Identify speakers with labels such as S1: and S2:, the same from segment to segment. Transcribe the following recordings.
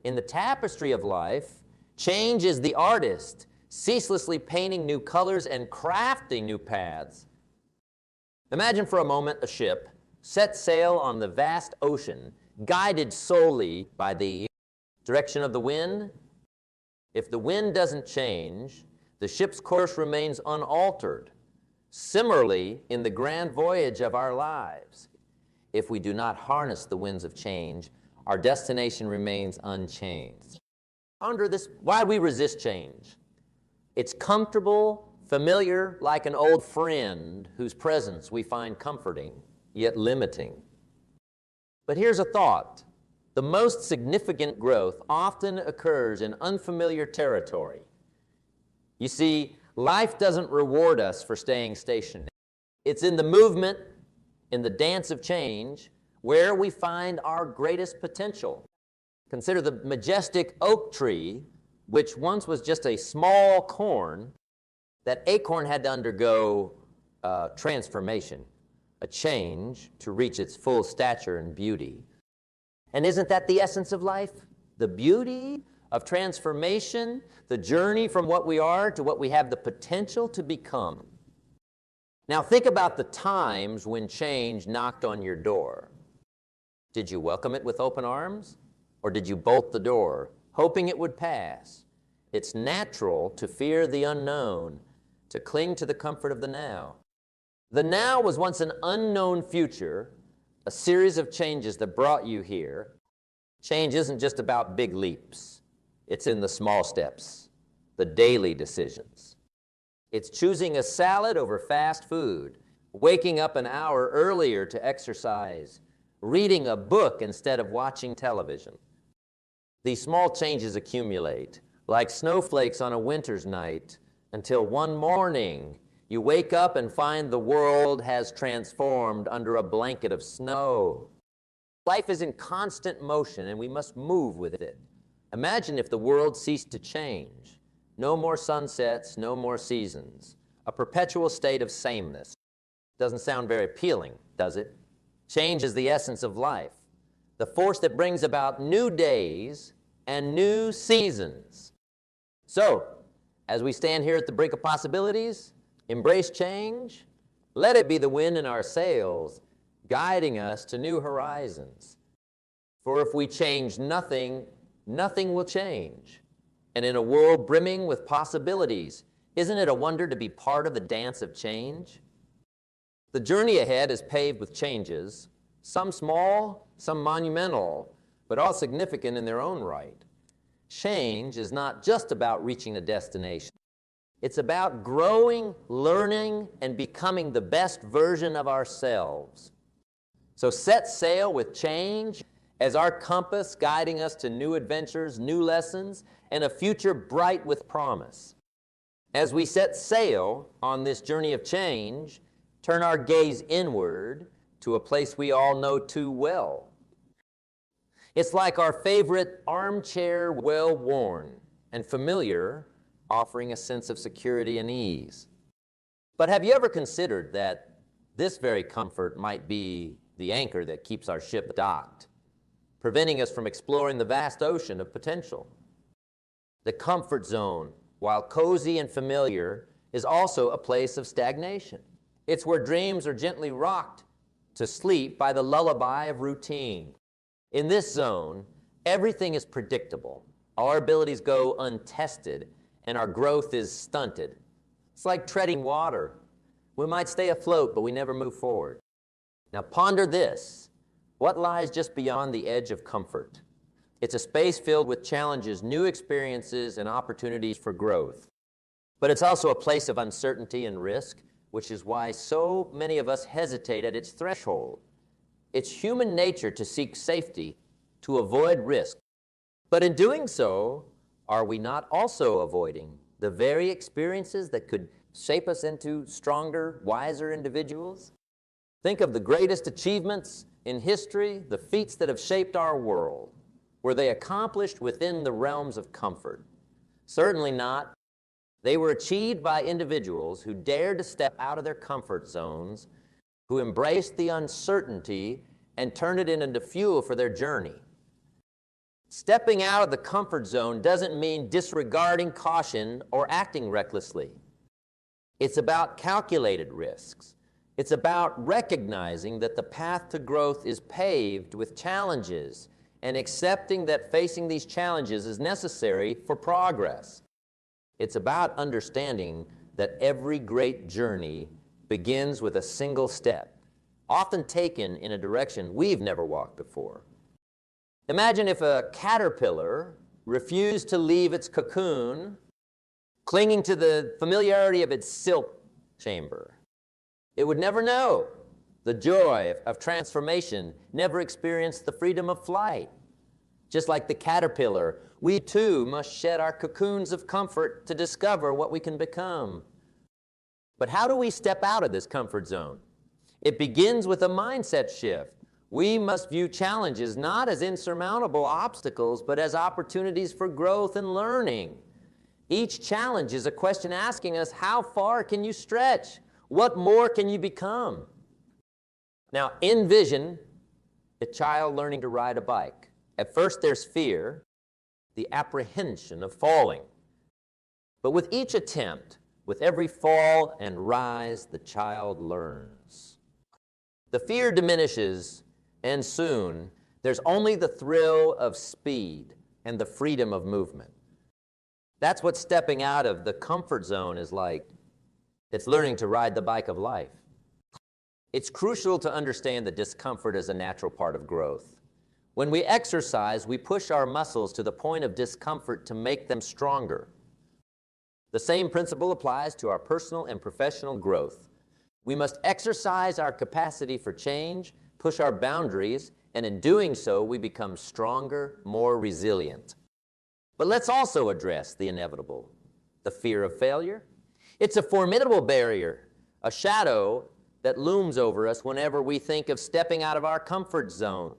S1: In the tapestry of life, change is the artist, ceaselessly painting new colors and crafting new paths. Imagine for a moment a ship set sail on the vast ocean, guided solely by the direction of the wind. If the wind doesn't change, the ship's course remains unaltered. Similarly, in the grand voyage of our lives, if we do not harness the winds of change, our destination remains unchanged. Under this, why we resist change? It's comfortable, familiar, like an old friend whose presence we find comforting, yet limiting. But here's a thought. The most significant growth often occurs in unfamiliar territory. You see, life doesn't reward us for staying stationary. It's in the movement, in the dance of change, where we find our greatest potential. Consider the majestic oak tree, which once was just a small corn. That acorn had to undergo transformation, a change to reach its full stature and beauty. And isn't that the essence of life? The beauty of transformation, the journey from what we are to what we have the potential to become. Now think about the times when change knocked on your door. Did you welcome it with open arms? Or did you bolt the door, hoping it would pass? It's natural to fear the unknown, to cling to the comfort of the now. The now was once an unknown future, a series of changes that brought you here. Change isn't just about big leaps. It's in the small steps, the daily decisions. It's choosing a salad over fast food, waking up an hour earlier to exercise, reading a book instead of watching television. These small changes accumulate, like snowflakes on a winter's night, until one morning you wake up and find the world has transformed under a blanket of snow. Life is in constant motion, and we must move with it. Imagine if the world ceased to change. No more sunsets, no more seasons. A perpetual state of sameness. Doesn't sound very appealing, does it? Change is the essence of life, the force that brings about new days and new seasons. So, as we stand here at the brink of possibilities, embrace change. Let it be the wind in our sails, guiding us to new horizons. For if we change nothing, nothing will change. And in a world brimming with possibilities, isn't it a wonder to be part of the dance of change? The journey ahead is paved with changes, some small, some monumental, but all significant in their own right. Change is not just about reaching a destination. It's about growing, learning, and becoming the best version of ourselves. So set sail with change as our compass, guiding us to new adventures, new lessons, and a future bright with promise. As we set sail on this journey of change, turn our gaze inward to a place we all know too well. It's like our favorite armchair, well-worn and familiar, offering a sense of security and ease. But have you ever considered that this very comfort might be the anchor that keeps our ship docked, preventing us from exploring the vast ocean of potential? The comfort zone, while cozy and familiar, is also a place of stagnation. It's where dreams are gently rocked to sleep by the lullaby of routine. In this zone, everything is predictable. Our abilities go untested, and our growth is stunted. It's like treading water. We might stay afloat, but we never move forward. Now ponder this. What lies just beyond the edge of comfort? It's a space filled with challenges, new experiences, and opportunities for growth. But it's also a place of uncertainty and risk, which is why so many of us hesitate at its threshold. It's human nature to seek safety, to avoid risk. But in doing so, are we not also avoiding the very experiences that could shape us into stronger, wiser individuals? Think of the greatest achievements in history, the feats that have shaped our world. Were they accomplished within the realms of comfort? Certainly not. They were achieved by individuals who dared to step out of their comfort zones, who embraced the uncertainty and turned it into fuel for their journey. Stepping out of the comfort zone doesn't mean disregarding caution or acting recklessly. It's about calculated risks. It's about recognizing that the path to growth is paved with challenges and accepting that facing these challenges is necessary for progress. It's about understanding that every great journey begins with a single step, often taken in a direction we've never walked before. Imagine if a caterpillar refused to leave its cocoon, clinging to the familiarity of its silk chamber. It would never know the joy of transformation, never experience the freedom of flight. Just like the caterpillar, we too must shed our cocoons of comfort to discover what we can become. But how do we step out of this comfort zone? It begins with a mindset shift. We must view challenges not as insurmountable obstacles, but as opportunities for growth and learning. Each challenge is a question asking us, how far can you stretch? What more can you become? Now, envision a child learning to ride a bike. At first there's fear, the apprehension of falling. But with each attempt, with every fall and rise, the child learns. The fear diminishes, and soon there's only the thrill of speed and the freedom of movement. That's what stepping out of the comfort zone is like. It's learning to ride the bike of life. It's crucial to understand that discomfort is a natural part of growth. When we exercise, we push our muscles to the point of discomfort to make them stronger. The same principle applies to our personal and professional growth. We must exercise our capacity for change, push our boundaries, and in doing so, we become stronger, more resilient. But let's also address the inevitable, the fear of failure. It's a formidable barrier, a shadow that looms over us whenever we think of stepping out of our comfort zone.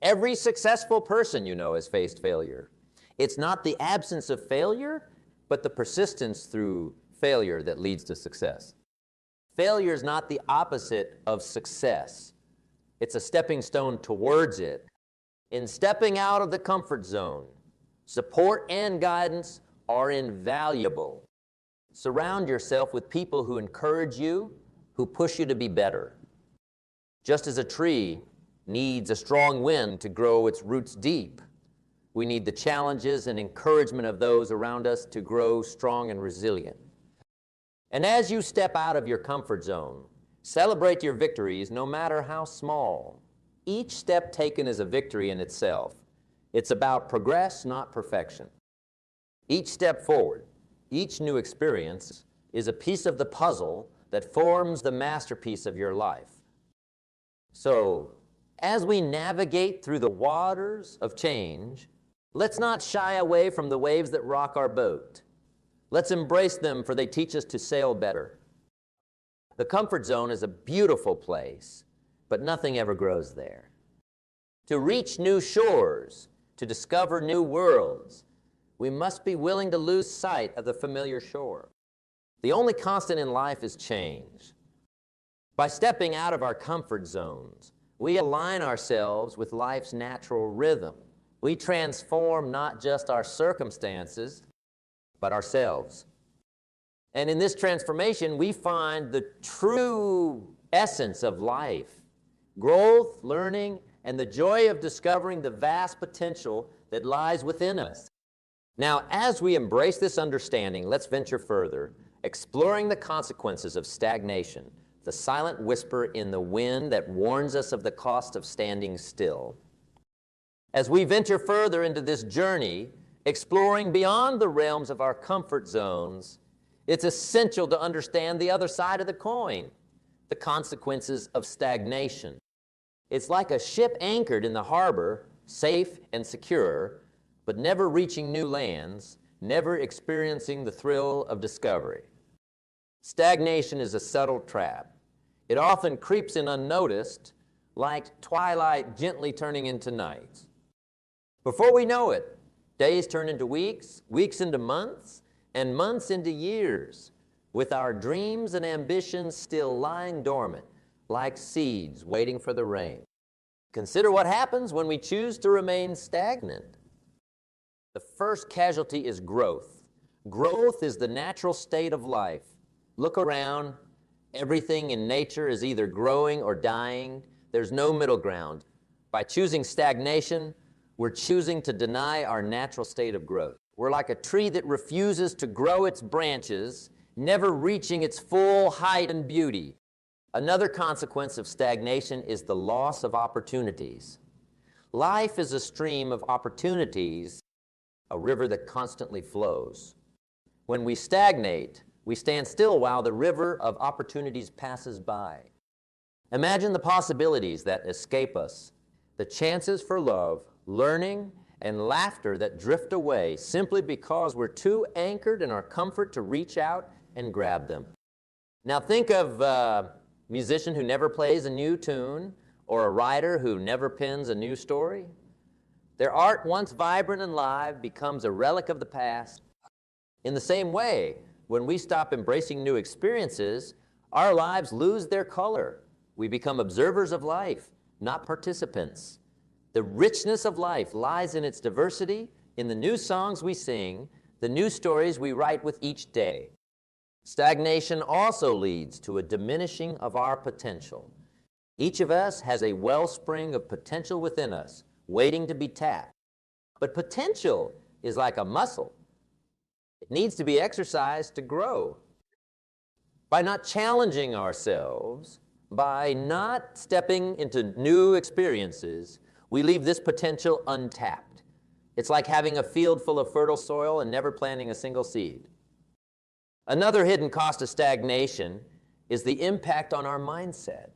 S1: Every successful person you know has faced failure. It's not the absence of failure, but the persistence through failure that leads to success. Failure is not the opposite of success. It's a stepping stone towards it. In stepping out of the comfort zone, support and guidance are invaluable. Surround yourself with people who encourage you, who push you to be better. Just as a tree needs a strong wind to grow its roots deep, we need the challenges and encouragement of those around us to grow strong and resilient. And as you step out of your comfort zone, celebrate your victories no matter how small. Each step taken is a victory in itself. It's about progress, not perfection. Each step forward, each new experience is a piece of the puzzle that forms the masterpiece of your life. So, as we navigate through the waters of change, let's not shy away from the waves that rock our boat. Let's embrace them, for they teach us to sail better. The comfort zone is a beautiful place, but nothing ever grows there. To reach new shores, to discover new worlds, we must be willing to lose sight of the familiar shore. The only constant in life is change. By stepping out of our comfort zones, we align ourselves with life's natural rhythm. We transform not just our circumstances, but ourselves. And in this transformation, we find the true essence of life, growth, learning, and the joy of discovering the vast potential that lies within us. Now, as we embrace this understanding, let's venture further, exploring the consequences of stagnation, the silent whisper in the wind that warns us of the cost of standing still. As we venture further into this journey, exploring beyond the realms of our comfort zones, it's essential to understand the other side of the coin, the consequences of stagnation. It's like a ship anchored in the harbor, safe and secure, but never reaching new lands, never experiencing the thrill of discovery. Stagnation is a subtle trap. It often creeps in unnoticed, like twilight gently turning into night. Before we know it, days turn into weeks, weeks into months, and months into years, with our dreams and ambitions still lying dormant, like seeds waiting for the rain. Consider what happens when we choose to remain stagnant. The first casualty is growth. Growth is the natural state of life. Look around. Everything in nature is either growing or dying. There's no middle ground. By choosing stagnation, we're choosing to deny our natural state of growth. We're like a tree that refuses to grow its branches, never reaching its full height and beauty. Another consequence of stagnation is the loss of opportunities. Life is a stream of opportunities, a river that constantly flows. When we stagnate, we stand still while the river of opportunities passes by. Imagine the possibilities that escape us, the chances for love, learning, and laughter that drift away simply because we're too anchored in our comfort to reach out and grab them. Now think of a musician who never plays a new tune, or a writer who never pens a new story. Their art, once vibrant and live, becomes a relic of the past. In the same way, when we stop embracing new experiences, our lives lose their color. We become observers of life, not participants. The richness of life lies in its diversity, in the new songs we sing, the new stories we write with each day. Stagnation also leads to a diminishing of our potential. Each of us has a wellspring of potential within us, waiting to be tapped. But potential is like a muscle. It needs to be exercised to grow. By not challenging ourselves, by not stepping into new experiences, we leave this potential untapped. It's like having a field full of fertile soil and never planting a single seed. Another hidden cost of stagnation is the impact on our mindset.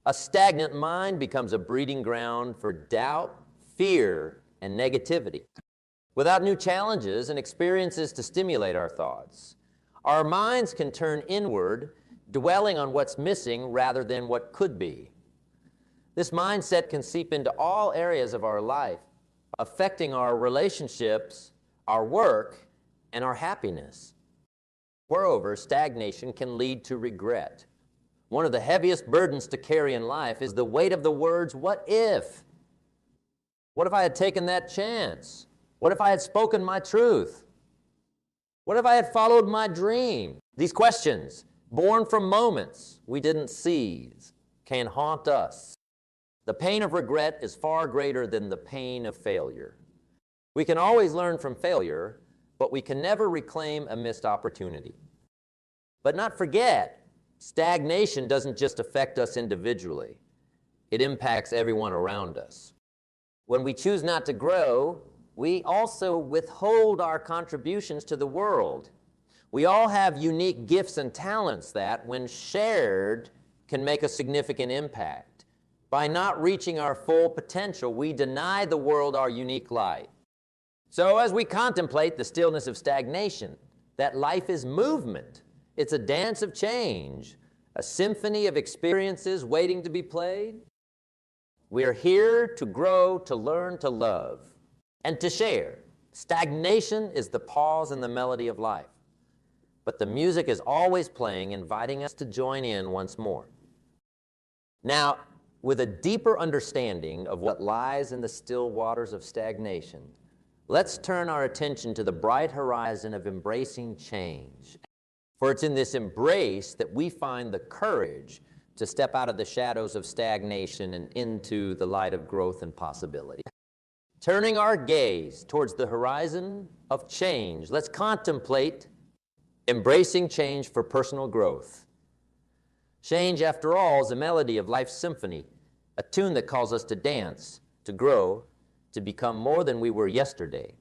S1: A stagnant mind becomes a breeding ground for doubt, fear, and negativity. Without new challenges and experiences to stimulate our thoughts, our minds can turn inward, dwelling on what's missing rather than what could be. This mindset can seep into all areas of our life, affecting our relationships, our work, and our happiness. Moreover, stagnation can lead to regret. One of the heaviest burdens to carry in life is the weight of the words, "What if?" What if I had taken that chance? What if I had spoken my truth? What if I had followed my dream? These questions, born from moments we didn't seize, can haunt us. The pain of regret is far greater than the pain of failure. We can always learn from failure, but we can never reclaim a missed opportunity. But not forget, stagnation doesn't just affect us individually. It impacts everyone around us. When we choose not to grow, we also withhold our contributions to the world. We all have unique gifts and talents that, when shared, can make a significant impact. By not reaching our full potential, we deny the world our unique light. So as we contemplate the stillness of stagnation, that life is movement. It's a dance of change, a symphony of experiences waiting to be played. We are here to grow, to learn, to love, and to share. Stagnation is the pause in the melody of life. But the music is always playing, inviting us to join in once more. Now, with a deeper understanding of what lies in the still waters of stagnation, let's turn our attention to the bright horizon of embracing change. For it's in this embrace that we find the courage to step out of the shadows of stagnation and into the light of growth and possibility. Turning our gaze towards the horizon of change, let's contemplate embracing change for personal growth. Change, after all, is a melody of life's symphony, a tune that calls us to dance, to grow, to become more than we were yesterday.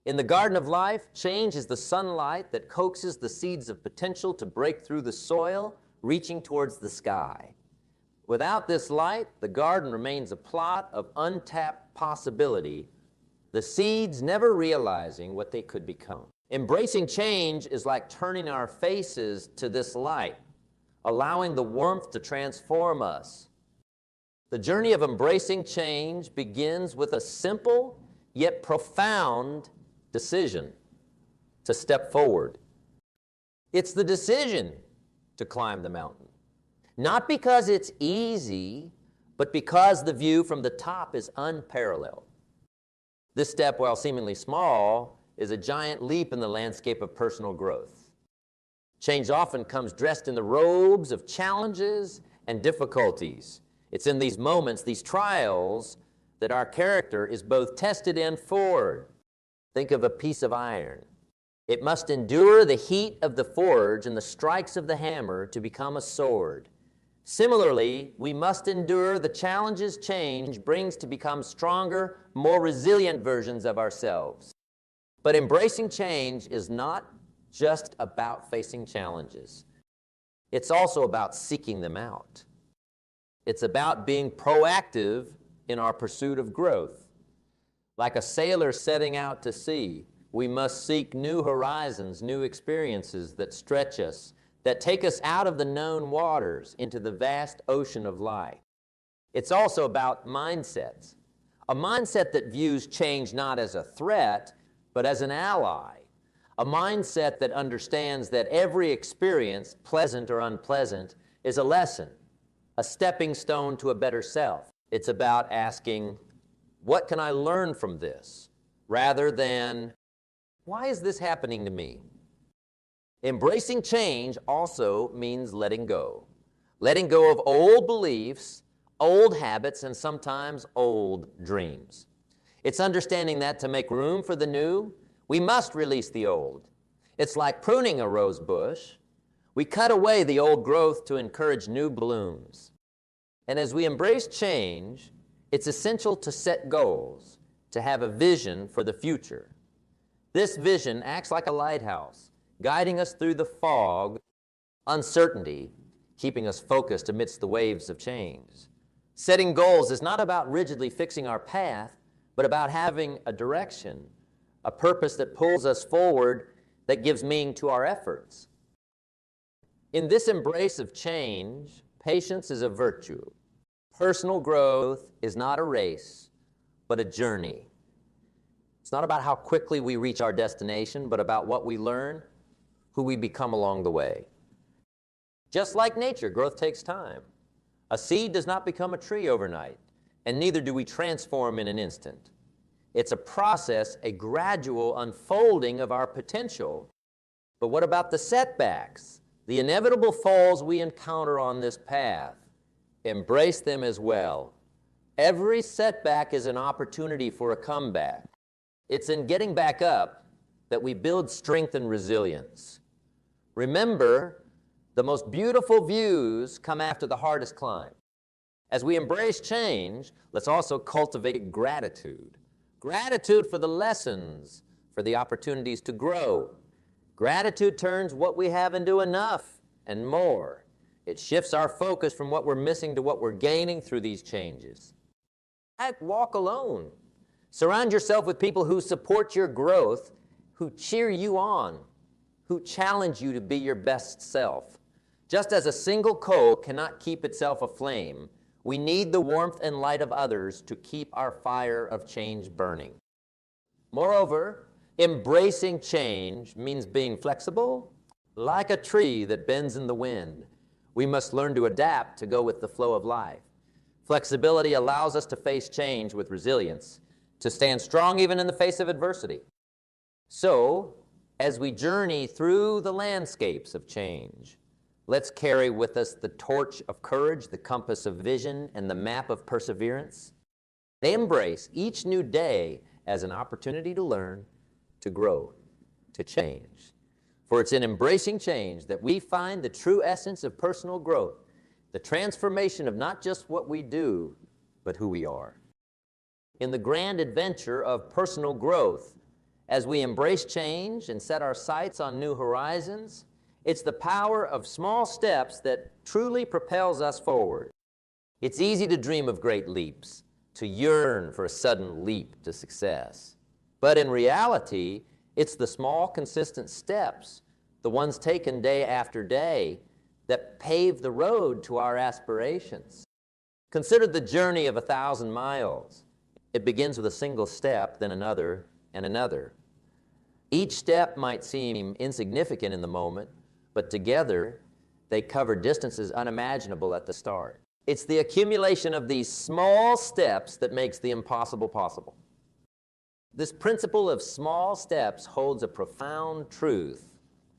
S1: In the garden of life, change is the sunlight that coaxes the seeds of potential to break through the soil, reaching towards the sky. Without this light, the garden remains a plot of untapped possibility, the seeds never realizing what they could become. Embracing change is like turning our faces to this light, allowing the warmth to transform us. The journey of embracing change begins with a simple yet profound decision to step forward. It's the decision to climb the mountain. Not because it's easy, but because the view from the top is unparalleled. This step, while seemingly small, is a giant leap in the landscape of personal growth. Change often comes dressed in the robes of challenges and difficulties. It's in these moments, these trials, that our character is both tested and forged. Think of a piece of iron. It must endure the heat of the forge and the strikes of the hammer to become a sword. Similarly, we must endure the challenges change brings to become stronger, more resilient versions of ourselves. But embracing change is not just about facing challenges. It's also about seeking them out. It's about being proactive in our pursuit of growth. Like a sailor setting out to sea, we must seek new horizons, new experiences that stretch us, that take us out of the known waters into the vast ocean of life. It's also about mindsets. A mindset that views change not as a threat, but as an ally. A mindset that understands that every experience, pleasant or unpleasant, is a lesson, a stepping stone to a better self. It's about asking, what can I learn from this? Rather than, why is this happening to me? Embracing change also means letting go. Letting go of old beliefs, old habits, and sometimes old dreams. It's understanding that to make room for the new, we must release the old. It's like pruning a rose bush. We cut away the old growth to encourage new blooms. And as we embrace change, it's essential to set goals, to have a vision for the future. This vision acts like a lighthouse, guiding us through the fog, uncertainty, keeping us focused amidst the waves of change. Setting goals is not about rigidly fixing our path, but about having a direction, a purpose that pulls us forward, that gives meaning to our efforts. In this embrace of change, patience is a virtue. Personal growth is not a race, but a journey. It's not about how quickly we reach our destination, but about what we learn, who we become along the way. Just like nature, growth takes time. A seed does not become a tree overnight, and neither do we transform in an instant. It's a process, a gradual unfolding of our potential. But what about the setbacks, the inevitable falls we encounter on this path? Embrace them as well. Every setback is an opportunity for a comeback. It's in getting back up that we build strength and resilience. Remember, the most beautiful views come after the hardest climb. As we embrace change, let's also cultivate gratitude. Gratitude for the lessons, for the opportunities to grow. Gratitude turns what we have into enough and more. It shifts our focus from what we're missing to what we're gaining through these changes. Walk alone. Surround yourself with people who support your growth, who cheer you on, who challenge you to be your best self. Just as a single coal cannot keep itself aflame, we need the warmth and light of others to keep our fire of change burning. Moreover, embracing change means being flexible, like a tree that bends in the wind. We must learn to adapt to go with the flow of life. Flexibility allows us to face change with resilience, to stand strong even in the face of adversity. So, as we journey through the landscapes of change, let's carry with us the torch of courage, the compass of vision, and the map of perseverance. They embrace each new day as an opportunity to learn, to grow, to change. For it's in embracing change that we find the true essence of personal growth, the transformation of not just what we do, but who we are. In the grand adventure of personal growth, as we embrace change and set our sights on new horizons, it's the power of small steps that truly propels us forward. It's easy to dream of great leaps, to yearn for a sudden leap to success. But in reality, it's the small, consistent steps, the ones taken day after day, that pave the road to our aspirations. Consider the journey of 1,000 miles. It begins with a single step, then another, and another. Each step might seem insignificant in the moment, but together, they cover distances unimaginable at the start. It's the accumulation of these small steps that makes the impossible possible. This principle of small steps holds a profound truth.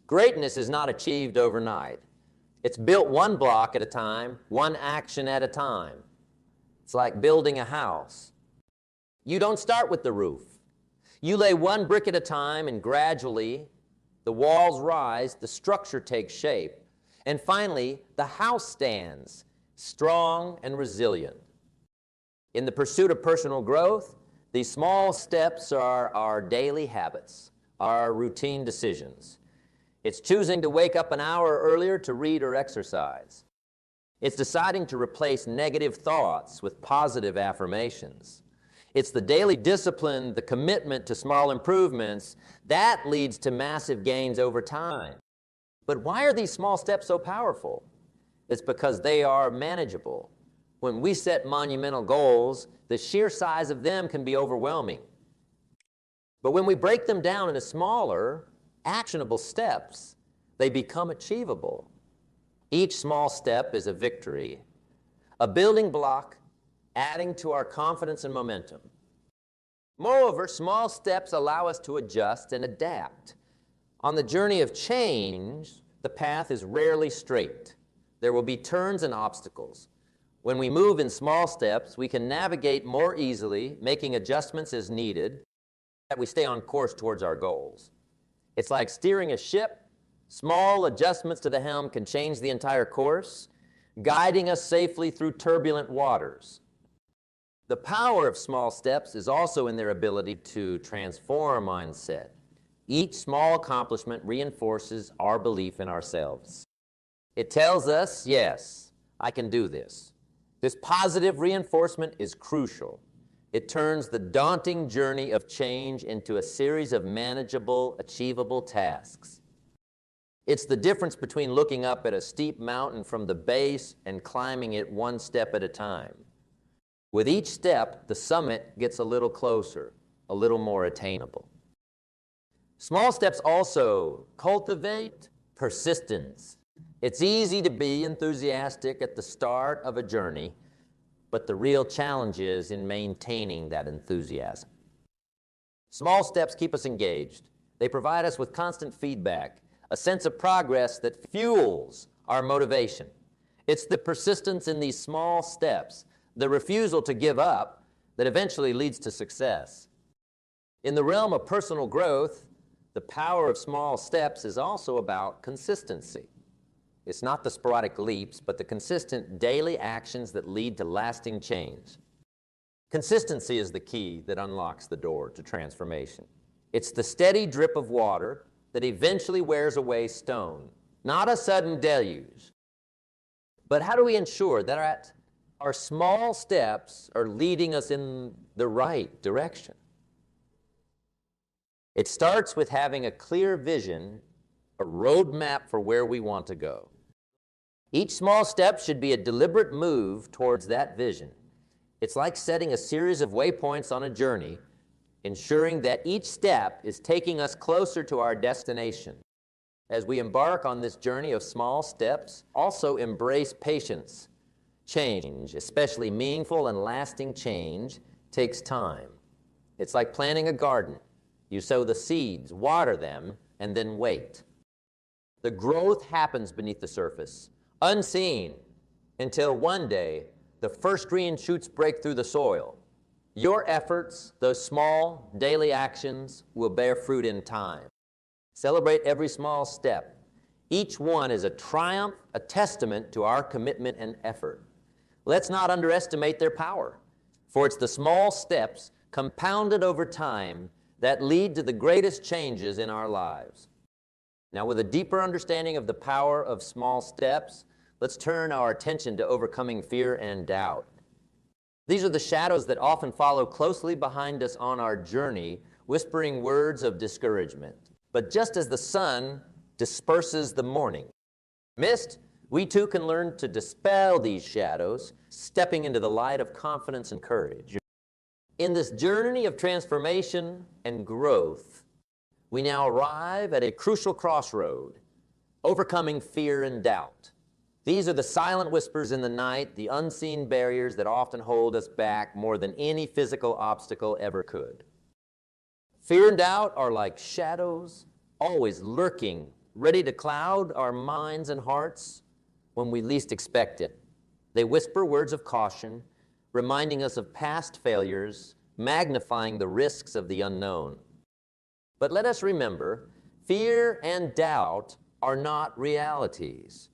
S1: Greatness is not achieved overnight. It's built one block at a time, one action at a time. It's like building a house. You don't start with the roof. You lay one brick at a time, and gradually the walls rise, the structure takes shape, and finally the house stands strong and resilient. In the pursuit of personal growth, these small steps are our daily habits, our routine decisions. It's choosing to wake up an hour earlier to read or exercise. It's deciding to replace negative thoughts with positive affirmations. It's the daily discipline, the commitment to small improvements, that leads to massive gains over time. But why are these small steps so powerful? It's because they are manageable. When we set monumental goals, the sheer size of them can be overwhelming. But when we break them down into smaller, actionable steps, they become achievable. Each small step is a victory, a building block adding to our confidence and momentum. Moreover, small steps allow us to adjust and adapt. On the journey of change, the path is rarely straight. There will be turns and obstacles. When we move in small steps, we can navigate more easily, making adjustments as needed, that we stay on course towards our goals. It's like steering a ship. Small adjustments to the helm can change the entire course, guiding us safely through turbulent waters. The power of small steps is also in their ability to transform mindset. Each small accomplishment reinforces our belief in ourselves. It tells us, yes, I can do this. This positive reinforcement is crucial. It turns the daunting journey of change into a series of manageable, achievable tasks. It's the difference between looking up at a steep mountain from the base and climbing it one step at a time. With each step, the summit gets a little closer, a little more attainable. Small steps also cultivate persistence. It's easy to be enthusiastic at the start of a journey, but the real challenge is in maintaining that enthusiasm. Small steps keep us engaged. They provide us with constant feedback, a sense of progress that fuels our motivation. It's the persistence in these small steps, the refusal to give up, that eventually leads to success. In the realm of personal growth, the power of small steps is also about consistency. It's not the sporadic leaps, but the consistent daily actions that lead to lasting change. Consistency is the key that unlocks the door to transformation. It's the steady drip of water that eventually wears away stone, not a sudden deluge. But how do we ensure that our small steps are leading us in the right direction? It starts with having a clear vision, a roadmap for where we want to go. Each small step should be a deliberate move towards that vision. It's like setting a series of waypoints on a journey, ensuring that each step is taking us closer to our destination. As we embark on this journey of small steps, also embrace patience. Change, especially meaningful and lasting change, takes time. It's like planting a garden. You sow the seeds, water them, and then wait. The growth happens beneath the surface, unseen, until one day the first green shoots break through the soil. Your efforts, those small daily actions, will bear fruit in time. Celebrate every small step. Each one is a triumph, a testament to our commitment and effort. Let's not underestimate their power, for it's the small steps compounded over time that lead to the greatest changes in our lives. Now, with a deeper understanding of the power of small steps, let's turn our attention to overcoming fear and doubt. These are the shadows that often follow closely behind us on our journey, whispering words of discouragement. But just as the sun disperses the morning mist, we too can learn to dispel these shadows, stepping into the light of confidence and courage. In this journey of transformation and growth, we now arrive at a crucial crossroad, overcoming fear and doubt. These are the silent whispers in the night, the unseen barriers that often hold us back more than any physical obstacle ever could. Fear and doubt are like shadows, always lurking, ready to cloud our minds and hearts when we least expect it. They whisper words of caution, reminding us of past failures, magnifying the risks of the unknown. But let us remember, fear and doubt are not realities.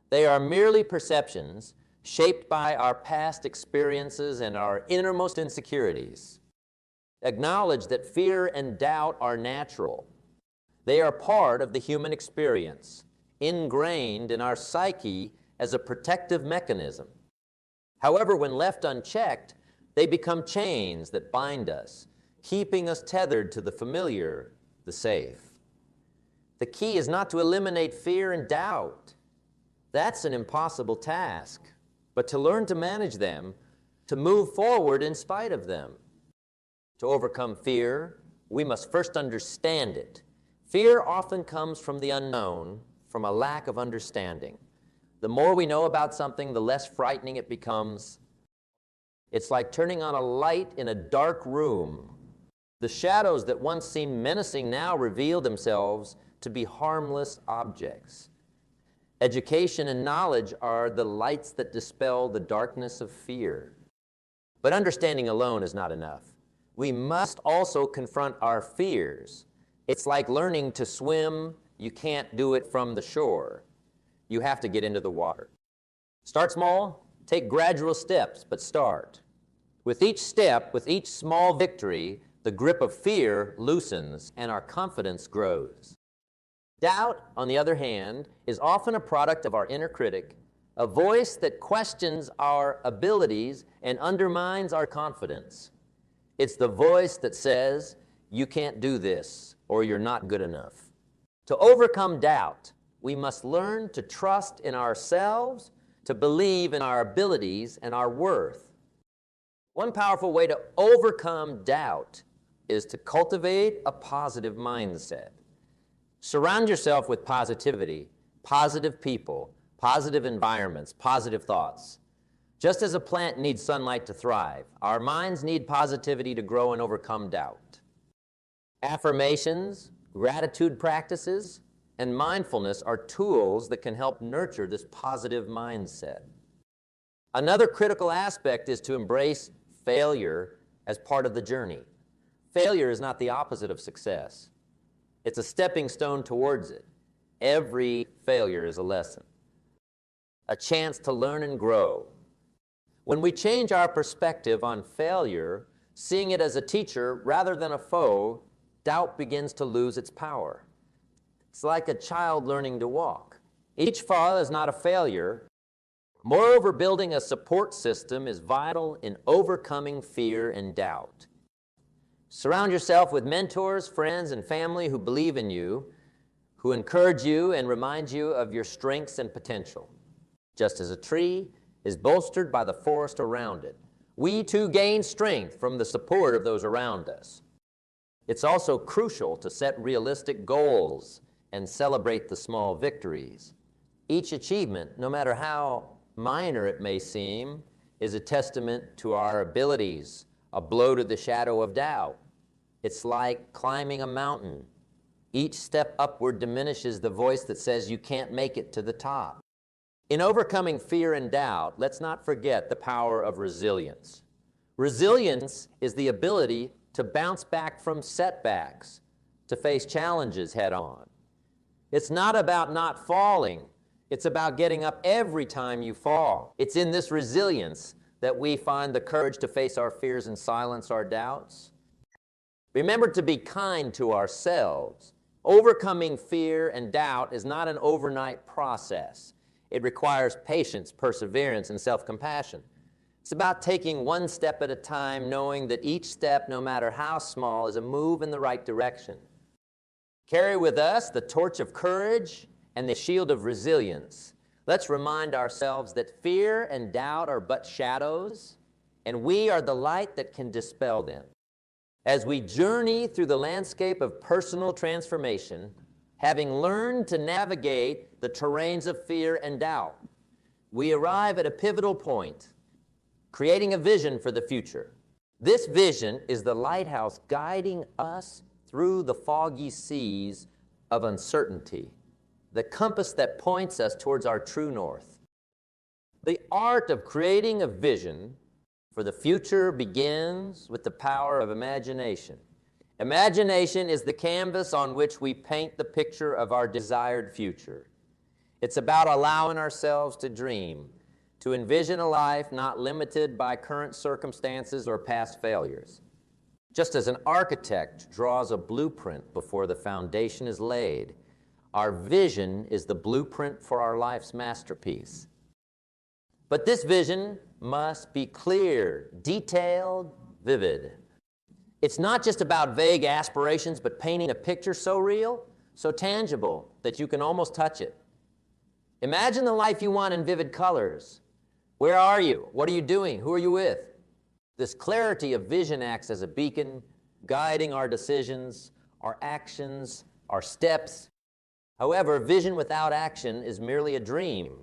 S1: They are merely perceptions shaped by our past experiences and our innermost insecurities. Acknowledge that fear and doubt are natural. They are part of the human experience, ingrained in our psyche as a protective mechanism. However, when left unchecked, they become chains that bind us, keeping us tethered to the familiar, the safe. The key is not to eliminate fear and doubt. That's an impossible task, but to learn to manage them, to move forward in spite of them. To overcome fear, we must first understand it. Fear often comes from the unknown, from a lack of understanding. The more we know about something, the less frightening it becomes. It's like turning on a light in a dark room. The shadows that once seemed menacing now reveal themselves to be harmless objects. Education and knowledge are the lights that dispel the darkness of fear. But understanding alone is not enough. We must also confront our fears. It's like learning to swim. You can't do it from the shore. You have to get into the water. Start small, take gradual steps, but start. With each step, with each small victory, the grip of fear loosens and our confidence grows. Doubt, on the other hand, is often a product of our inner critic, a voice that questions our abilities and undermines our confidence. It's the voice that says, you can't do this, or you're not good enough. To overcome doubt, we must learn to trust in ourselves, to believe in our abilities and our worth. One powerful way to overcome doubt is to cultivate a positive mindset. Surround yourself with positivity, positive people, positive environments, positive thoughts. Just as a plant needs sunlight to thrive, our minds need positivity to grow and overcome doubt. Affirmations, gratitude practices, and mindfulness are tools that can help nurture this positive mindset. Another critical aspect is to embrace failure as part of the journey. Failure is not the opposite of success. It's a stepping stone towards it. Every failure is a lesson, a chance to learn and grow. When we change our perspective on failure, seeing it as a teacher rather than a foe, doubt begins to lose its power. It's like a child learning to walk. Each fall is not a failure. Moreover, building a support system is vital in overcoming fear and doubt. Surround yourself with mentors, friends, and family who believe in you, who encourage you and remind you of your strengths and potential. Just as a tree is bolstered by the forest around it, we too gain strength from the support of those around us. It's also crucial to set realistic goals and celebrate the small victories. Each achievement, no matter how minor it may seem, is a testament to our abilities, a blow to the shadow of doubt. It's like climbing a mountain. Each step upward diminishes the voice that says you can't make it to the top. In overcoming fear and doubt, let's not forget the power of resilience. Resilience is the ability to bounce back from setbacks, to face challenges head on. It's not about not falling. It's about getting up every time you fall. It's in this resilience that we find the courage to face our fears and silence our doubts. Remember to be kind to ourselves. Overcoming fear and doubt is not an overnight process. It requires patience, perseverance, and self-compassion. It's about taking one step at a time, knowing that each step, no matter how small, is a move in the right direction. Carry with us the torch of courage and the shield of resilience. Let's remind ourselves that fear and doubt are but shadows, and we are the light that can dispel them. As we journey through the landscape of personal transformation, having learned to navigate the terrains of fear and doubt, we arrive at a pivotal point, creating a vision for the future. This vision is the lighthouse guiding us through the foggy seas of uncertainty, the compass that points us towards our true north. The art of creating a vision for the future begins with the power of imagination. Imagination is the canvas on which we paint the picture of our desired future. It's about allowing ourselves to dream, to envision a life not limited by current circumstances or past failures. Just as an architect draws a blueprint before the foundation is laid, our vision is the blueprint for our life's masterpiece. But this vision must be clear, detailed, vivid. It's not just about vague aspirations, but painting a picture so real, so tangible, that you can almost touch it. Imagine the life you want in vivid colors. Where are you? What are you doing? Who are you with? This clarity of vision acts as a beacon, guiding our decisions, our actions, our steps. However, vision without action is merely a dream.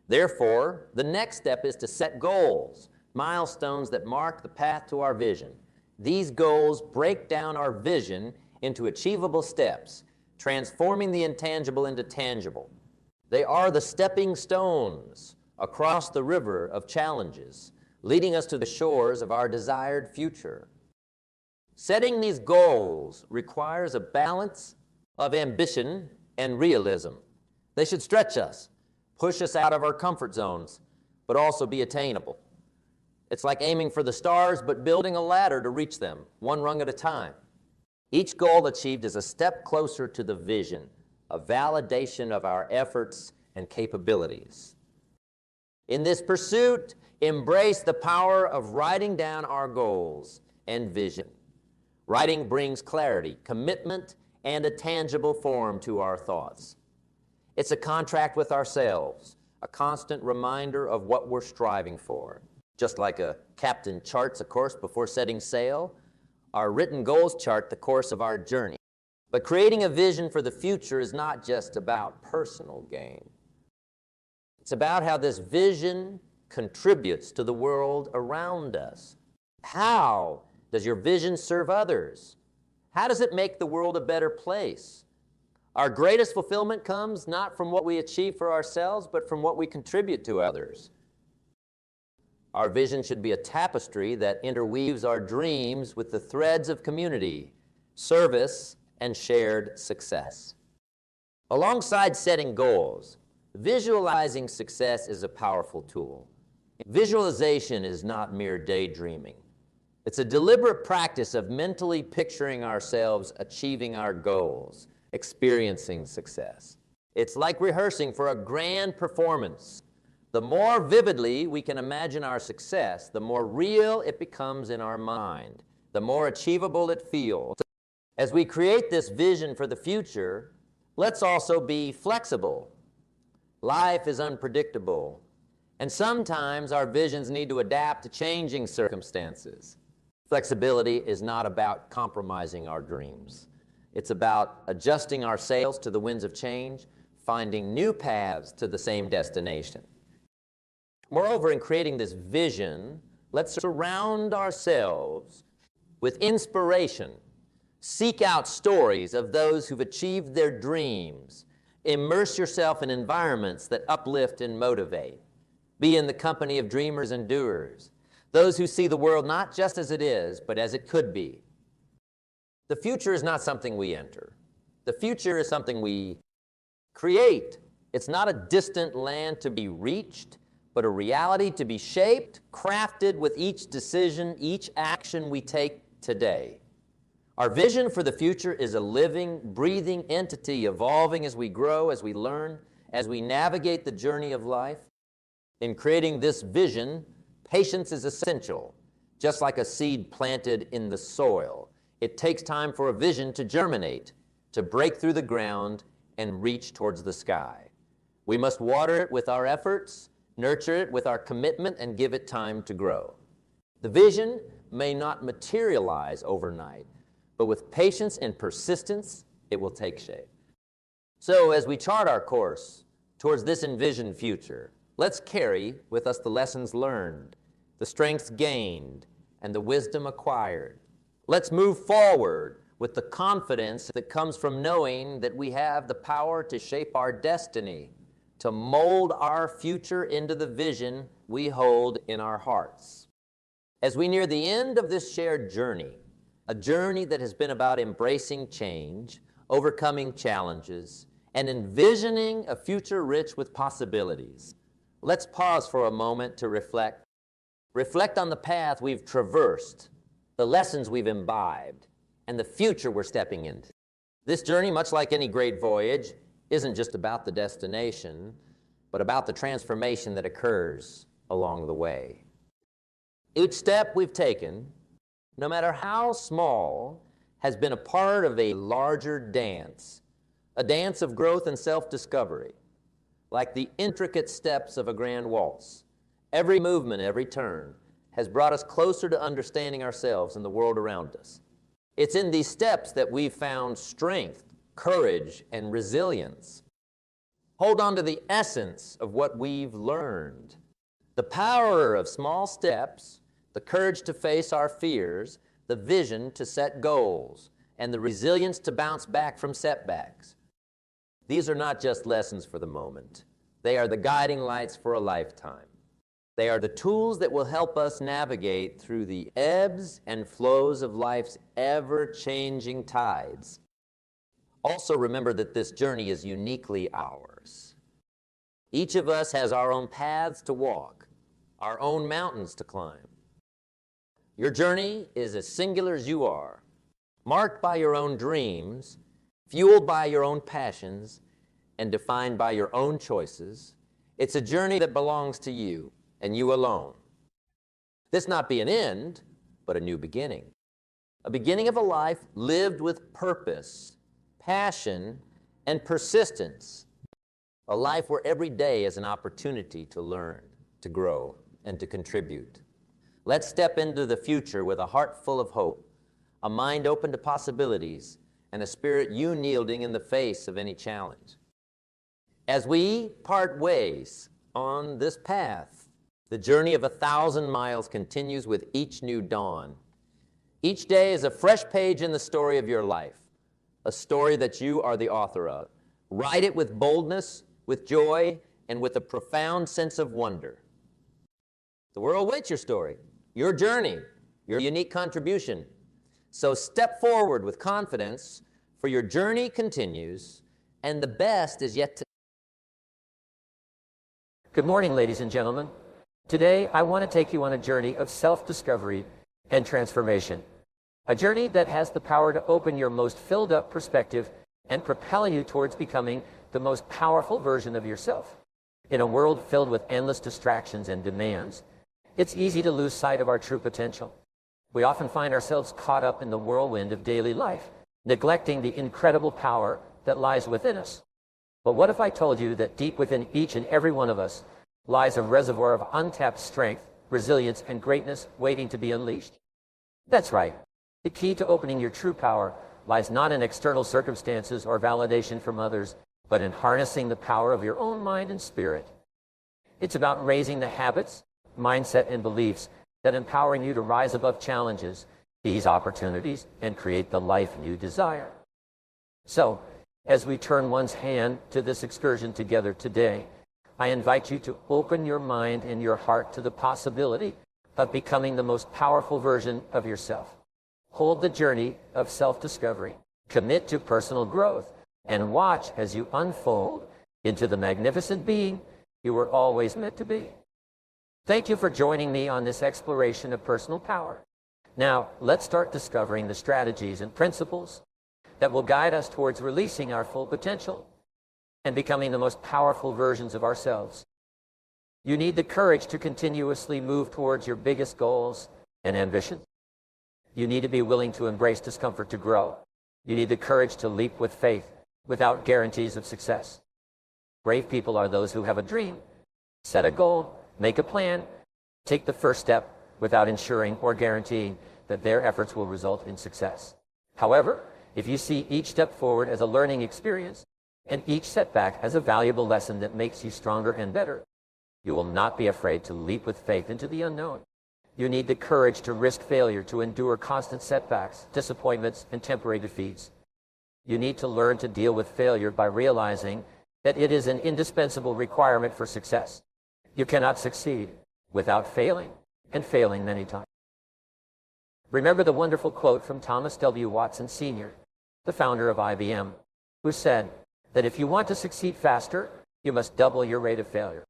S1: Therefore, the next step is to set goals, milestones that mark the path to our vision. These goals break down our vision into achievable steps, transforming the intangible into tangible. They are the stepping stones across the river of challenges, leading us to the shores of our desired future. Setting these goals requires a balance of ambition and realism. They should stretch us, push us out of our comfort zones, but also be attainable. It's like aiming for the stars, but building a ladder to reach them, one rung at a time. Each goal achieved is a step closer to the vision, a validation of our efforts and capabilities. In this pursuit, embrace the power of writing down our goals and vision. Writing brings clarity, commitment, and a tangible form to our thoughts. It's a contract with ourselves, a constant reminder of what we're striving for. Just like a captain charts a course before setting sail, our written goals chart the course of our journey. But creating a vision for the future is not just about personal gain. It's about how this vision contributes to the world around us. How does your vision serve others? How does it make the world a better place? Our greatest fulfillment comes not from what we achieve for ourselves, but from what we contribute to others. Our vision should be a tapestry that interweaves our dreams with the threads of community, service, and shared success. Alongside setting goals, visualizing success is a powerful tool. Visualization is not mere daydreaming. It's a deliberate practice of mentally picturing ourselves achieving our goals, experiencing success. It's like rehearsing for a grand performance. The more vividly we can imagine our success, the more real it becomes in our mind, the more achievable it feels. As we create this vision for the future, let's also be flexible. Life is unpredictable, and sometimes our visions need to adapt to changing circumstances. Flexibility is not about compromising our dreams. It's about adjusting our sails to the winds of change, finding new paths to the same destination. Moreover, in creating this vision, let's surround ourselves with inspiration. Seek out stories of those who've achieved their dreams. Immerse yourself in environments that uplift and motivate. Be in the company of dreamers and doers, those who see the world not just as it is, but as it could be. The future is not something we enter. The future is something we create. It's not a distant land to be reached, but a reality to be shaped, crafted with each decision, each action we take today. Our vision for the future is a living, breathing entity evolving as we grow, as we learn, as we navigate the journey of life. In creating this vision, patience is essential. Just like a seed planted in the soil, it takes time for a vision to germinate, to break through the ground and reach towards the sky. We must water it with our efforts, nurture it with our commitment, and give it time to grow. The vision may not materialize overnight, but with patience and persistence, it will take shape. So as we chart our course towards this envisioned future, let's carry with us the lessons learned, the strengths gained, and the wisdom acquired. Let's move forward with the confidence that comes from knowing that we have the power to shape our destiny, to mold our future into the vision we hold in our hearts. As we near the end of this shared journey, a journey that has been about embracing change, overcoming challenges, and envisioning a future rich with possibilities, let's pause for a moment to reflect. Reflect on the path we've traversed, the lessons we've imbibed, and the future we're stepping into. This journey, much like any great voyage, isn't just about the destination, but about the transformation that occurs along the way. Each step we've taken, no matter how small, has been a part of a larger dance, a dance of growth and self-discovery, like the intricate steps of a grand waltz. Every movement, every turn, has brought us closer to understanding ourselves and the world around us. It's in these steps that we've found strength, courage, and resilience. Hold on to the essence of what we've learned. The power of small steps, the courage to face our fears, the vision to set goals, and the resilience to bounce back from setbacks. These are not just lessons for the moment. They are the guiding lights for a lifetime. They are the tools that will help us navigate through the ebbs and flows of life's ever-changing tides. Also remember that this journey is uniquely ours. Each of us has our own paths to walk, our own mountains to climb. Your journey is as singular as you are, marked by your own dreams, fueled by your own passions, and defined by your own choices. It's a journey that belongs to you, and you alone. This not be an end, but a new beginning. A beginning of a life lived with purpose, passion, and persistence. A life where every day is an opportunity to learn, to grow, and to contribute. Let's step into the future with a heart full of hope, a mind open to possibilities, and a spirit unyielding in the face of any challenge. As we part ways on this path, the journey of 1,000 miles continues with each new dawn. Each day is a fresh page in the story of your life, a story that you are the author of. Write it with boldness, with joy, and with a profound sense of wonder. The world waits your story, your journey, your unique contribution. So step forward with confidence, for your journey continues, and the best is yet to.
S2: Good morning, ladies and gentlemen. Today, I want to take you on a journey of self-discovery and transformation. A journey that has the power to open your most filled-up perspective and propel you towards becoming the most powerful version of yourself. In a world filled with endless distractions and demands, it's easy to lose sight of our true potential. We often find ourselves caught up in the whirlwind of daily life, neglecting the incredible power that lies within us. But what if I told you that deep within each and every one of us lies a reservoir of untapped strength, resilience, and greatness waiting to be unleashed? That's right. The key to opening your true power lies not in external circumstances or validation from others, but in harnessing the power of your own mind and spirit. It's about raising the habits, mindset, and beliefs that empowering you to rise above challenges, seize opportunities, and create the life you desire. So, as we turn one's hand to this excursion together today, I invite you to open your mind and your heart to the possibility of becoming the most powerful version of yourself. Hold the journey of self-discovery, commit to personal growth, and watch as you unfold into the magnificent being you were always meant to be. Thank you for joining me on this exploration of personal power. Now, let's start discovering the strategies and principles that will guide us towards releasing our full potential and becoming the most powerful versions of ourselves. You need the courage to continuously move towards your biggest goals and ambitions. You need to be willing to embrace discomfort to grow. You need the courage to leap with faith without guarantees of success. Brave people are those who have a dream, set a goal, make a plan, take the first step without ensuring or guaranteeing that their efforts will result in success. However, if you see each step forward as a learning experience and each setback as a valuable lesson that makes you stronger and better, you will not be afraid to leap with faith into the unknown. You need the courage to risk failure, to endure constant setbacks, disappointments, and temporary defeats. You need to learn to deal with failure by realizing that it is an indispensable requirement for success. You cannot succeed without failing, and failing many times. Remember the wonderful quote from Thomas W. Watson Sr., the founder of IBM, who said that if you want to succeed faster, you must double your rate of failure.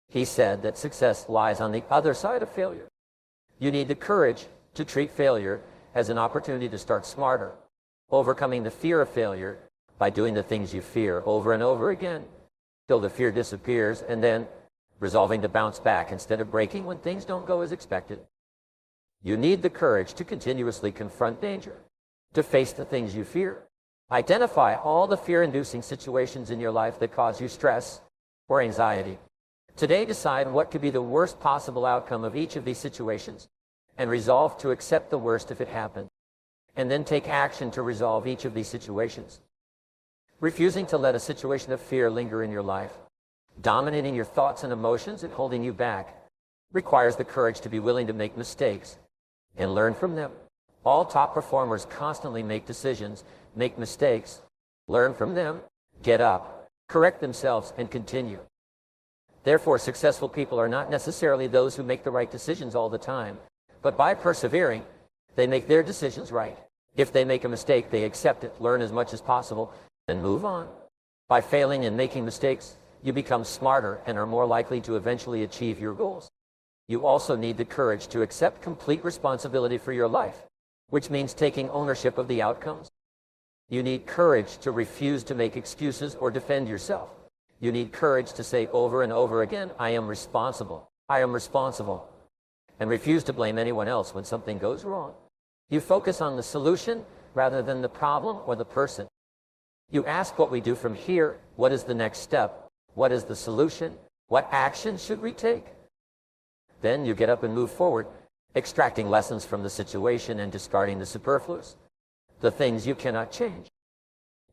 S2: He said that success lies on the other side of failure. You need the courage to treat failure as an opportunity to start smarter, overcoming the fear of failure by doing the things you fear over and over again till the fear disappears, and then resolving to bounce back instead of breaking when things don't go as expected. You need the courage to continuously confront danger, to face the things you fear. Identify all the fear-inducing situations in your life that cause you stress or anxiety. Today, decide what could be the worst possible outcome of each of these situations and resolve to accept the worst if it happens, and then take action to resolve each of these situations. Refusing to let a situation of fear linger in your life, dominating your thoughts and emotions and holding you back, requires the courage to be willing to make mistakes and learn from them. All top performers constantly make decisions, make mistakes, learn from them, get up, correct themselves, and continue. Therefore, successful people are not necessarily those who make the right decisions all the time, but by persevering, they make their decisions right. If they make a mistake, they accept it, learn as much as possible, and move on. By failing and making mistakes, you become smarter and are more likely to eventually achieve your goals. You also need the courage to accept complete responsibility for your life, which means taking ownership of the outcomes. You need courage to refuse to make excuses or defend yourself. You need courage to say over and over again, I am responsible, I am responsible, and refuse to blame anyone else when something goes wrong. You focus on the solution rather than the problem or the person. You ask what we do from here, what is the next step? What is the solution? What action should we take? Then you get up and move forward, extracting lessons from the situation and discarding the superfluous, the things you cannot change.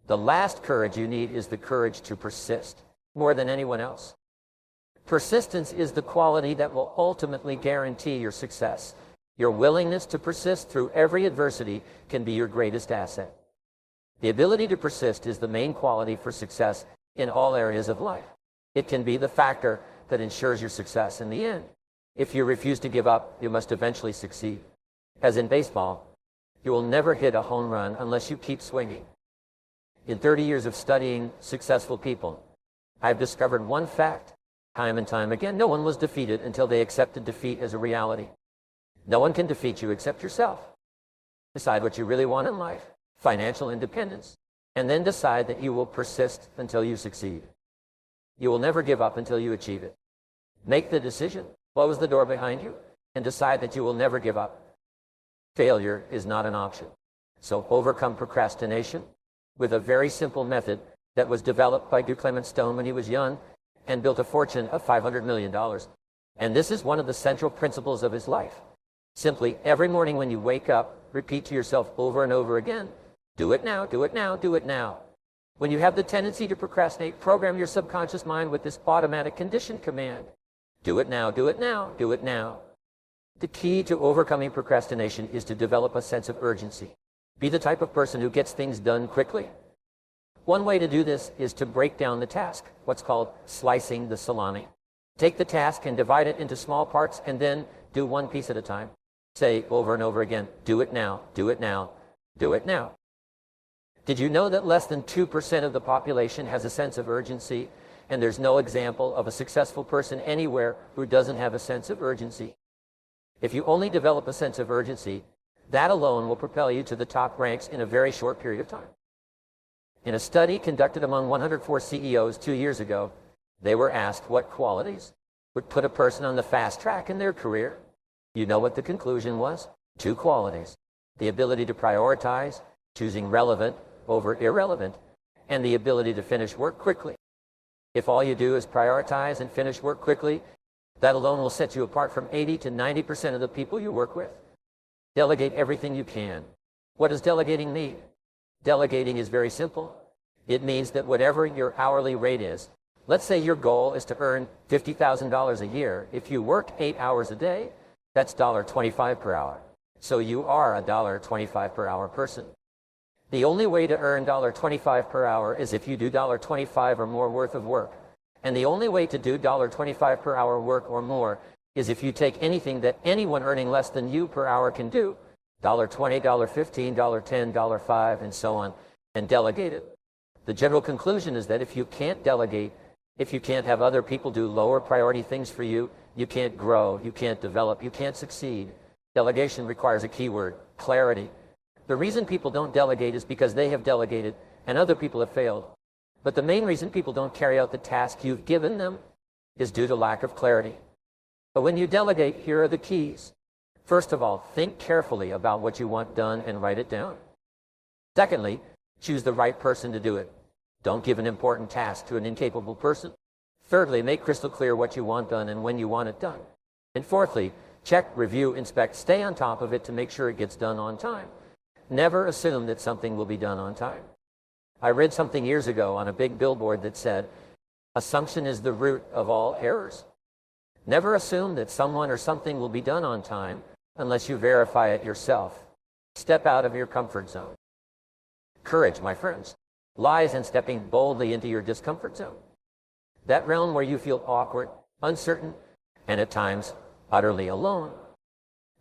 S2: The last courage you need is the courage to persist more than anyone else. Persistence is the quality that will ultimately guarantee your success. Your willingness to persist through every adversity can be your greatest asset. The ability to persist is the main quality for success in all areas of life. It can be the factor that ensures your success in the end. If you refuse to give up, you must eventually succeed. As in baseball, you will never hit a home run unless you keep swinging. In 30 years of studying successful people, I've discovered one fact, time and time again. No one was defeated until they accepted defeat as a reality. No one can defeat you except yourself. Decide what you really want in life, financial independence, and then decide that you will persist until you succeed. You will never give up until you achieve it. Make the decision, close the door behind you, and decide that you will never give up. Failure is not an option. So overcome procrastination with a very simple method that was developed by Clement Stone when he was young and built a fortune of $500 million. And this is one of the central principles of his life. Simply, every morning when you wake up, repeat to yourself over and over again, do it now, do it now, do it now. When you have the tendency to procrastinate, program your subconscious mind with this automatic condition command. Do it now, do it now, do it now. The key to overcoming procrastination is to develop a sense of urgency. Be the type of person who gets things done quickly. One way to do this is to break down the task, what's called slicing the salami. Take the task and divide it into small parts and then do one piece at a time. Say over and over again, do it now, do it now, do it now. Did you know that less than 2% of the population has a sense of urgency, and there's no example of a successful person anywhere who doesn't have a sense of urgency? If you only develop a sense of urgency, that alone will propel you to the top ranks in a very short period of time. In a study conducted among 104 CEOs 2 years ago, they were asked what qualities would put a person on the fast track in their career. You know what the conclusion was? 2 qualities: the ability to prioritize, choosing relevant over irrelevant, and the ability to finish work quickly. If all you do is prioritize and finish work quickly, that alone will set you apart from 80 to 90% of the people you work with. Delegate everything you can. What does delegating mean? Delegating is very simple. It means that whatever your hourly rate is, let's say your goal is to earn $50,000 a year. If you work 8 hours a day, That's $1.25 per hour. So you are a $1.25 per hour person. The only way to earn $1.25 per hour is if you do $1.25 or more worth of work. And the only way to do $1.25 per hour work or more is if you take anything that anyone earning less than you per hour can do, $1.20, $1.15, $1.10, $1.05, and so on, and delegate it. The general conclusion is that if you can't delegate, if you can't have other people do lower priority things for you, you can't grow, you can't develop, you can't succeed. Delegation requires a key word: clarity. The reason people don't delegate is because they have delegated and other people have failed. But the main reason people don't carry out the task you've given them is due to lack of clarity. But when you delegate, here are the keys. First of all, think carefully about what you want done and write it down. Secondly, choose the right person to do it. Don't give an important task to an incapable person. Thirdly, make crystal clear what you want done and when you want it done. And fourthly, check, review, inspect, stay on top of it to make sure it gets done on time. Never assume that something will be done on time. I read something years ago on a big billboard that said, "Assumption is the root of all errors." Never assume that someone or something will be done on time unless you verify it yourself. Step out of your comfort zone. Courage, my friends, lies in stepping boldly into your discomfort zone. That realm where you feel awkward, uncertain, and at times utterly alone.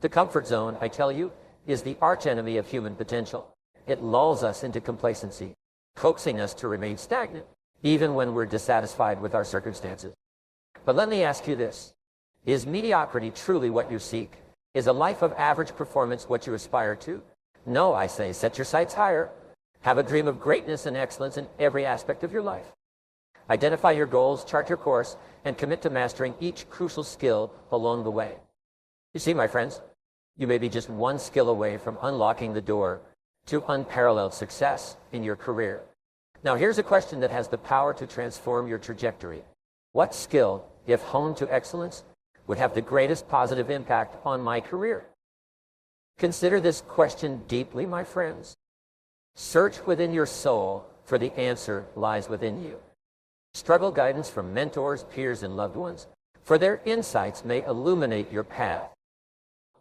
S2: The comfort zone, I tell you, is the archenemy of human potential. It lulls us into complacency, coaxing us to remain stagnant, even when we're dissatisfied with our circumstances. But let me ask you this: is mediocrity truly what you seek? Is a life of average performance what you aspire to? No, I say, set your sights higher. Have a dream of greatness and excellence in every aspect of your life. Identify your goals, chart your course, and commit to mastering each crucial skill along the way. You see, my friends, you may be just one skill away from unlocking the door to unparalleled success in your career. Now, here's a question that has the power to transform your trajectory. What skill, if honed to excellence, would have the greatest positive impact on my career? Consider this question deeply, my friends. Search within your soul, for the answer lies within you. Struggle guidance from mentors, peers, and loved ones, for their insights may illuminate your path.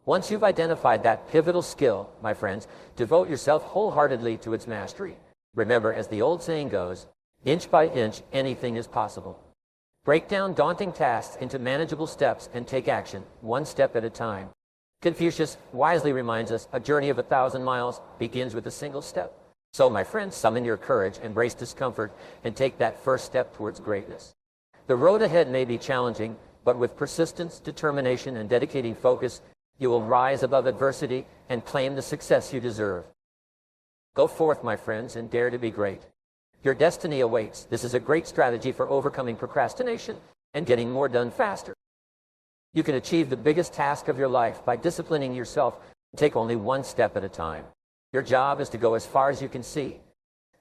S2: Once you've identified that pivotal skill, my friends, devote yourself wholeheartedly to its mastery. Remember, as the old saying goes, inch by inch, anything is possible. Break down daunting tasks into manageable steps and take action, one step at a time. Confucius wisely reminds us, a journey of 1,000 miles begins with a single step. So, my friends, summon your courage, embrace discomfort, and take that first step towards greatness. The road ahead may be challenging, but with persistence, determination, and dedicated focus, you will rise above adversity and claim the success you deserve. Go forth, my friends, and dare to be great. Your destiny awaits. This is a great strategy for overcoming procrastination and getting more done faster. You can achieve the biggest task of your life by disciplining yourself and take only one step at a time. Your job is to go as far as you can see.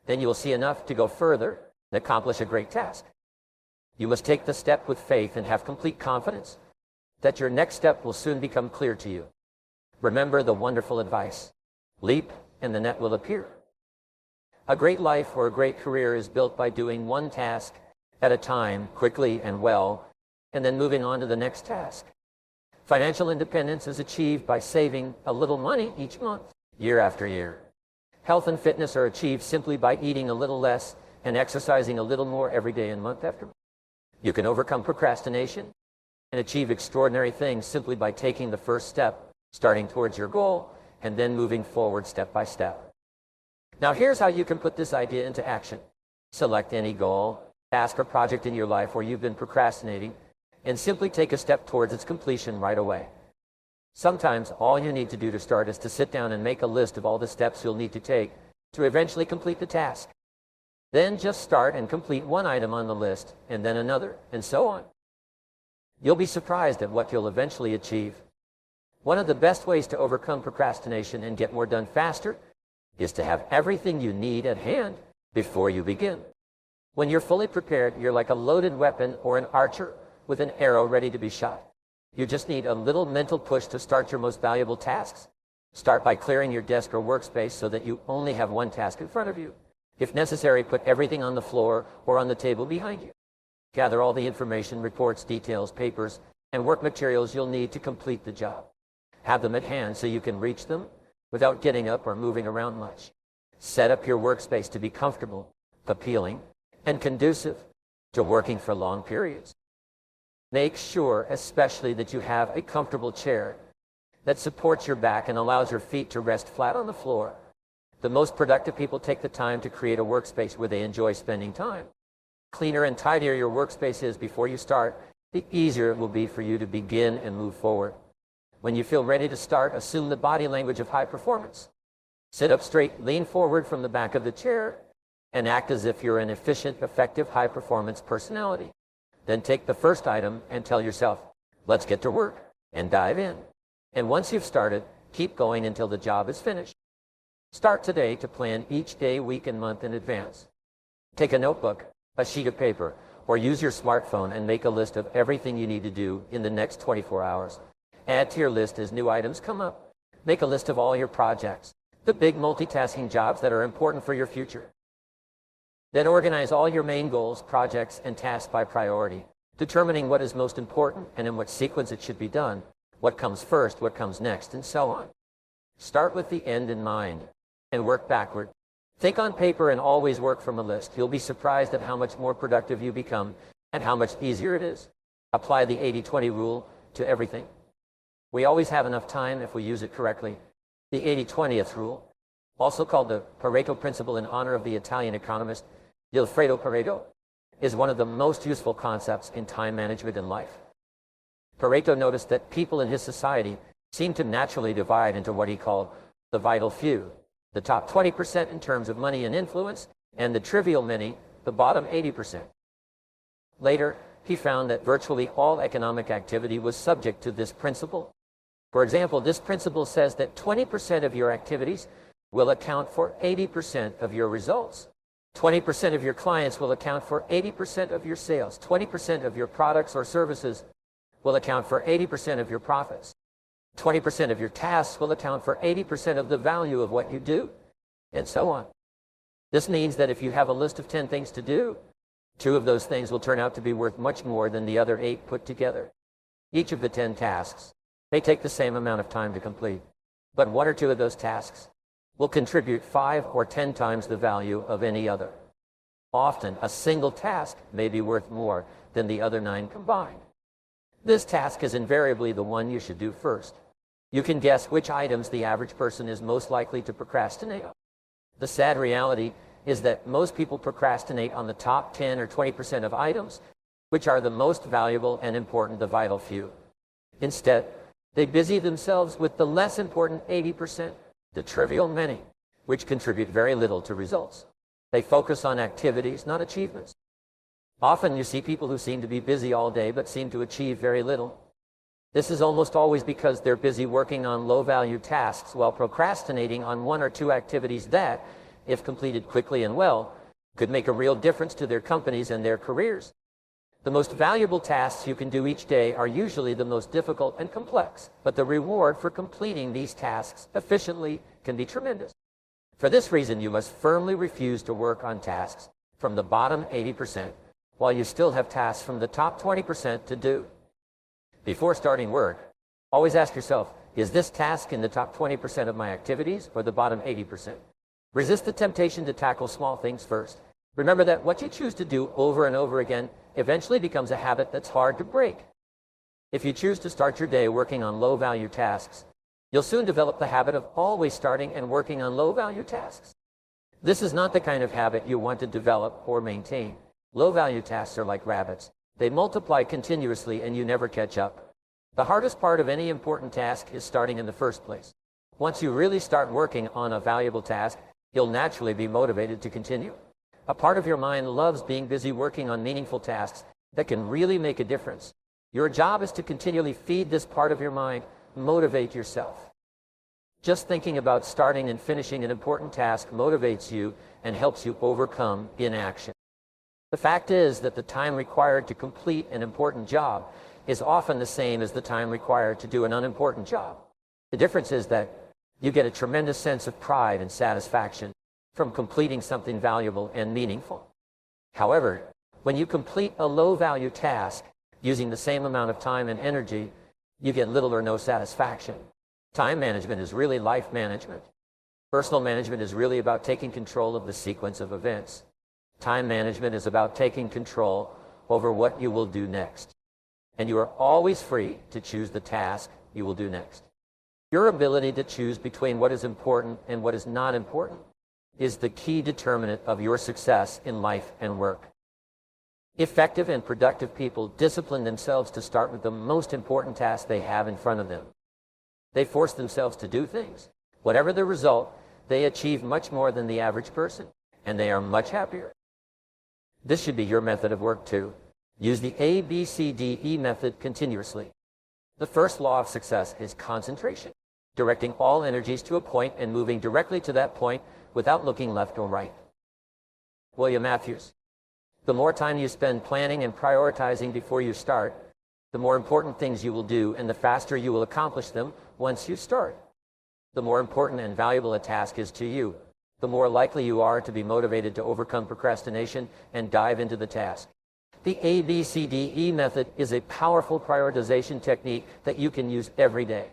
S2: Then you will see enough to go further and accomplish a great task. You must take the step with faith and have complete confidence that your next step will soon become clear to you. Remember the wonderful advice: leap and the net will appear. A great life or a great career is built by doing one task at a time, quickly and well, and then moving on to the next task. Financial independence is achieved by saving a little money each month, year after year. Health and fitness are achieved simply by eating a little less and exercising a little more every day and month after month. You can overcome procrastination and achieve extraordinary things simply by taking the first step, starting towards your goal, and then moving forward step by step. Now, here's how you can put this idea into action. Select any goal, task, or project in your life where you've been procrastinating, and simply take a step towards its completion right away. Sometimes all you need to do to start is to sit down and make a list of all the steps you'll need to take to eventually complete the task. Then just start and complete one item on the list, and then another, and so on. You'll be surprised at what you'll eventually achieve. One of the best ways to overcome procrastination and get more done faster is to have everything you need at hand before you begin. When you're fully prepared, you're like a loaded weapon or an archer with an arrow ready to be shot. You just need a little mental push to start your most valuable tasks. Start by clearing your desk or workspace so that you only have one task in front of you. If necessary, put everything on the floor or on the table behind you. Gather all the information, reports, details, papers, and work materials you'll need to complete the job. Have them at hand so you can reach them without getting up or moving around much. Set up your workspace to be comfortable, appealing, and conducive to working for long periods. Make sure especially that you have a comfortable chair that supports your back and allows your feet to rest flat on the floor. The most productive people take the time to create a workspace where they enjoy spending time. Cleaner and tidier your workspace is before you start, the easier it will be for you to begin and move forward. When you feel ready to start, assume the body language of high performance. Sit up straight, lean forward from the back of the chair, and act as if you're an efficient, effective, high-performance personality. Then take the first item and tell yourself, let's get to work, and dive in. And once you've started, keep going until the job is finished. Start today to plan each day, week, and month in advance. Take a notebook, a sheet of paper, or use your smartphone and make a list of everything you need to do in the next 24 hours. Add to your list as new items come up. Make a list of all your projects, the big multitasking jobs that are important for your future. Then organize all your main goals, projects, and tasks by priority, determining what is most important and in what sequence it should be done, what comes first, what comes next, and so on. Start with the end in mind and work backward. Think on paper and always work from a list. You'll be surprised at how much more productive you become and how much easier it is. Apply the 80-20 rule to everything. We always have enough time if we use it correctly. The 80-20th rule, also called the Pareto principle in honor of the Italian economist Vilfredo Pareto, is one of the most useful concepts in time management in life. Pareto noticed that people in his society seemed to naturally divide into what he called the vital few, the top 20% in terms of money and influence, and the trivial many, the bottom 80%. Later, he found that virtually all economic activity was subject to this principle. For example, this principle says that 20% of your activities will account for 80% of your results. 20% of your clients will account for 80% of your sales. 20% of your products or services will account for 80% of your profits. 20% of your tasks will account for 80% of the value of what you do, and so on. This means that if you have a list of 10 things to do, 2 of those things will turn out to be worth much more than the other 8 put together. Each of the 10 tasks may take the same amount of time to complete, but 1 or 2 of those tasks will contribute 5 or 10 times the value of any other. Often, a single task may be worth more than the other 9 combined. This task is invariably the one you should do first. You can guess which items the average person is most likely to procrastinate on. The sad reality is that most people procrastinate on the top 10 or 20% of items, which are the most valuable and important, the vital few. Instead, they busy themselves with the less important 80%, the trivial many, which contribute very little to results. They focus on activities, not achievements. Often you see people who seem to be busy all day but seem to achieve very little. This is almost always because they're busy working on low-value tasks while procrastinating on 1 or 2 activities that, if completed quickly and well, could make a real difference to their companies and their careers. The most valuable tasks you can do each day are usually the most difficult and complex, but the reward for completing these tasks efficiently can be tremendous. For this reason, you must firmly refuse to work on tasks from the bottom 80% while you still have tasks from the top 20% to do. Before starting work, always ask yourself, is this task in the top 20% of my activities or the bottom 80%? Resist the temptation to tackle small things first. Remember that what you choose to do over and over again eventually becomes a habit that's hard to break. If you choose to start your day working on low-value tasks, you'll soon develop the habit of always starting and working on low-value tasks. This is not the kind of habit you want to develop or maintain. Low-value tasks are like rabbits. They multiply continuously and you never catch up. The hardest part of any important task is starting in the first place. Once you really start working on a valuable task, you'll naturally be motivated to continue. A part of your mind loves being busy working on meaningful tasks that can really make a difference. Your job is to continually feed this part of your mind, motivate yourself. Just thinking about starting and finishing an important task motivates you and helps you overcome inaction. The fact is that the time required to complete an important job is often the same as the time required to do an unimportant job. The difference is that you get a tremendous sense of pride and satisfaction from completing something valuable and meaningful. However, when you complete a low-value task using the same amount of time and energy, you get little or no satisfaction. Time management is really life management. Personal management is really about taking control of the sequence of events. Time management is about taking control over what you will do next. And you are always free to choose the task you will do next. Your ability to choose between what is important and what is not important is the key determinant of your success in life and work. Effective and productive people discipline themselves to start with the most important task they have in front of them. They force themselves to do things. Whatever the result, they achieve much more than the average person, and they are much happier. This should be your method of work too. Use the ABCDE method continuously. The first law of success is concentration, directing all energies to a point and moving directly to that point without looking left or right. William Matthews. The more time you spend planning and prioritizing before you start, the more important things you will do and the faster you will accomplish them once you start. The more important and valuable a task is to you, the more likely you are to be motivated to overcome procrastination and dive into the task. The ABCDE method is a powerful prioritization technique that you can use every day.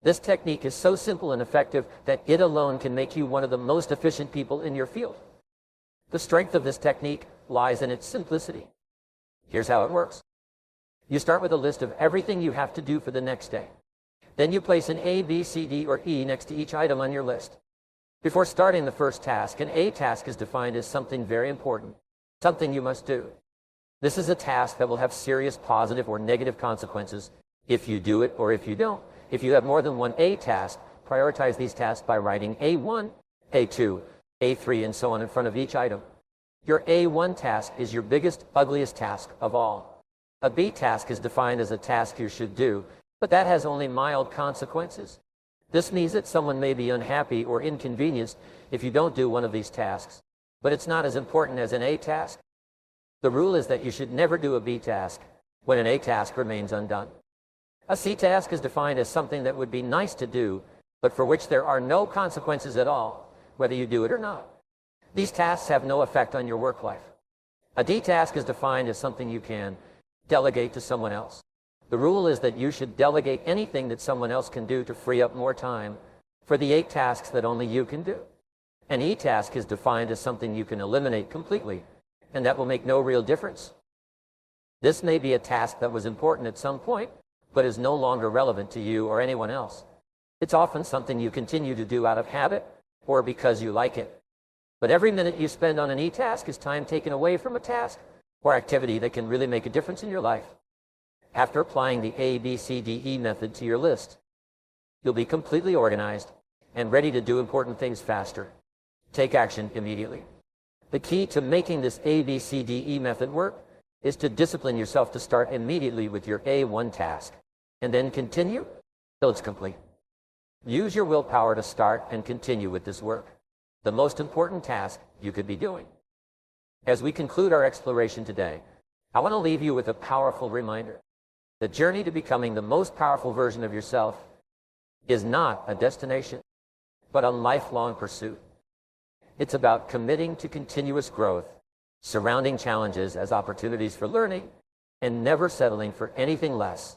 S2: This technique is so simple and effective that it alone can make you one of the most efficient people in your field. The strength of this technique lies in its simplicity. Here's how it works. You start with a list of everything you have to do for the next day. Then you place an A, B, C, D, or E next to each item on your list. Before starting the first task, an A task is defined as something very important, something you must do. This is a task that will have serious positive or negative consequences if you do it or if you don't. If you have more than one A task, prioritize these tasks by writing A1, A2, A3, and so on in front of each item. Your A1 task is your biggest, ugliest task of all. A B task is defined as a task you should do, but that has only mild consequences. This means that someone may be unhappy or inconvenienced if you don't do one of these tasks, but it's not as important as an A task. The rule is that you should never do a B task when an A task remains undone. A C task is defined as something that would be nice to do, but for which there are no consequences at all, whether you do it or not. These tasks have no effect on your work life. A D task is defined as something you can delegate to someone else. The rule is that you should delegate anything that someone else can do to free up more time for the 8 tasks that only you can do. An E task is defined as something you can eliminate completely, and that will make no real difference. This may be a task that was important at some point, but is no longer relevant to you or anyone else. It's often something you continue to do out of habit or because you like it. But every minute you spend on an E task is time taken away from a task or activity that can really make a difference in your life. After applying the ABCDE method to your list, you'll be completely organized and ready to do important things faster. Take action immediately. The key to making this ABCDE method work is to discipline yourself to start immediately with your A1 task, and then continue till it's complete. Use your willpower to start and continue with this work, the most important task you could be doing. As we conclude our exploration today, I want to leave you with a powerful reminder. The journey to becoming the most powerful version of yourself is not a destination, but a lifelong pursuit. It's about committing to continuous growth, surrounding challenges as opportunities for learning, and never settling for anything less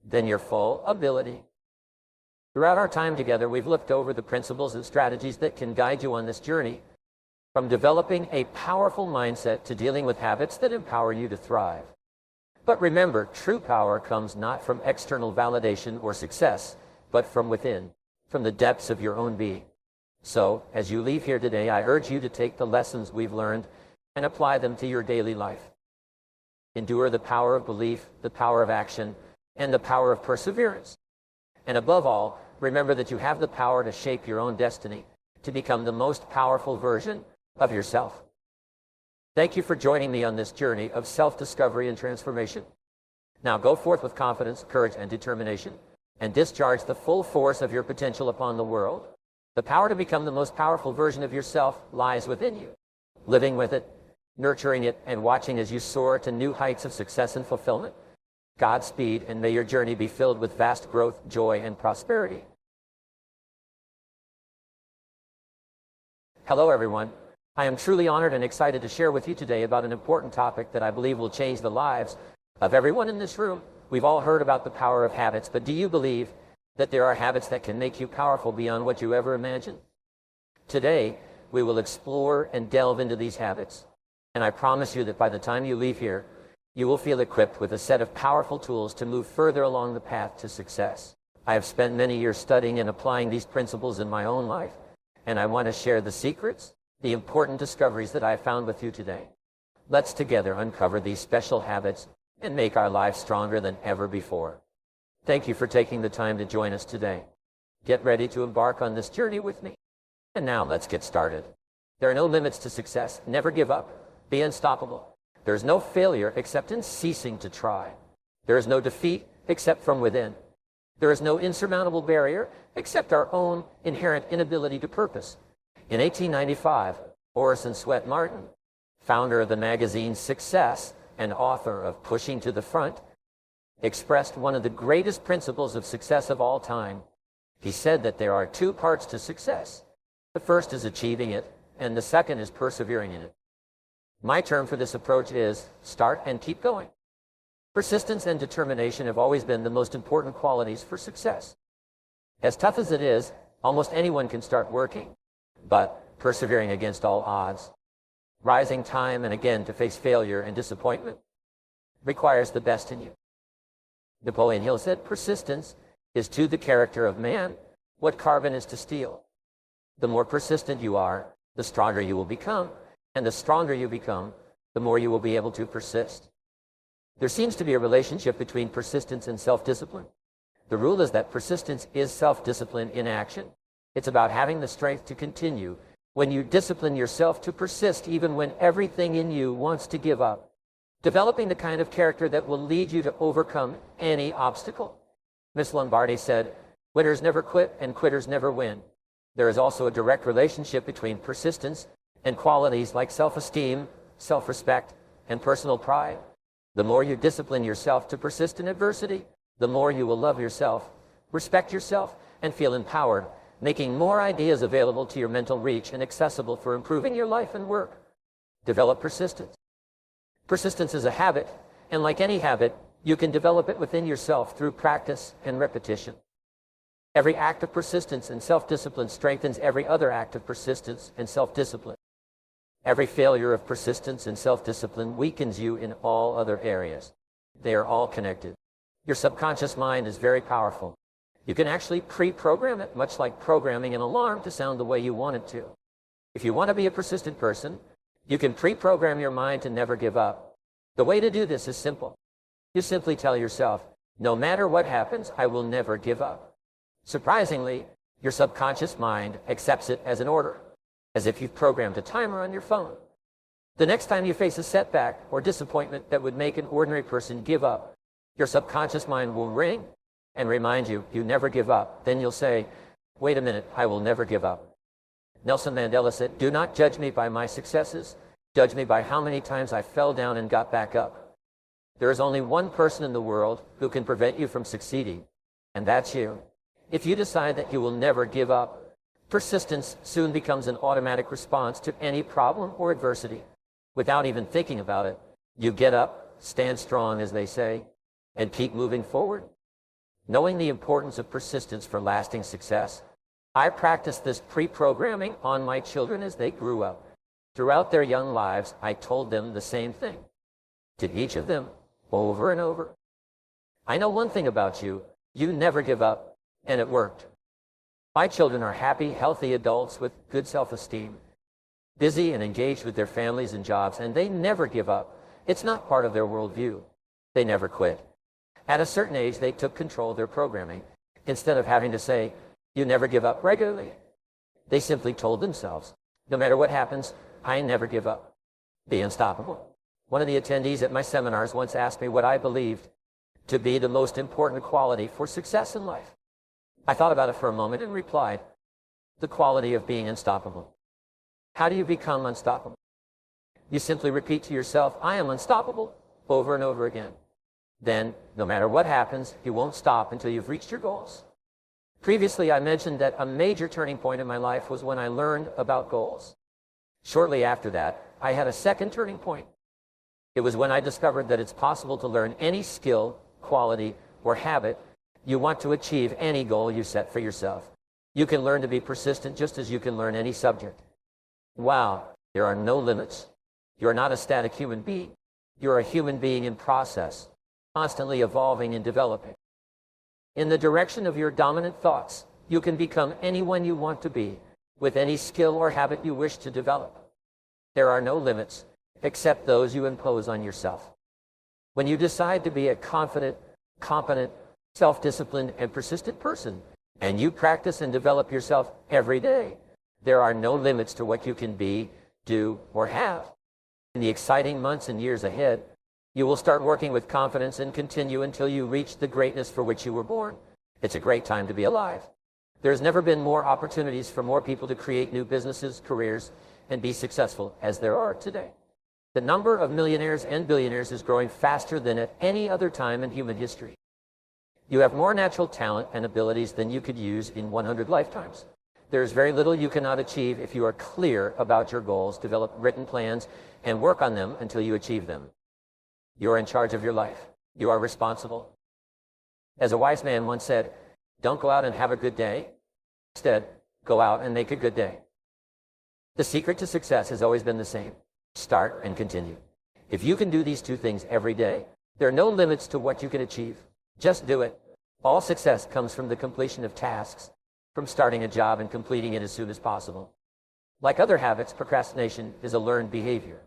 S2: than your full ability. Throughout our time together, we've looked over the principles and strategies that can guide you on this journey, from developing a powerful mindset to dealing with habits that empower you to thrive. But remember, true power comes not from external validation or success, but from within, from the depths of your own being. So, as you leave here today, I urge you to take the lessons we've learned and apply them to your daily life. Endure the power of belief, the power of action, and the power of perseverance. And above all, remember that you have the power to shape your own destiny, to become the most powerful version of yourself. Thank you for joining me on this journey of self-discovery and transformation. Now go forth with confidence, courage, and determination, and discharge the full force of your potential upon the world. The power to become the most powerful version of yourself lies within you. Living with it, nurturing it, and watching as you soar to new heights of success and fulfillment. Godspeed, and may your journey be filled with vast growth, joy, and prosperity. Hello, everyone. I am truly honored and excited to share with you today about an important topic that I believe will change the lives of everyone in this room. We've all heard about the power of habits, but do you believe that there are habits that can make you powerful beyond what you ever imagined? Today, we will explore and delve into these habits, and I promise you that by the time you leave here, you will feel equipped with a set of powerful tools to move further along the path to success. I have spent many years studying and applying these principles in my own life, and I want to share the secrets, the important discoveries that I have found with you today. Let's together uncover these special habits and make our lives stronger than ever before. Thank you for taking the time to join us today. Get ready to embark on this journey with me. And now let's get started. There are no limits to success. Never give up. Be unstoppable. There is no failure except in ceasing to try. There is no defeat except from within. There is no insurmountable barrier except our own inherent inability to purpose. In 1895, Orison Swett Martin, founder of the magazine Success and author of Pushing to the Front, expressed one of the greatest principles of success of all time. He said that there are two parts to success. The first is achieving it, and the second is persevering in it. My term for this approach is start and keep going. Persistence and determination have always been the most important qualities for success. As tough as it is, almost anyone can start working, but persevering against all odds, rising time and again to face failure and disappointment, requires the best in you. Napoleon Hill said, persistence is to the character of man what carbon is to steel. The more persistent you are, the stronger you will become, and the stronger you become, the more you will be able to persist. There seems to be a relationship between persistence and self-discipline. The rule is that persistence is self-discipline in action. It's about having the strength to continue when you discipline yourself to persist even when everything in you wants to give up. Developing the kind of character that will lead you to overcome any obstacle. Miss Lombardi said, winners never quit and quitters never win. There is also a direct relationship between persistence and qualities like self-esteem, self-respect, and personal pride. The more you discipline yourself to persist in adversity, the more you will love yourself, respect yourself, and feel empowered, making more ideas available to your mental reach and accessible for improving your life and work. Develop persistence. Persistence is a habit, and like any habit, you can develop it within yourself through practice and repetition. Every act of persistence and self-discipline strengthens every other act of persistence and self-discipline. Every failure of persistence and self-discipline weakens you in all other areas. They are all connected. Your subconscious mind is very powerful. You can actually pre-program it, much like programming an alarm to sound the way you want it to. If you want to be a persistent person, you can pre-program your mind to never give up. The way to do this is simple. You simply tell yourself, no matter what happens, I will never give up. Surprisingly, your subconscious mind accepts it as an order, as if you've programmed a timer on your phone. The next time you face a setback or disappointment that would make an ordinary person give up, your subconscious mind will ring and remind you, you never give up. Then you'll say, wait a minute, I will never give up. Nelson Mandela said, do not judge me by my successes. Judge me by how many times I fell down and got back up. There is only one person in the world who can prevent you from succeeding, and that's you. If you decide that you will never give up, persistence soon becomes an automatic response to any problem or adversity. Without even thinking about it, you get up, stand strong, as they say, and keep moving forward. Knowing the importance of persistence for lasting success, I practiced this pre-programming on my children as they grew up. Throughout their young lives, I told them the same thing, to each of them, over and over. I know one thing about you, you never give up. And it worked. My children are happy, healthy adults with good self-esteem, busy and engaged with their families and jobs, and they never give up. It's not part of their worldview. They never quit. At a certain age, they took control of their programming. Instead of having to say, you never give up regularly, they simply told themselves, no matter what happens, I never give up. Be unstoppable. One of the attendees at my seminars once asked me what I believed to be the most important quality for success in life. I thought about it for a moment and replied, the quality of being unstoppable. How do you become unstoppable? You simply repeat to yourself, I am unstoppable, over and over again. Then, no matter what happens, you won't stop until you've reached your goals. Previously, I mentioned that a major turning point in my life was when I learned about goals. Shortly after that, I had a second turning point. It was when I discovered that it's possible to learn any skill, quality, or habit you want to achieve any goal you set for yourself. You can learn to be persistent just as you can learn any subject. Wow, there are no limits. You're not a static human being. You're a human being in process, constantly evolving and developing. In the direction of your dominant thoughts, you can become anyone you want to be, with any skill or habit you wish to develop. There are no limits, except those you impose on yourself. When you decide to be a confident, competent, self-disciplined, and persistent person, and you practice and develop yourself every day, there are no limits to what you can be, do, or have. In the exciting months and years ahead, you will start working with confidence and continue until you reach the greatness for which you were born. It's a great time to be alive. There's never been more opportunities for more people to create new businesses, careers, and be successful as there are today. The number of millionaires and billionaires is growing faster than at any other time in human history. You have more natural talent and abilities than you could use in 100 lifetimes. There is very little you cannot achieve if you are clear about your goals, develop written plans, and work on them until you achieve them. You are in charge of your life. You are responsible. As a wise man once said, don't go out and have a good day. Instead, go out and make a good day. The secret to success has always been the same. Start and continue. If you can do these two things every day, there are no limits to what you can achieve. Just do it. All success comes from the completion of tasks, from starting a job and completing it as soon as possible. Like other habits, procrastination is a learned behavior.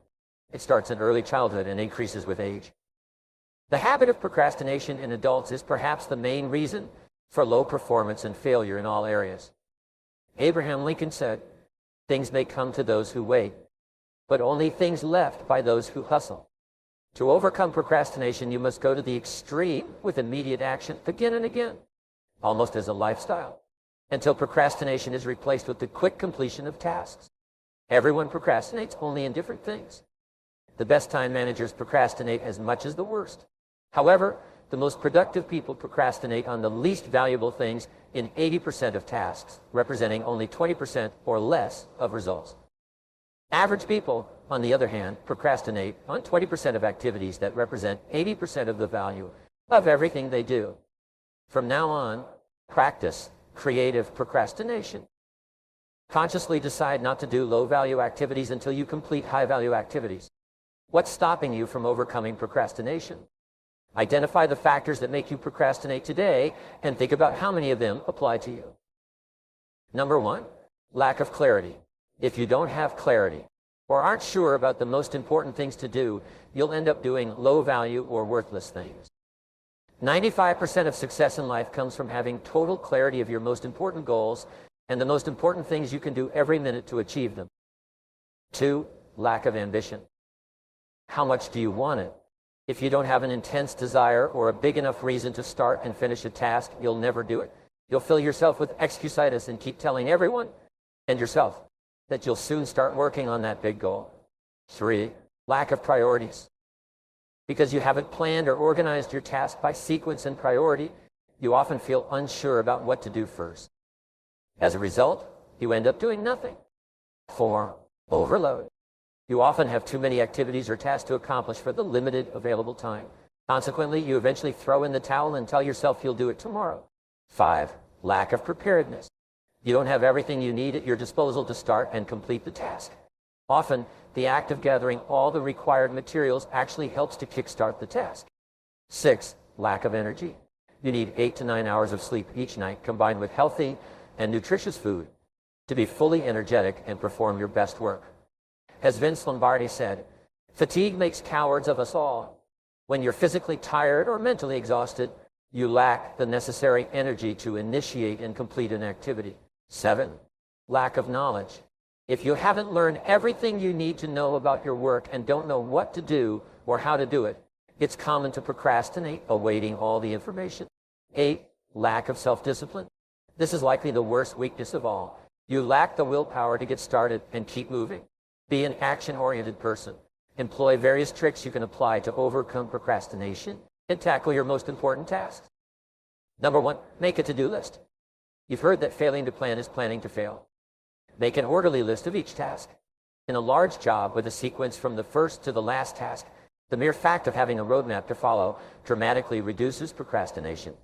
S2: It starts in early childhood and increases with age. The habit of procrastination in adults is perhaps the main reason for low performance and failure in all areas. Abraham Lincoln said, "Things may come to those who wait, but only things left by those who hustle." To overcome procrastination, you must go to the extreme with immediate action again and again, almost as a lifestyle, until procrastination is replaced with the quick completion of tasks. Everyone procrastinates, only in different things. The best time managers procrastinate as much as the worst. However, the most productive people procrastinate on the least valuable things in 80% of tasks, representing only 20% or less of results. Average people, on the other hand, procrastinate on 20% of activities that represent 80% of the value of everything they do. From now on, practice creative procrastination. Consciously decide not to do low-value activities until you complete high-value activities. What's stopping you from overcoming procrastination? Identify the factors that make you procrastinate today and think about how many of them apply to you. Number one, lack of clarity. If you don't have clarity or aren't sure about the most important things to do, you'll end up doing low-value or worthless things. 95% of success in life comes from having total clarity of your most important goals and the most important things you can do every minute to achieve them. 2, lack of ambition. How much do you want it? If you don't have an intense desire or a big enough reason to start and finish a task, you'll never do it. You'll fill yourself with excusitis and keep telling everyone and yourself that you'll soon start working on that big goal. 3, lack of priorities. Because you haven't planned or organized your task by sequence and priority, you often feel unsure about what to do first. As a result, you end up doing nothing. 4, overload. You often have too many activities or tasks to accomplish for the limited available time. Consequently, you eventually throw in the towel and tell yourself you'll do it tomorrow. 5, lack of preparedness. You don't have everything you need at your disposal to start and complete the task. Often, the act of gathering all the required materials actually helps to kickstart the task. 6, lack of energy. You need 8 to 9 hours of sleep each night combined with healthy and nutritious food to be fully energetic and perform your best work. As Vince Lombardi said, fatigue makes cowards of us all. When you're physically tired or mentally exhausted, you lack the necessary energy to initiate and complete an activity. 7, lack of knowledge. If you haven't learned everything you need to know about your work and don't know what to do or how to do it, it's common to procrastinate, awaiting all the information. 8, lack of self-discipline. This is likely the worst weakness of all. You lack the willpower to get started and keep moving. Be an action-oriented person. Employ various tricks you can apply to overcome procrastination and tackle your most important tasks. Number 1, make a to-do list. You've heard that failing to plan is planning to fail. Make an orderly list of each task. In a large job with a sequence from the first to the last task, the mere fact of having a roadmap to follow dramatically reduces procrastination.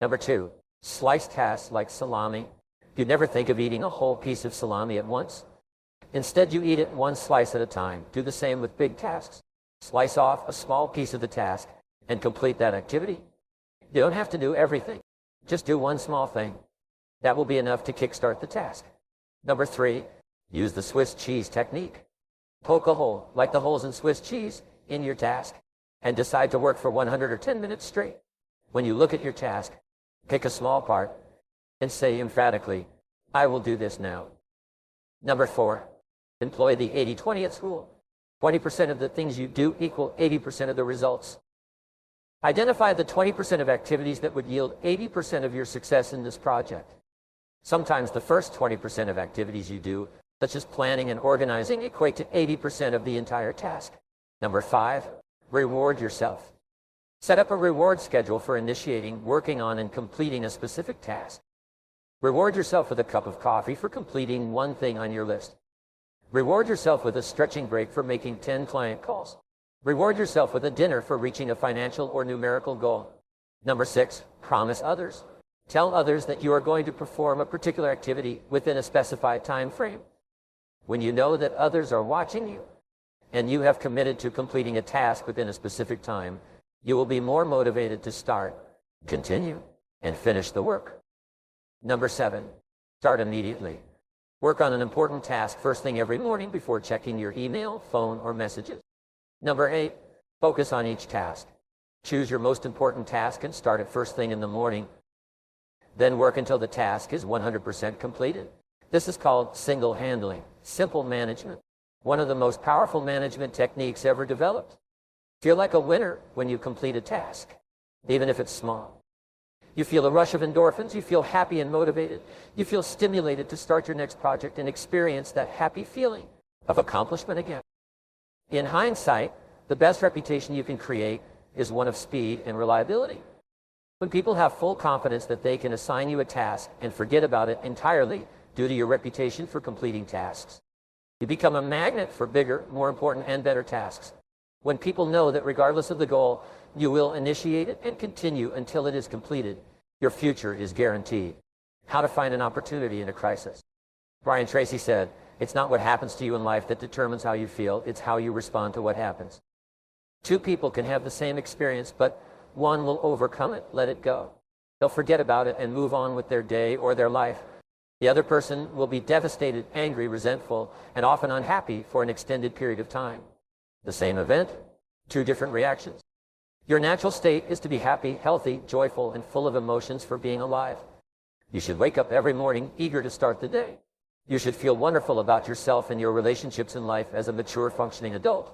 S2: Number 2, slice tasks like salami. You never think of eating a whole piece of salami at once. Instead, you eat it one slice at a time. Do the same with big tasks. Slice off a small piece of the task and complete that activity. You don't have to do everything. Just do one small thing. That will be enough to kickstart the task. Number 3, use the Swiss cheese technique. Poke a hole, like the holes in Swiss cheese, in your task, and decide to work for 110 minutes straight. When you look at your task, pick a small part and say emphatically, I will do this now. Number 4, employ the 80-20 rule. 20% of the things you do equal 80% of the results. Identify the 20% of activities that would yield 80% of your success in this project. Sometimes the first 20% of activities you do, such as planning and organizing, equate to 80% of the entire task. Number 5, reward yourself. Set up a reward schedule for initiating, working on, and completing a specific task. Reward yourself with a cup of coffee for completing one thing on your list. Reward yourself with a stretching break for making 10 client calls. Reward yourself with a dinner for reaching a financial or numerical goal. Number 6, promise others. Tell others that you are going to perform a particular activity within a specified time frame. When you know that others are watching you and you have committed to completing a task within a specific time, you will be more motivated to start, continue, and finish the work. Number 7, start immediately. Work on an important task first thing every morning before checking your email, phone, or messages. Number 8, focus on each task. Choose your most important task and start it first thing in the morning. Then work until the task is 100% completed. This is called single handling, simple management, one of the most powerful management techniques ever developed. Feel like a winner when you complete a task, even if it's small. You feel a rush of endorphins, you feel happy and motivated, you feel stimulated to start your next project and experience that happy feeling of accomplishment again. In hindsight, the best reputation you can create is one of speed and reliability. When people have full confidence that they can assign you a task and forget about it entirely due to your reputation for completing tasks, you become a magnet for bigger, more important, and better tasks. When people know that regardless of the goal, you will initiate it and continue until it is completed, your future is guaranteed. How to find an opportunity in a crisis. Brian Tracy said, "It's not what happens to you in life that determines how you feel, it's how you respond to what happens." Two people can have the same experience, but one will overcome it, let it go. They'll forget about it and move on with their day or their life. The other person will be devastated, angry, resentful, and often unhappy for an extended period of time. The same event, two different reactions. Your natural state is to be happy, healthy, joyful, and full of emotions for being alive. You should wake up every morning eager to start the day. You should feel wonderful about yourself and your relationships in life as a mature, functioning adult.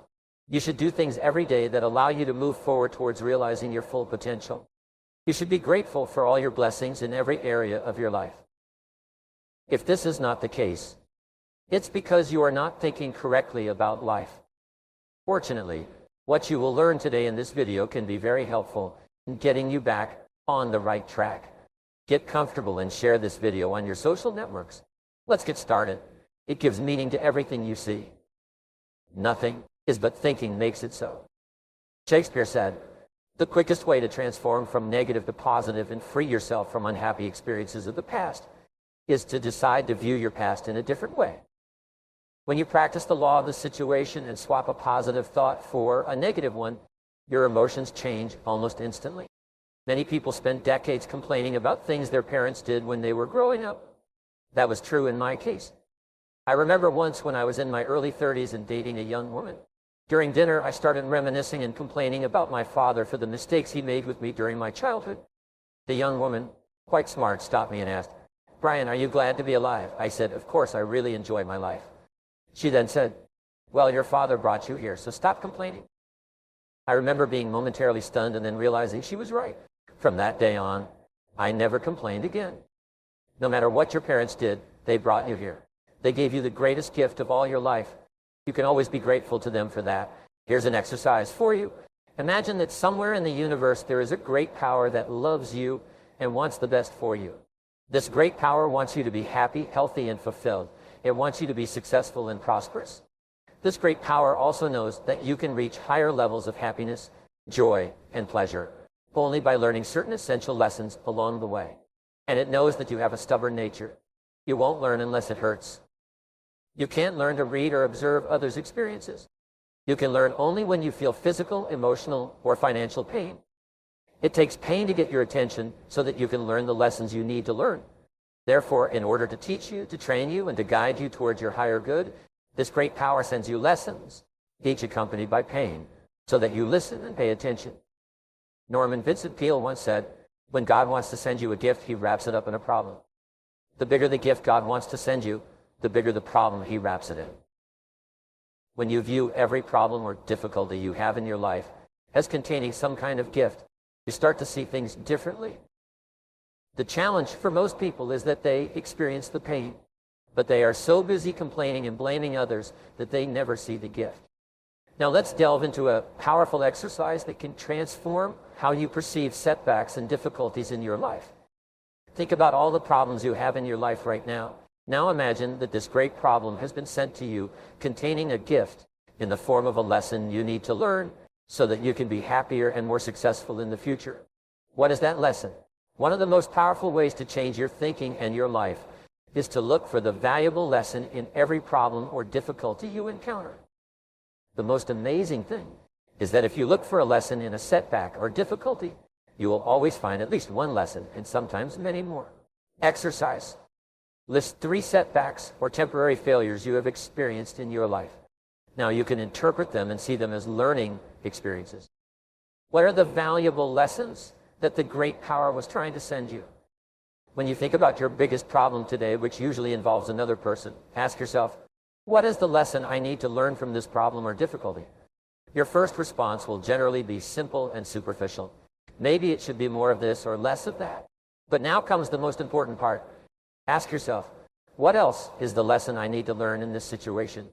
S2: You should do things every day that allow you to move forward towards realizing your full potential. You should be grateful for all your blessings in every area of your life. If this is not the case, it's because you are not thinking correctly about life. Fortunately, what you will learn today in this video can be very helpful in getting you back on the right track. Get comfortable and share this video on your social networks. Let's get started. It gives meaning to everything you see. Nothing is but thinking makes it so. Shakespeare said, "The quickest way to transform from negative to positive and free yourself from unhappy experiences of the past is to decide to view your past in a different way." When you practice the law of the situation and swap a positive thought for a negative one, your emotions change almost instantly. Many people spend decades complaining about things their parents did when they were growing up. That was true in my case. I remember once when I was in my early 30s and dating a young woman. During dinner, I started reminiscing and complaining about my father for the mistakes he made with me during my childhood. The young woman, quite smart, stopped me and asked, "Brian, are you glad to be alive?" I said, "Of course, I really enjoy my life." She then said, "Well, your father brought you here, so stop complaining." I remember being momentarily stunned and then realizing she was right. From that day on, I never complained again. No matter what your parents did, they brought you here. They gave you the greatest gift of all your life. You can always be grateful to them for that. Here's an exercise for you. Imagine that somewhere in the universe there is a great power that loves you and wants the best for you. This great power wants you to be happy, healthy, and fulfilled. It wants you to be successful and prosperous. This great power also knows that you can reach higher levels of happiness, joy, and pleasure. only by learning certain essential lessons along the way. And it knows that you have a stubborn nature. You won't learn unless it hurts. You can't learn to read or observe others' experiences. You can learn only when you feel physical, emotional, or financial pain. It takes pain to get your attention so that you can learn the lessons you need to learn. Therefore, in order to teach you, to train you, and to guide you towards your higher good, this great power sends you lessons, each accompanied by pain, so that you listen and pay attention. Norman Vincent Peale once said, when God wants to send you a gift, he wraps it up in a problem. The bigger the gift God wants to send you, the bigger the problem he wraps it in. When you view every problem or difficulty you have in your life as containing some kind of gift, you start to see things differently. The challenge for most people is that they experience the pain, but they are so busy complaining and blaming others that they never see the gift. Now let's delve into a powerful exercise that can transform how you perceive setbacks and difficulties in your life. Think about all the problems you have in your life right now. Now imagine that this great problem has been sent to you containing a gift in the form of a lesson you need to learn so that you can be happier and more successful in the future. What is that lesson? One of the most powerful ways to change your thinking and your life is to look for the valuable lesson in every problem or difficulty you encounter. The most amazing thing is that if you look for a lesson in a setback or difficulty, you will always find at least one lesson and sometimes many more. Exercise. List 3 setbacks or temporary failures you have experienced in your life. Now you can interpret them and see them as learning experiences. What are the valuable lessons that the great power was trying to send you? When you think about your biggest problem today, which usually involves another person, ask yourself, what is the lesson I need to learn from this problem or difficulty? Your first response will generally be simple and superficial. Maybe it should be more of this or less of that. But now comes the most important part. Ask yourself, what else is the lesson I need to learn in this situation?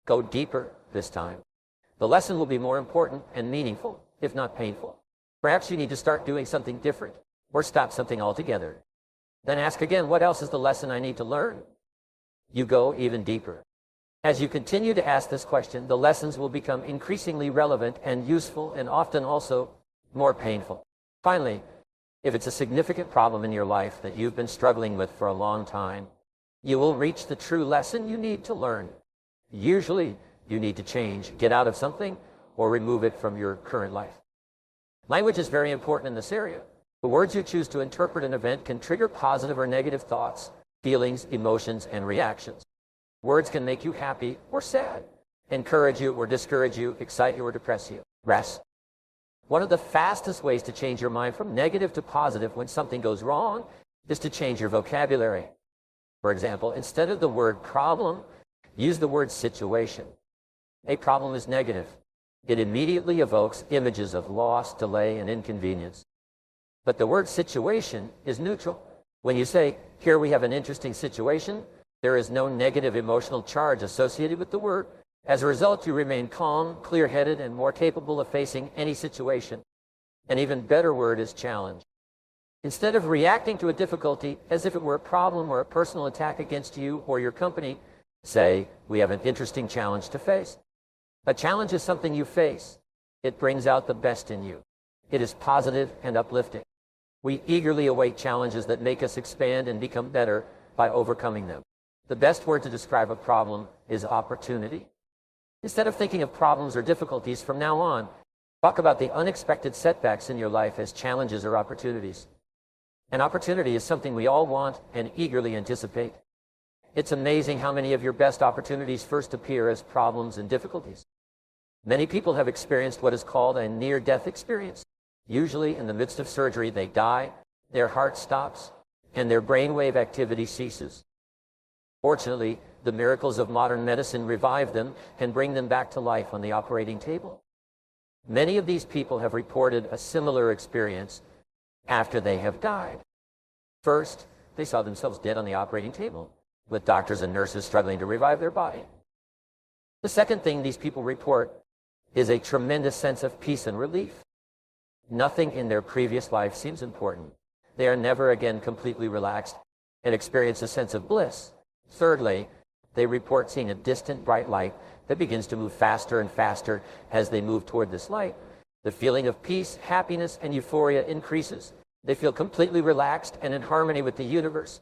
S2: Go deeper this time. The lesson will be more important and meaningful, if not painful. Perhaps you need to start doing something different or stop something altogether. Then ask again, what else is the lesson I need to learn? You go even deeper. As you continue to ask this question, the lessons will become increasingly relevant and useful and often also more painful. Finally, if it's a significant problem in your life that you've been struggling with for a long time, you will reach the true lesson you need to learn. Usually, you need to change, get out of something, or remove it from your current life. Language is very important in this area. The words you choose to interpret an event can trigger positive or negative thoughts, feelings, emotions, and reactions. Words can make you happy or sad, encourage you or discourage you, excite you or depress you. Rest. One of the fastest ways to change your mind from negative to positive when something goes wrong is to change your vocabulary. For example, instead of the word problem, use the word situation. A problem is negative. It immediately evokes images of loss, delay, and inconvenience. But the word situation is neutral. When you say, here we have an interesting situation, there is no negative emotional charge associated with the word. As a result, you remain calm, clear-headed, and more capable of facing any situation. An even better word is challenge. Instead of reacting to a difficulty as if it were a problem or a personal attack against you or your company, say, we have an interesting challenge to face. A challenge is something you face. It brings out the best in you. It is positive and uplifting. We eagerly await challenges that make us expand and become better by overcoming them. The best word to describe a problem is opportunity. Instead of thinking of problems or difficulties from now on, talk about the unexpected setbacks in your life as challenges or opportunities. An opportunity is something we all want and eagerly anticipate. It's amazing how many of your best opportunities first appear as problems and difficulties. Many people have experienced what is called a near-death experience. Usually in the midst of surgery, they die, their heart stops, and their brainwave activity ceases. Fortunately, the miracles of modern medicine revive them and bring them back to life on the operating table. Many of these people have reported a similar experience after they have died. First, they saw themselves dead on the operating table, with doctors and nurses struggling to revive their body. The second thing these people report is a tremendous sense of peace and relief. Nothing in their previous life seems important. They are never again completely relaxed and experience a sense of bliss. Thirdly, they report seeing a distant bright light that begins to move faster and faster as they move toward this light. The feeling of peace, happiness, and euphoria increases. They feel completely relaxed and in harmony with the universe.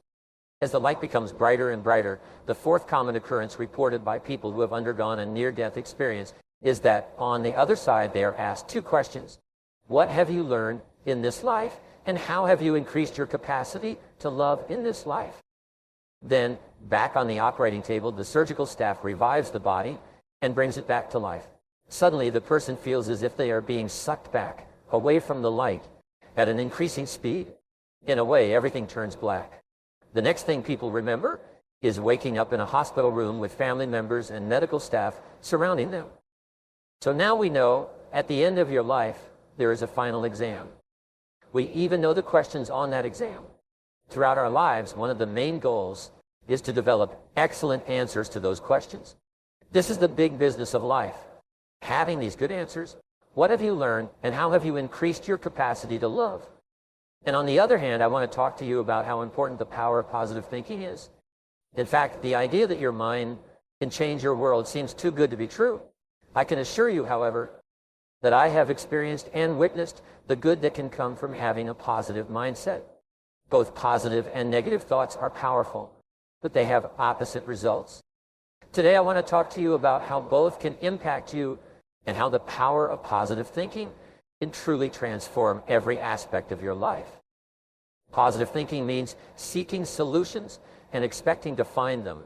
S2: As the light becomes brighter and brighter, the fourth common occurrence reported by people who have undergone a near-death experience is that on the other side they are asked two questions. What have you learned in this life, and how have you increased your capacity to love in this life? Then, back on the operating table, the surgical staff revives the body and brings it back to life. Suddenly, the person feels as if they are being sucked back, away from the light, at an increasing speed. In a way, everything turns black. The next thing people remember is waking up in a hospital room with family members and medical staff surrounding them. So now we know, at the end of your life, there is a final exam. We even know the questions on that exam. Throughout our lives, one of the main goals is to develop excellent answers to those questions. This is the big business of life. Having these good answers, what have you learned, and how have you increased your capacity to love? And on the other hand, I want to talk to you about how important the power of positive thinking is. In fact, the idea that your mind can change your world seems too good to be true. I can assure you, however, that I have experienced and witnessed the good that can come from having a positive mindset. Both positive and negative thoughts are powerful, but they have opposite results. Today, I want to talk to you about how both can impact you and how the power of positive thinking can truly transform every aspect of your life. Positive thinking means seeking solutions and expecting to find them.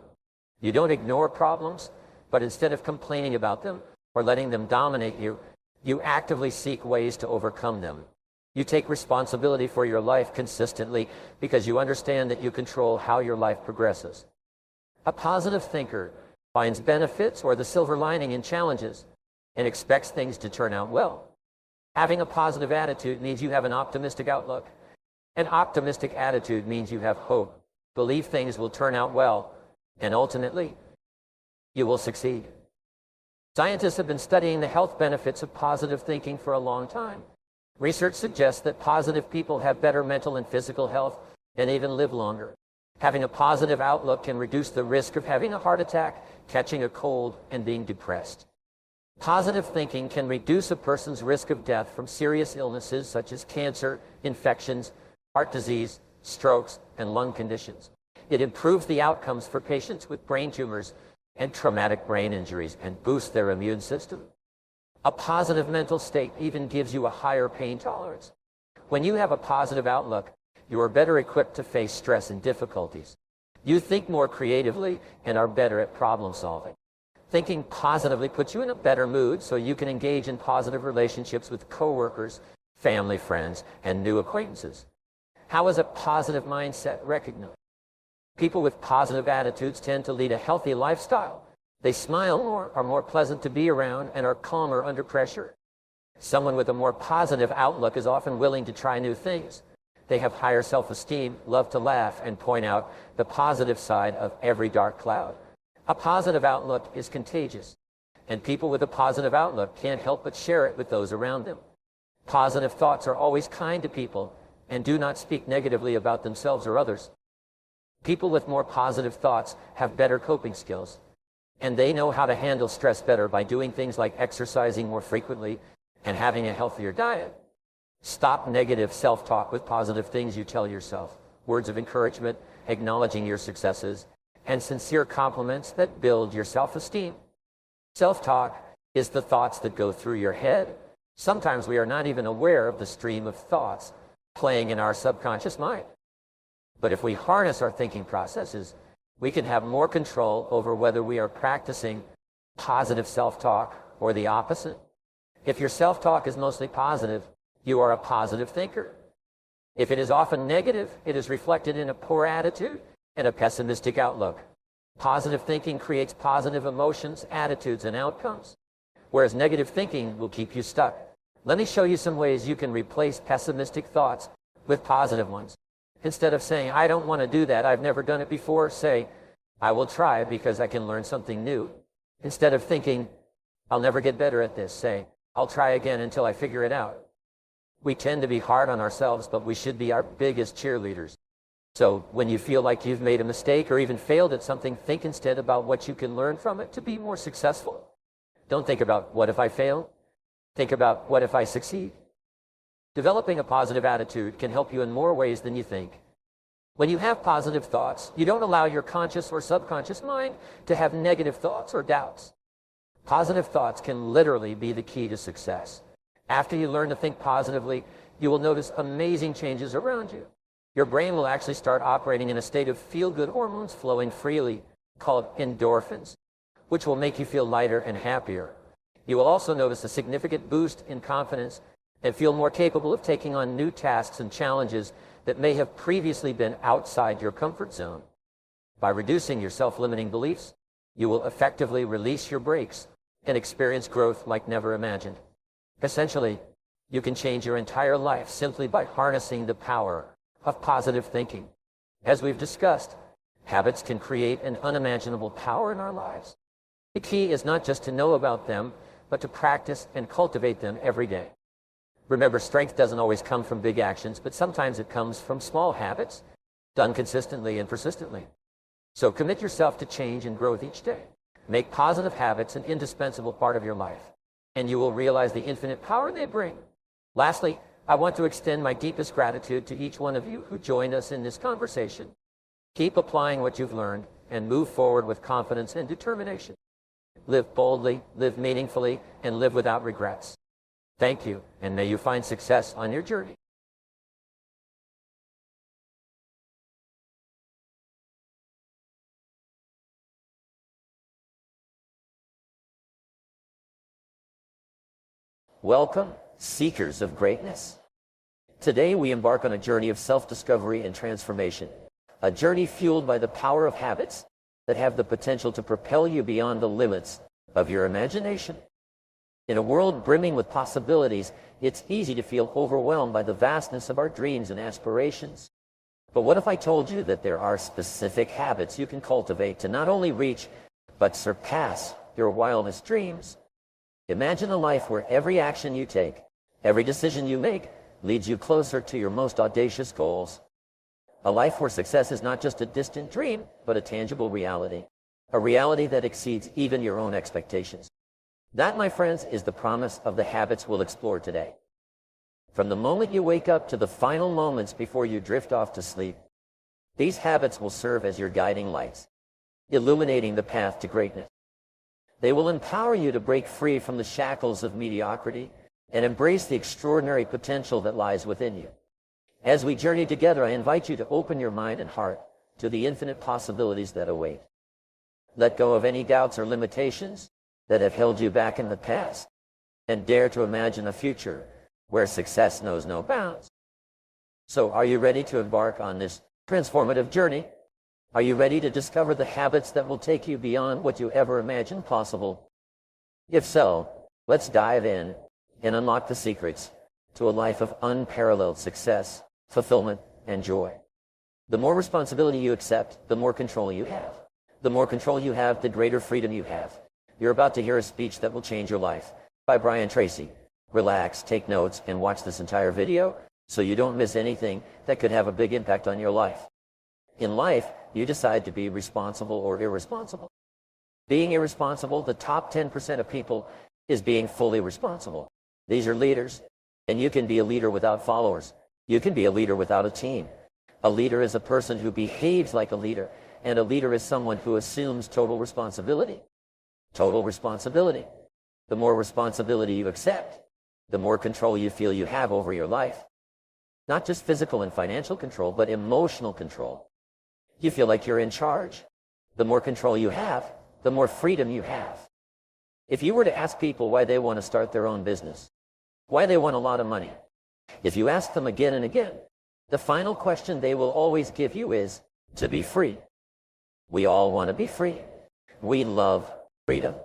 S2: You don't ignore problems, but instead of complaining about them or letting them dominate you, you actively seek ways to overcome them. You take responsibility for your life consistently because you understand that you control how your life progresses. A positive thinker finds benefits or the silver lining in challenges and expects things to turn out well. Having a positive attitude means you have an optimistic outlook. An optimistic attitude means you have hope, believe things will turn out well, and ultimately, you will succeed. Scientists have been studying the health benefits of positive thinking for a long time. Research suggests that positive people have better mental and physical health and even live longer. Having a positive outlook can reduce the risk of having a heart attack, catching a cold, and being depressed. Positive thinking can reduce a person's risk of death from serious illnesses such as cancer, infections, heart disease, strokes, and lung conditions. It improves the outcomes for patients with brain tumors and traumatic brain injuries and boosts their immune system. A positive mental state even gives you a higher pain tolerance. When you have a positive outlook, you are better equipped to face stress and difficulties. You think more creatively and are better at problem solving. Thinking positively puts you in a better mood so you can engage in positive relationships with coworkers, family, friends, and new acquaintances. How is a positive mindset recognized? People with positive attitudes tend to lead a healthy lifestyle. They smile more, are more pleasant to be around, and are calmer under pressure. Someone with a more positive outlook is often willing to try new things. They have higher self-esteem, love to laugh, and point out the positive side of every dark cloud. A positive outlook is contagious, and people with a positive outlook can't help but share it with those around them. Positive thoughts are always kind to people and do not speak negatively about themselves or others. People with more positive thoughts have better coping skills, and they know how to handle stress better by doing things like exercising more frequently and having a healthier diet. Stop negative self-talk with positive things you tell yourself, words of encouragement, acknowledging your successes, and sincere compliments that build your self-esteem. Self-talk is the thoughts that go through your head. Sometimes we are not even aware of the stream of thoughts playing in our subconscious mind. But if we harness our thinking processes, we can have more control over whether we are practicing positive self-talk or the opposite. If your self-talk is mostly positive, you are a positive thinker. If it is often negative, it is reflected in a poor attitude and a pessimistic outlook. Positive thinking creates positive emotions, attitudes, and outcomes, whereas negative thinking will keep you stuck. Let me show you some ways you can replace pessimistic thoughts with positive ones. Instead of saying, I don't want to do that, I've never done it before, say, I will try because I can learn something new. Instead of thinking, I'll never get better at this, say, I'll try again until I figure it out. We tend to be hard on ourselves, but we should be our biggest cheerleaders. So when you feel like you've made a mistake or even failed at something, think instead about what you can learn from it to be more successful. Don't think about, what if I fail? Think about, what if I succeed? Developing a positive attitude can help you in more ways than you think. When you have positive thoughts, you don't allow your conscious or subconscious mind to have negative thoughts or doubts. Positive thoughts can literally be the key to success. After you learn to think positively, you will notice amazing changes around you. Your brain will actually start operating in a state of feel-good hormones flowing freely, called endorphins, which will make you feel lighter and happier. You will also notice a significant boost in confidence and feel more capable of taking on new tasks and challenges that may have previously been outside your comfort zone. By reducing your self-limiting beliefs, you will effectively release your brakes and experience growth like never imagined. Essentially, you can change your entire life simply by harnessing the power of positive thinking. As we've discussed, habits can create an unimaginable power in our lives. The key is not just to know about them, but to practice and cultivate them every day. Remember, strength doesn't always come from big actions, but sometimes it comes from small habits done consistently and persistently. So commit yourself to change and growth each day. Make positive habits an indispensable part of your life, and you will realize the infinite power they bring. Lastly, I want to extend my deepest gratitude to each one of you who joined us in this conversation. Keep applying what you've learned and move forward with confidence and determination. Live boldly, live meaningfully, and live without regrets. Thank you, and may you find success on your journey. Welcome, seekers of greatness. Today we embark on a journey of self-discovery and transformation, a journey fueled by the power of habits that have the potential to propel you beyond the limits of your imagination. In a world brimming with possibilities, it's easy to feel overwhelmed by the vastness of our dreams and aspirations. But what if I told you that there are specific habits you can cultivate to not only reach, but surpass your wildest dreams? Imagine a life where every action you take, every decision you make, leads you closer to your most audacious goals. A life where success is not just a distant dream, but a tangible reality. A reality that exceeds even your own expectations. That, my friends, is the promise of the habits we'll explore today. From the moment you wake up to the final moments before you drift off to sleep, these habits will serve as your guiding lights, illuminating the path to greatness. They will empower you to break free from the shackles of mediocrity and embrace the extraordinary potential that lies within you. As we journey together, I invite you to open your mind and heart to the infinite possibilities that await. Let go of any doubts or limitations that have held you back in the past, and dare to imagine a future where success knows no bounds. So, are you ready to embark on this transformative journey? Are you ready to discover the habits that will take you beyond what you ever imagined possible? If so, let's dive in and unlock the secrets to a life of unparalleled success, fulfillment, and joy. The more responsibility you accept, the more control you have. The more control you have, the greater freedom you have. You're about to hear a speech that will change your life by Brian Tracy. Relax, take notes, and watch this entire video so you don't miss anything that could have a big impact on your life. In life, you decide to be responsible or irresponsible. Being irresponsible, the top 10% of people, is being fully responsible. These are leaders, and you can be a leader without followers. You can be a leader without a team. A leader is a person who behaves like a leader, and a leader is someone who assumes total responsibility. Total responsibility. The more responsibility you accept, the more control you feel you have over your life. Not just physical and financial control, but emotional control. You feel like you're in charge. The more control you have, the more freedom you have. If you were to ask people why they want to start their own business, why they want a lot of money, if you ask them again and again, the final question they will always give you is to be free. We all want to be free. We love freedom.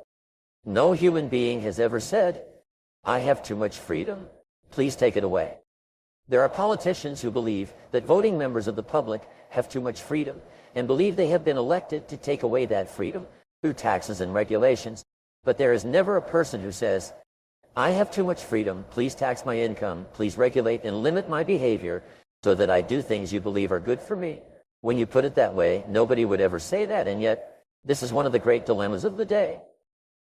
S2: No human being has ever said, "I have too much freedom. Please take it away." There are politicians who believe that voting members of the public have too much freedom and believe they have been elected to take away that freedom through taxes and regulations. But there is never a person who says, "I have too much freedom. Please tax my income. Please regulate and limit my behavior so that I do things you believe are good for me." When you put it that way, nobody would ever say that, and yet this is one of the great dilemmas of the day.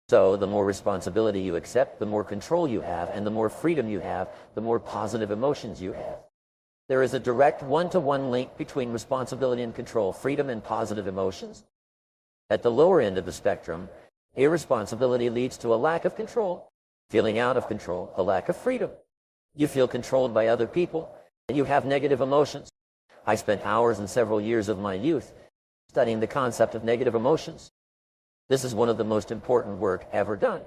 S2: So the more responsibility you accept, the more control you have, and the more freedom you have, the more positive emotions you have. There is a direct one-to-one link between responsibility and control, freedom and positive emotions. At the lower end of the spectrum, irresponsibility leads to a lack of control, feeling out of control, a lack of freedom. You feel controlled by other people, and you have negative emotions. I spent hours and several years of my youth studying the concept of negative emotions. This is one of the most important work ever done,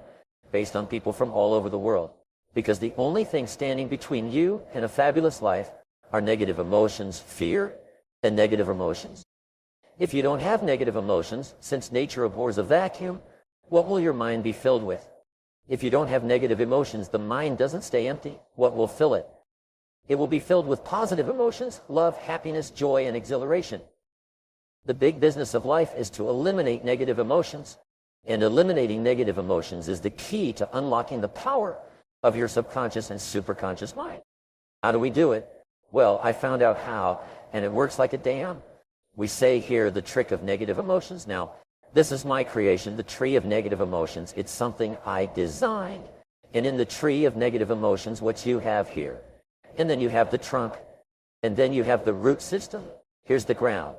S2: based on people from all over the world, because the only thing standing between you and a fabulous life are negative emotions, fear, and negative emotions. If you don't have negative emotions, since nature abhors a vacuum, what will your mind be filled with? If you don't have negative emotions, the mind doesn't stay empty. What will fill it? It will be filled with positive emotions, love, happiness, joy, and exhilaration. The big business of life is to eliminate negative emotions, and eliminating negative emotions is the key to unlocking the power of your subconscious and superconscious mind. How do we do it? Well, I found out how, and it works like a dam. We say here the trick of negative emotions. Now, this is my creation, the tree of negative emotions. It's something I designed. And in the tree of negative emotions, what you have here, and then you have the trunk, and then you have the root system. Here's the ground.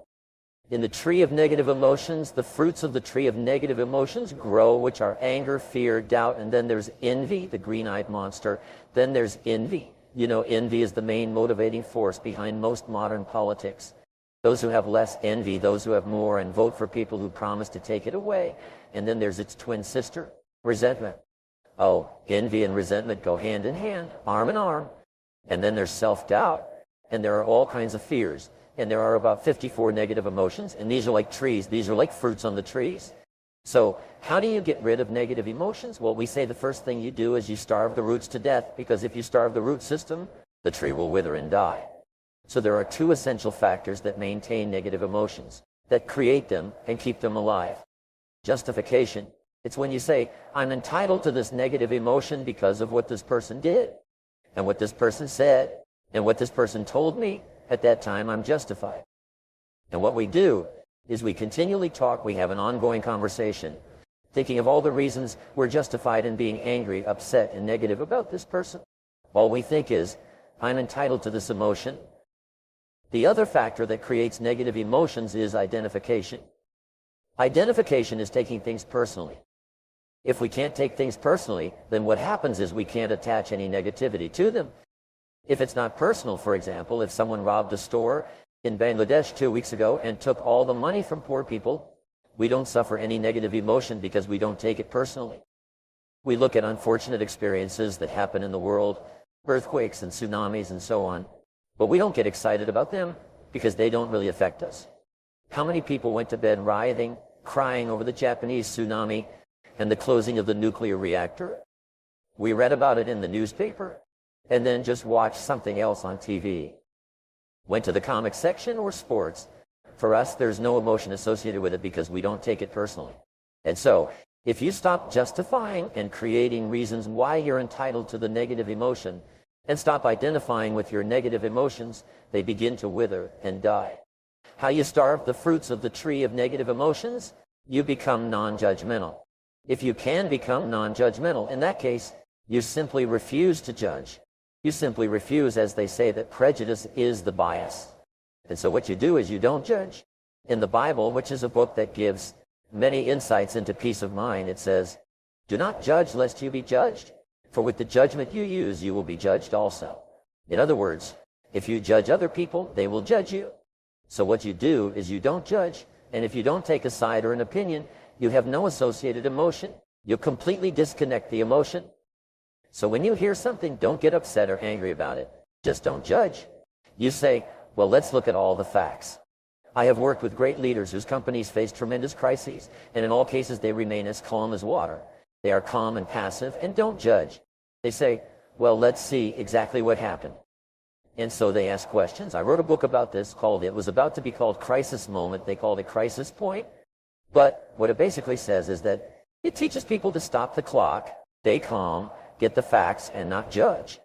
S2: In the tree of negative emotions, the fruits of the tree of negative emotions grow, which are anger, fear, doubt, and then there's envy, the green-eyed monster. Then there's envy. You know, envy is the main motivating force behind most modern politics. Those who have less envy, those who have more, and vote for people who promise to take it away. And then there's its twin sister, resentment. Oh, envy and resentment go hand in hand, arm in arm. And then there's self-doubt, and there are all kinds of fears. And there are about 54 negative emotions, and these are like trees. These are like fruits on the trees. So how do you get rid of negative emotions? Well, we say the first thing you do is you starve the roots to death, because if you starve the root system, the tree will wither and die. So there are two essential factors that maintain negative emotions, that create them and keep them alive. Justification. It's when you say, I'm entitled to this negative emotion because of what this person did, and what this person said, and what this person told me. At that time, I'm justified. And what we do is we continually talk, we have an ongoing conversation, thinking of all the reasons we're justified in being angry, upset, and negative about this person. All we think is, I'm entitled to this emotion. The other factor that creates negative emotions is identification. Identification is taking things personally. If we can't take things personally, then what happens is we can't attach any negativity to them. If it's not personal, for example, if someone robbed a store in Bangladesh 2 weeks ago and took all the money from poor people, we don't suffer any negative emotion because we don't take it personally. We look at unfortunate experiences that happen in the world, earthquakes and tsunamis and so on, but we don't get excited about them because they don't really affect us. How many people went to bed rioting, crying over the Japanese tsunami and the closing of the nuclear reactor? We read about it in the newspaper, and then just watch something else on TV. Went to the comic section or sports. For us, there's no emotion associated with it because we don't take it personally. And so, if you stop justifying and creating reasons why you're entitled to the negative emotion, and stop identifying with your negative emotions, they begin to wither and die. How you starve the fruits of the tree of negative emotions? You become non-judgmental. If you can become non-judgmental, in that case, you simply refuse to judge. You simply refuse, as they say, that prejudice is the bias. And so what you do is you don't judge. In the Bible, which is a book that gives many insights into peace of mind, it says, do not judge lest you be judged, for with the judgment you use, you will be judged also. In other words, if you judge other people, they will judge you. So what you do is you don't judge, and if you don't take a side or an opinion, you have no associated emotion. You completely disconnect the emotion. So when you hear something, don't get upset or angry about it. Just don't judge. You say, well, let's look at all the facts. I have worked with great leaders whose companies face tremendous crises, and in all cases they remain as calm as water. They are calm and passive and don't judge. They say, well, let's see exactly what happened. And so they ask questions. I wrote a book about this it was about to be called Crisis Moment. They called it Crisis Point. But what it basically says is that it teaches people to stop the clock, stay calm, get the facts, and not judge.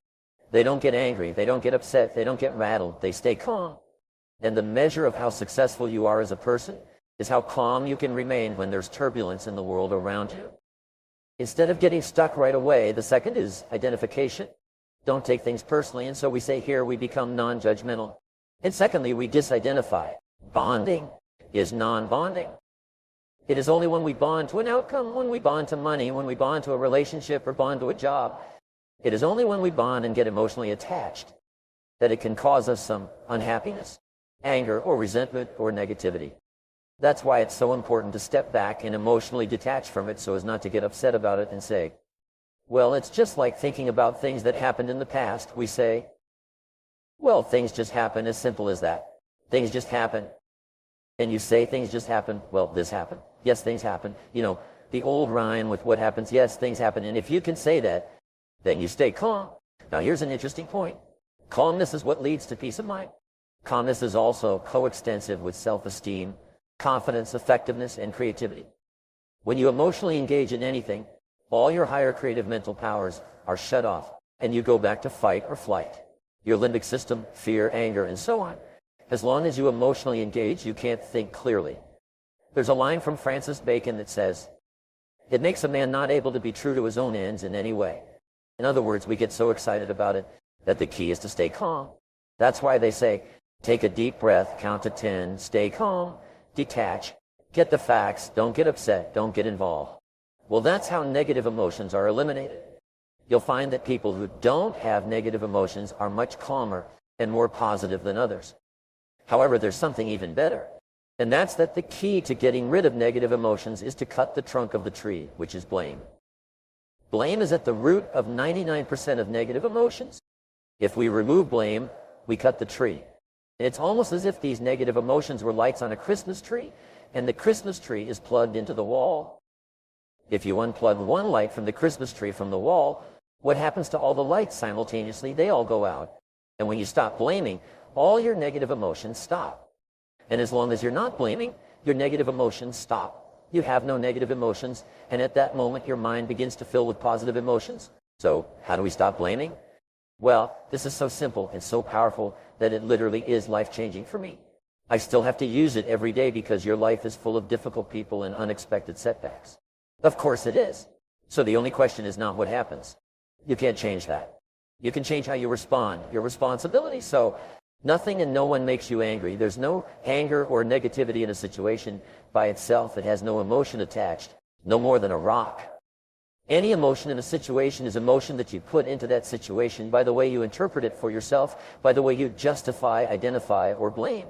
S2: They don't get angry. They don't get upset. They don't get rattled. They stay calm. And the measure of how successful you are as a person is how calm you can remain when there's turbulence in the world around you. Instead of getting stuck right away, the second is identification. Don't take things personally, and so we say here we become non-judgmental. And secondly, we disidentify. Bonding is non-bonding. It is only when we bond to an outcome, when we bond to money, when we bond to a relationship or bond to a job. It is only when we bond and get emotionally attached that it can cause us some unhappiness, anger, or resentment, or negativity. That's why it's so important to step back and emotionally detach from it so as not to get upset about it and say, well, it's just like thinking about things that happened in the past. We say, well, things just happen, as simple as that. Things just happen. And you say things just happen. Well, this happened. Yes, things happen. You know, the old rhyme with what happens. Yes, things happen. And if you can say that, then you stay calm. Now, here's an interesting point. Calmness is what leads to peace of mind. Calmness is also coextensive with self-esteem, confidence, effectiveness, and creativity. When you emotionally engage in anything, all your higher creative mental powers are shut off, and you go back to fight or flight. Your limbic system, fear, anger, and so on. As long as you emotionally engage, you can't think clearly. There's a line from Francis Bacon that says, it makes a man not able to be true to his own ends in any way. In other words, we get so excited about it that the key is to stay calm. That's why they say, take a deep breath, count to 10, stay calm, detach, get the facts, don't get upset, don't get involved. Well, that's how negative emotions are eliminated. You'll find that people who don't have negative emotions are much calmer and more positive than others. However, there's something even better, and that's that the key to getting rid of negative emotions is to cut the trunk of the tree, which is blame. Blame is at the root of 99% of negative emotions. If we remove blame, we cut the tree. It's almost as if these negative emotions were lights on a Christmas tree, and the Christmas tree is plugged into the wall. If you unplug one light from the Christmas tree from the wall, what happens to all the lights simultaneously? They all go out. And when you stop blaming, all your negative emotions stop. And as long as you're not blaming, your negative emotions stop. You have no negative emotions, and at that moment your mind begins to fill with positive emotions. So how do we stop blaming? Well, this is so simple and so powerful that it literally is life-changing for me. I still have to use it every day because your life is full of difficult people and unexpected setbacks. Of course it is. So the only question is not what happens. You can't change that. You can change how you respond, your responsibility. So nothing and no one makes you angry. There's no anger or negativity in a situation by itself that has no emotion attached, no more than a rock. Any emotion in a situation is emotion that you put into that situation by the way you interpret it for yourself, by the way you justify, identify, or blame.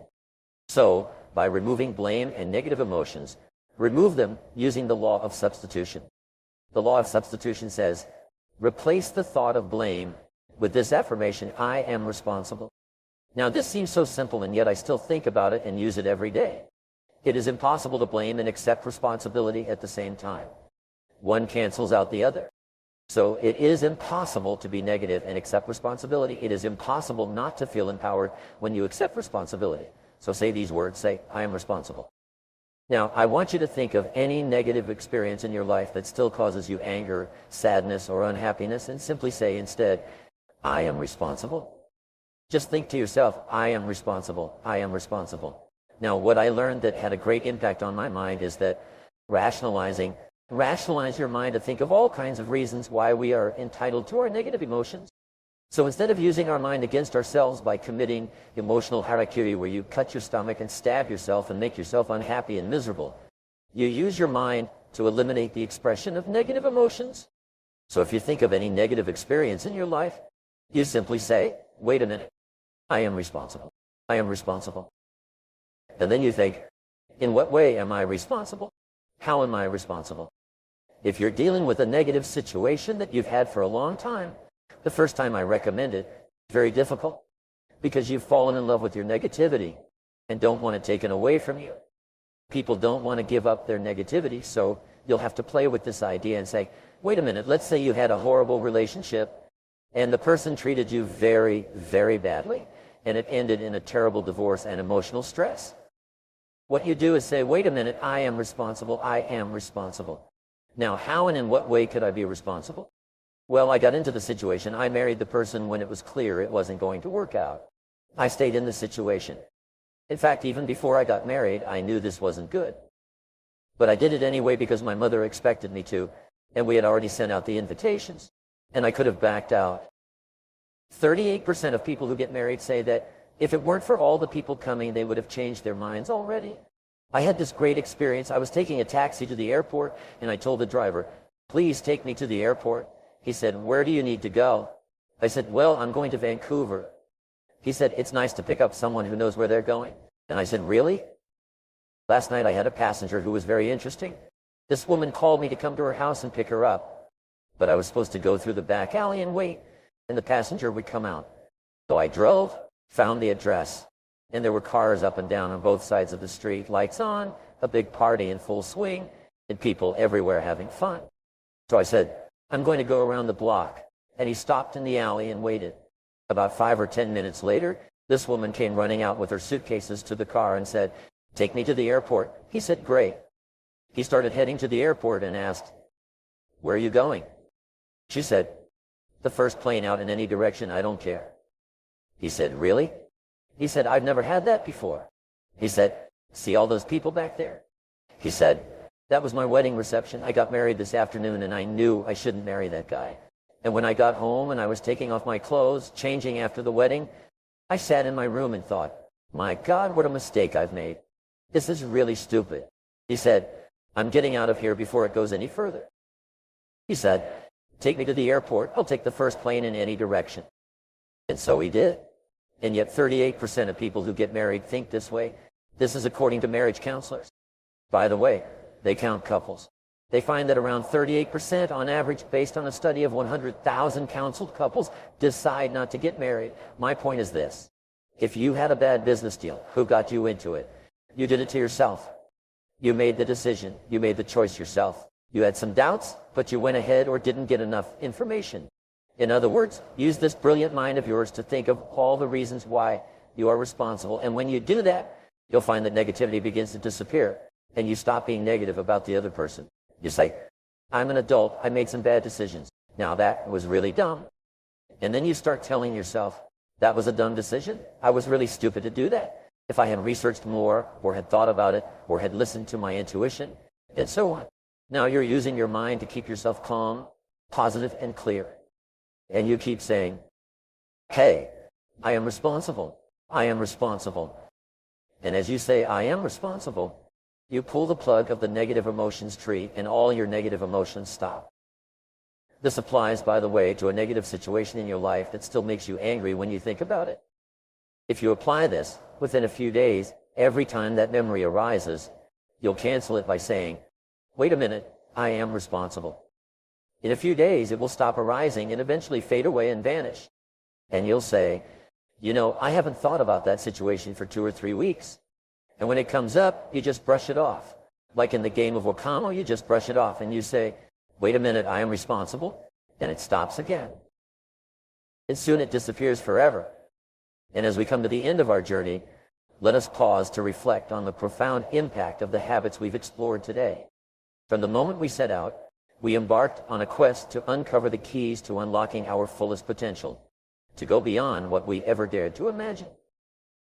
S2: So, by removing blame and negative emotions, remove them using the law of substitution. The law of substitution says, replace the thought of blame with this affirmation, I am responsible. Now, this seems so simple, and yet I still think about it and use it every day. It is impossible to blame and accept responsibility at the same time. One cancels out the other. So it is impossible to be negative and accept responsibility. It is impossible not to feel empowered when you accept responsibility. So say these words, say, I am responsible. Now, I want you to think of any negative experience in your life that still causes you anger, sadness, or unhappiness, and simply say instead, I am responsible. Just think to yourself, I am responsible. I am responsible. Now, what I learned that had a great impact on my mind is that rationalize your mind to think of all kinds of reasons why we are entitled to our negative emotions. So instead of using our mind against ourselves by committing emotional harakiri, where you cut your stomach and stab yourself and make yourself unhappy and miserable, you use your mind to eliminate the expression of negative emotions. So if you think of any negative experience in your life, you simply say, wait a minute, I am responsible. I am responsible. And then you think, in what way am I responsible? How am I responsible? If you're dealing with a negative situation that you've had for a long time, the first time I recommend it, it's very difficult because you've fallen in love with your negativity and don't want it taken away from you. People don't want to give up their negativity, so you'll have to play with this idea and say, wait a minute, let's say you had a horrible relationship and the person treated you very, very badly and it ended in a terrible divorce and emotional stress. What you do is say, wait a minute, I am responsible, I am responsible. Now, how and in what way could I be responsible? Well, I got into the situation. I married the person when it was clear it wasn't going to work out. I stayed in the situation. In fact, even before I got married, I knew this wasn't good. But I did it anyway because my mother expected me to. and we had already sent out the invitations, and I could have backed out. 38% of people who get married say that if it weren't for all the people coming, they would have changed their minds already. I had this great experience. I was taking a taxi to the airport, and I told the driver, "Please take me to the airport." He said, "Where do you need to go?" I said, "Well, I'm going to Vancouver." He said, "It's nice to pick up someone who knows where they're going." And I said, "Really?" Last night I had a passenger who was very interesting. This woman called me to come to her house and pick her up. But I was supposed to go through the back alley and wait, and the passenger would come out. So I drove, found the address, and there were cars up and down on both sides of the street, lights on, a big party in full swing, and people everywhere having fun. So I said, "I'm going to go around the block." And he stopped in the alley and waited. About 5 or 10 minutes later, this woman came running out with her suitcases to the car and said, "Take me to the airport." He said, "Great." He started heading to the airport and asked, "Where are you going?" She said, "The first plane out in any direction, I don't care." He said, "Really?" He said, "I've never had that before." He said, "See all those people back there?" He said, "That was my wedding reception. I got married this afternoon and I knew I shouldn't marry that guy. And when I got home and I was taking off my clothes, changing after the wedding, I sat in my room and thought, my God, what a mistake I've made. This is really stupid." He said, "I'm getting out of here before it goes any further." He said, "Take me to the airport. I'll take the first plane in any direction." And so he did. And yet 38% of people who get married think this way. This is according to marriage counselors. By the way, they count couples. They find that around 38% on average, based on a study of 100,000 counseled couples, decide not to get married. My point is this. If you had a bad business deal, who got you into it? You did it to yourself. You made the decision. You made the choice yourself. You had some doubts, but you went ahead or didn't get enough information. In other words, use this brilliant mind of yours to think of all the reasons why you are responsible. And when you do that, you'll find that negativity begins to disappear, and you stop being negative about the other person. You say, "I'm an adult. I made some bad decisions. Now that was really dumb." And then you start telling yourself, "That was a dumb decision. I was really stupid to do that. If I had researched more, or had thought about it, or had listened to my intuition," and so on. Now you're using your mind to keep yourself calm, positive, and clear. And you keep saying, "Hey, I am responsible. I am responsible." And as you say, "I am responsible," you pull the plug of the negative emotions tree and all your negative emotions stop. This applies, by the way, to a negative situation in your life that still makes you angry when you think about it. If you apply this, within a few days, every time that memory arises, you'll cancel it by saying, "Wait a minute, I am responsible." In a few days, it will stop arising and eventually fade away and vanish. And you'll say, I haven't thought about that situation for 2 or 3 weeks. And when it comes up, you just brush it off. Like in the game of Wakamo, you just brush it off and you say, "Wait a minute, I am responsible." And it stops again. And soon it disappears forever. And as we come to the end of our journey, let us pause to reflect on the profound impact of the habits we've explored today. From the moment we set out, we embarked on a quest to uncover the keys to unlocking our fullest potential, to go beyond what we ever dared to imagine.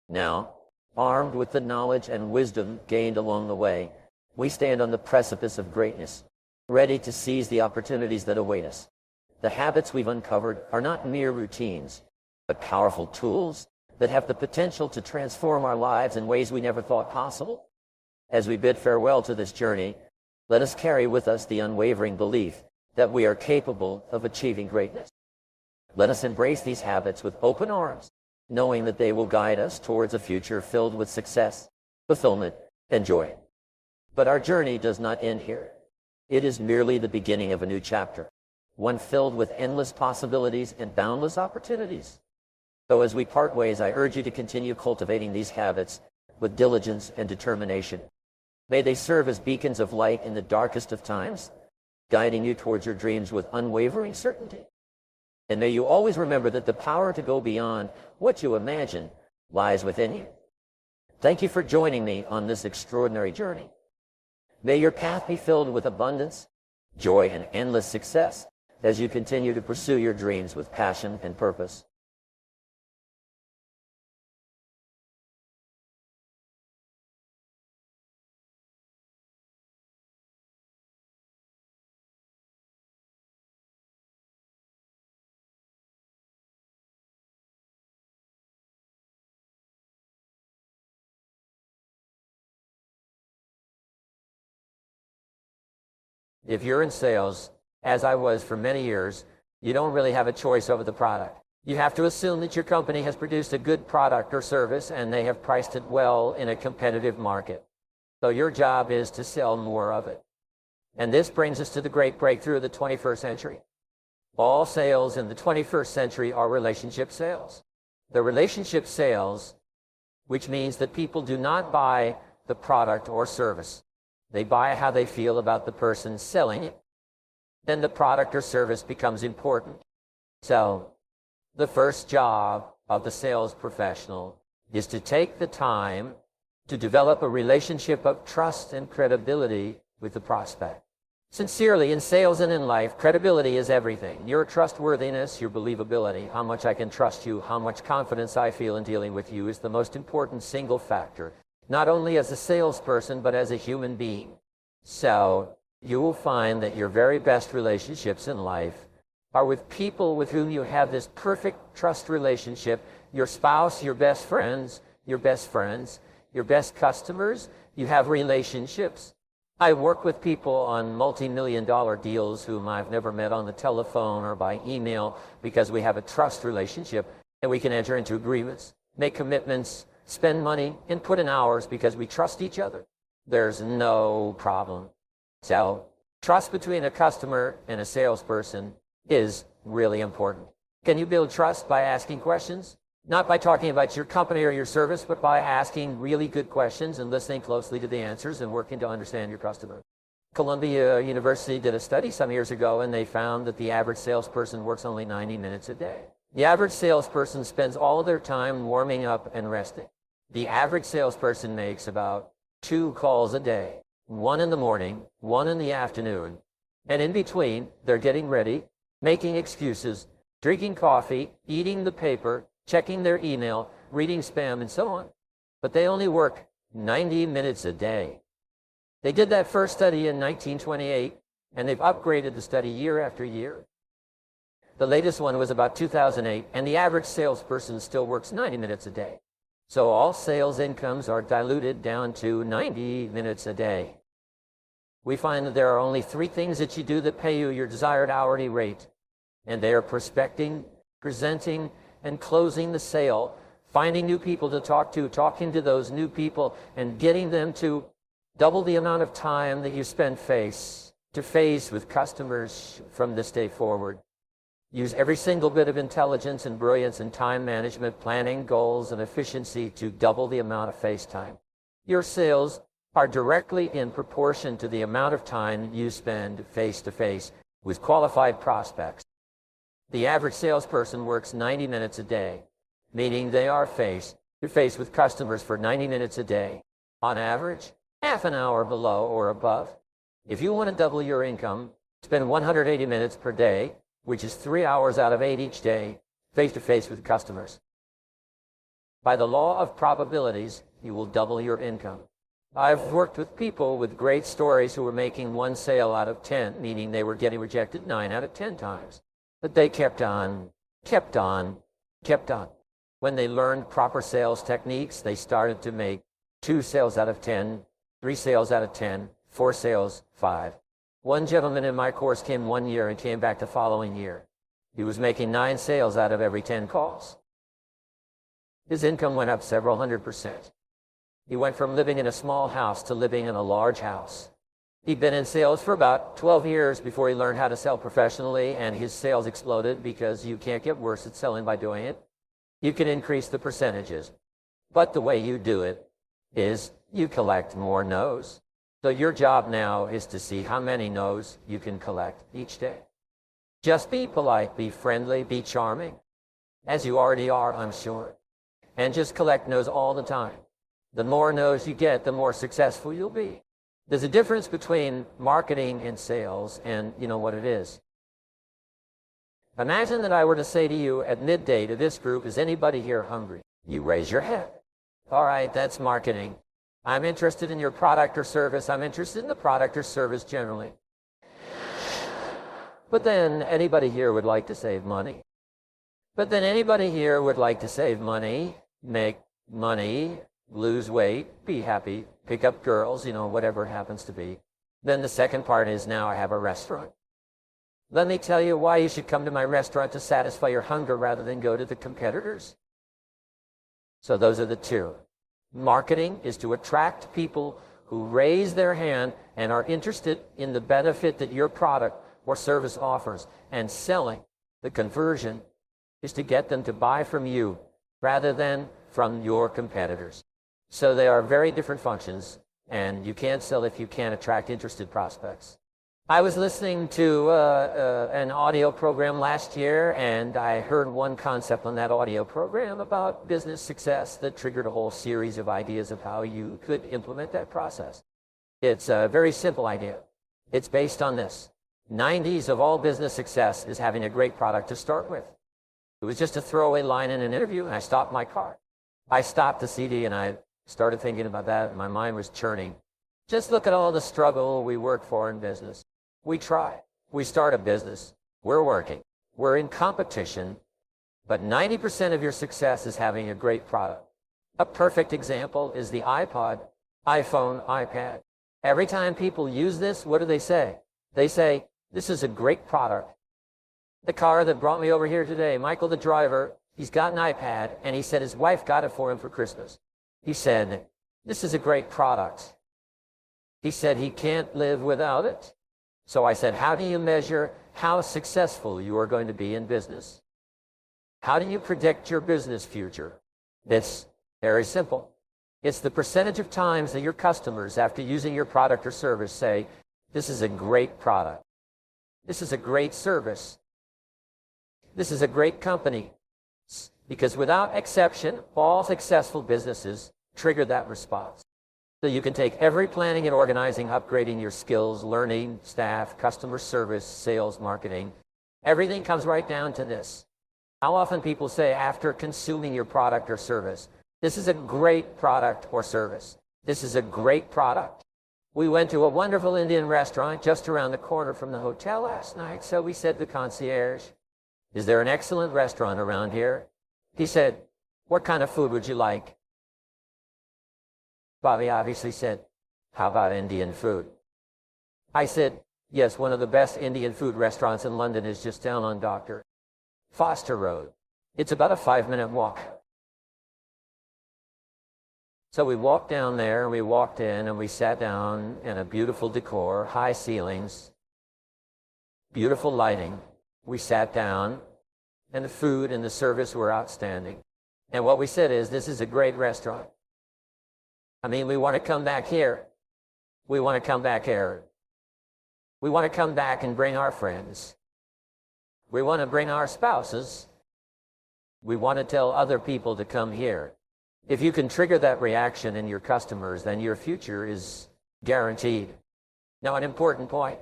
S2: Now, armed with the knowledge and wisdom gained along the way, we stand on the precipice of greatness, ready to seize the opportunities that await us. The habits we've uncovered are not mere routines, but powerful tools that have the potential to transform our lives in ways we never thought possible. As we bid farewell to this journey, let us carry with us the unwavering belief that we are capable of achieving greatness. Let us embrace these habits with open arms, knowing that they will guide us towards a future filled with success, fulfillment, and joy. But our journey does not end here. It is merely the beginning of a new chapter, one filled with endless possibilities and boundless opportunities. So as we part ways, I urge you to continue cultivating these habits with diligence and determination. May they serve as beacons of light in the darkest of times, guiding you towards your dreams with unwavering certainty. And may you always remember that the power to go beyond what you imagine lies within you. Thank you for joining me on this extraordinary journey. May your path be filled with abundance, joy, and endless success as you continue to pursue your dreams with passion and purpose. If you're in sales, as I was for many years, you don't really have a choice over the product. You have to assume that your company has produced a good product or service and they have priced it well in a competitive market. So your job is to sell more of it. And this brings us to the great breakthrough of the 21st century. All sales in the 21st century are relationship sales. The relationship sales, which means that people do not buy the product or service. They buy how they feel about the person selling it. Then the product or service becomes important. So the first job of the sales professional is to take the time to develop a relationship of trust and credibility with the prospect. Sincerely, in sales and in life, credibility is everything. Your trustworthiness, your believability, how much I can trust you, how much confidence I feel in dealing with you is the most important single factor, not only as a salesperson, but as a human being. So you will find that your very best relationships in life are with people with whom you have this perfect trust relationship, your spouse, your best friends, your best customers. You have relationships. I work with people on multi-million-dollar deals whom I've never met on the telephone or by email because we have a trust relationship and we can enter into agreements, make commitments, spend money, and put in hours because we trust each other. There's no problem. So trust between a customer and a salesperson is really important. Can you build trust by asking questions? Not by talking about your company or your service, but by asking really good questions and listening closely to the answers and working to understand your customer. Columbia University did a study some years ago, and they found that the average salesperson works only 90 minutes a day. The average salesperson spends all of their time warming up and resting. The average salesperson makes about 2 calls a day, 1 in the morning, 1 in the afternoon, and in between, they're getting ready, making excuses, drinking coffee, eating the paper, checking their email, reading spam, and so on. But they only work 90 minutes a day. They did that first study in 1928, and they've upgraded the study year after year. The latest one was about 2008, and the average salesperson still works 90 minutes a day. So all sales incomes are diluted down to 90 minutes a day. We find that there are only 3 things that you do that pay you your desired hourly rate, and they are prospecting, presenting, and closing the sale, finding new people to talk to, talking to those new people, and getting them to double the amount of time that you spend face to face with customers from this day forward. Use every single bit of intelligence and brilliance and time management, planning, goals, and efficiency to double the amount of face time. Your sales are directly in proportion to the amount of time you spend face to face with qualified prospects. The average salesperson works 90 minutes a day, meaning they are face to face with customers for 90 minutes a day. On average, half an hour below or above. If you want to double your income, spend 180 minutes per day, which is 3 hours out of 8 each day, face to face with customers. By the law of probabilities, you will double your income. I've worked with people with great stories who were making 1 sale out of 10, meaning they were getting rejected 9 out of 10 times. But they kept on. When they learned proper sales techniques, they started to make 2 sales out of 10, 3 sales out of 10, 4 sales, 5. One gentleman in my course came 1 year and came back the following year. He was making 9 sales out of every 10 calls. His income went up several hundred%. He went from living in a small house to living in a large house. He'd been in sales for about 12 years before he learned how to sell professionally, and his sales exploded because you can't get worse at selling by doing it. You can increase the percentages, but the way you do it is you collect more no's. So your job now is to see how many no's you can collect each day. Just be polite, be friendly, be charming, as you already are, I'm sure, and just collect no's all the time. The more no's you get, the more successful you'll be. There's a difference between marketing and sales, and you know what it is. Imagine that I were to say to you at midday to this group, is anybody here hungry? You raise your hand. All right, that's marketing. I'm interested in your product or service. I'm interested in the product or service generally. But then anybody here would like to save money. But then anybody here would like to save money, make money, lose weight, be happy, pick up girls, whatever it happens to be. Then the second part is, now I have a restaurant. Let me tell you why you should come to my restaurant to satisfy your hunger rather than go to the competitors. So those are the two. Marketing is to attract people who raise their hand and are interested in the benefit that your product or service offers. And selling, the conversion, is to get them to buy from you rather than from your competitors. So they are very different functions, and you can't sell if you can't attract interested prospects. I was listening to an audio program last year, and I heard one concept on that audio program about business success that triggered a whole series of ideas of how you could implement that process. It's a very simple idea. It's based on this. 90s of all business success is having a great product to start with. It was just a throwaway line in an interview, and I stopped my car. I stopped the CD, and I started thinking about that, and my mind was churning. Just look at all the struggle we work for in business. We try. We start a business. We're working. We're in competition. But 90% of your success is having a great product. A perfect example is the iPod, iPhone, iPad. Every time people use this, what do they say? They say, this is a great product. The car that brought me over here today, Michael the driver, he's got an iPad, and he said his wife got it for him for Christmas. He said, this is a great product. He said he can't live without it. So I said, how do you measure how successful you are going to be in business? How do you predict your business future? It's very simple. It's the percentage of times that your customers, after using your product or service, say, this is a great product. This is a great service. This is a great company. Because without exception, all successful businesses trigger that response. So you can take every planning and organizing, upgrading your skills, learning, staff, customer service, sales, marketing. Everything comes right down to this. How often people say after consuming your product or service, this is a great product or service. This is a great product. We went to a wonderful Indian restaurant just around the corner from the hotel last night. So we said to the concierge, is there an excellent restaurant around here? He said, what kind of food would you like? Bobby obviously said, how about Indian food? I said, yes, one of the best Indian food restaurants in London is just down on Dr. Foster Road. It's about a 5-minute walk. So we walked down there, and we walked in, and we sat down in a beautiful decor, high ceilings, beautiful lighting. We sat down, and the food and the service were outstanding. And what we said is, this is a great restaurant. I mean, we want to come back here. We want to come back here. We want to come back and bring our friends. We want to bring our spouses. We want to tell other people to come here. If you can trigger that reaction in your customers, then your future is guaranteed. Now, an important point.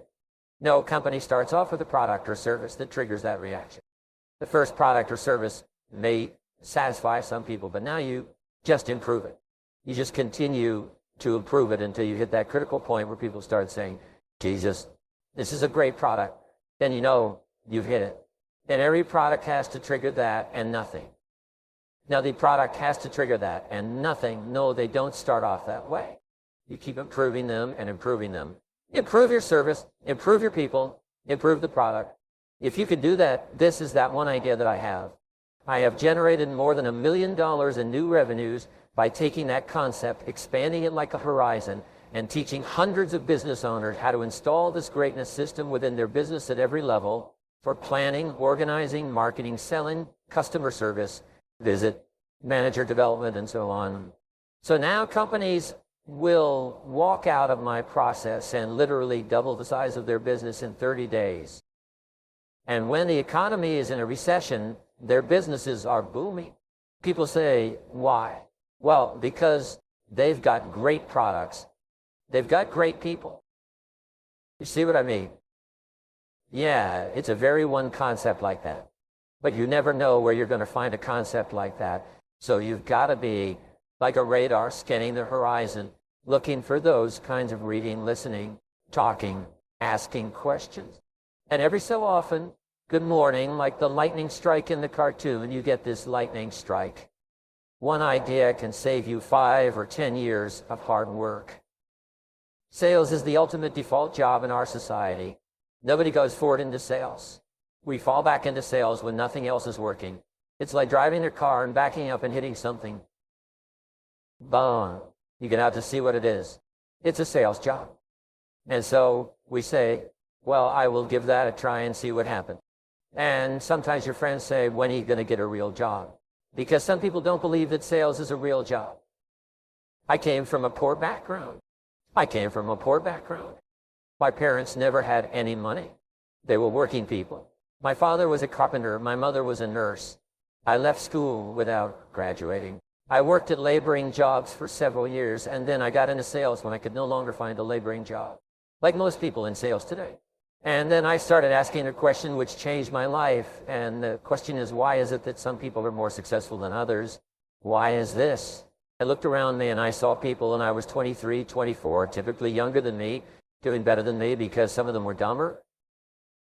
S2: No company starts off with a product or service that triggers that reaction. The first product or service may satisfy some people, but now you just improve it. You just continue to improve it until you hit that critical point where people start saying, Jesus, this is a great product. Then you know you've hit it. And every product has to trigger that and nothing. Now the product has to trigger that and nothing. No, they don't start off that way. You keep improving them and improving them. Improve your service, improve your people, improve the product. If you can do that, this is that one idea that I have. I have generated more than $1 million in new revenues by taking that concept, expanding it like a horizon, and teaching hundreds of business owners how to install this greatness system within their business at every level for planning, organizing, marketing, selling, customer service, visit, manager development, and so on. So now companies will walk out of my process and literally double the size of their business in 30 days. And when the economy is in a recession, their businesses are booming. People say, why? Well, because they've got great products. They've got great people. You see what I mean? Yeah, it's a very one concept like that. But you never know where you're going to find a concept like that. So you've got to be like a radar scanning the horizon, looking for those kinds of reading, listening, talking, asking questions. And every so often, good morning, like the lightning strike in the cartoon, you get this lightning strike. One idea can save you 5 or 10 years of hard work. Sales is the ultimate default job in our society. Nobody goes forward into sales. We fall back into sales when nothing else is working. It's like driving their car and backing up and hitting something. Boom. You get out to see what it is. It's a sales job. And so we say, well, I will give that a try and see what happens. And sometimes your friends say, when are you going to get a real job? Because some people don't believe that sales is a real job. I came from a poor background. My parents never had any money. They were working people. My father was a carpenter. My mother was a nurse. I left school without graduating. I worked at laboring jobs for several years, and then I got into sales when I could no longer find a laboring job, like most people in sales today. And then I started asking a question which changed my life, and the question is, why is it that some people are more successful than others? Why is this? I looked around me and I saw people, and I was 23, 24, typically younger than me, doing better than me because some of them were dumber.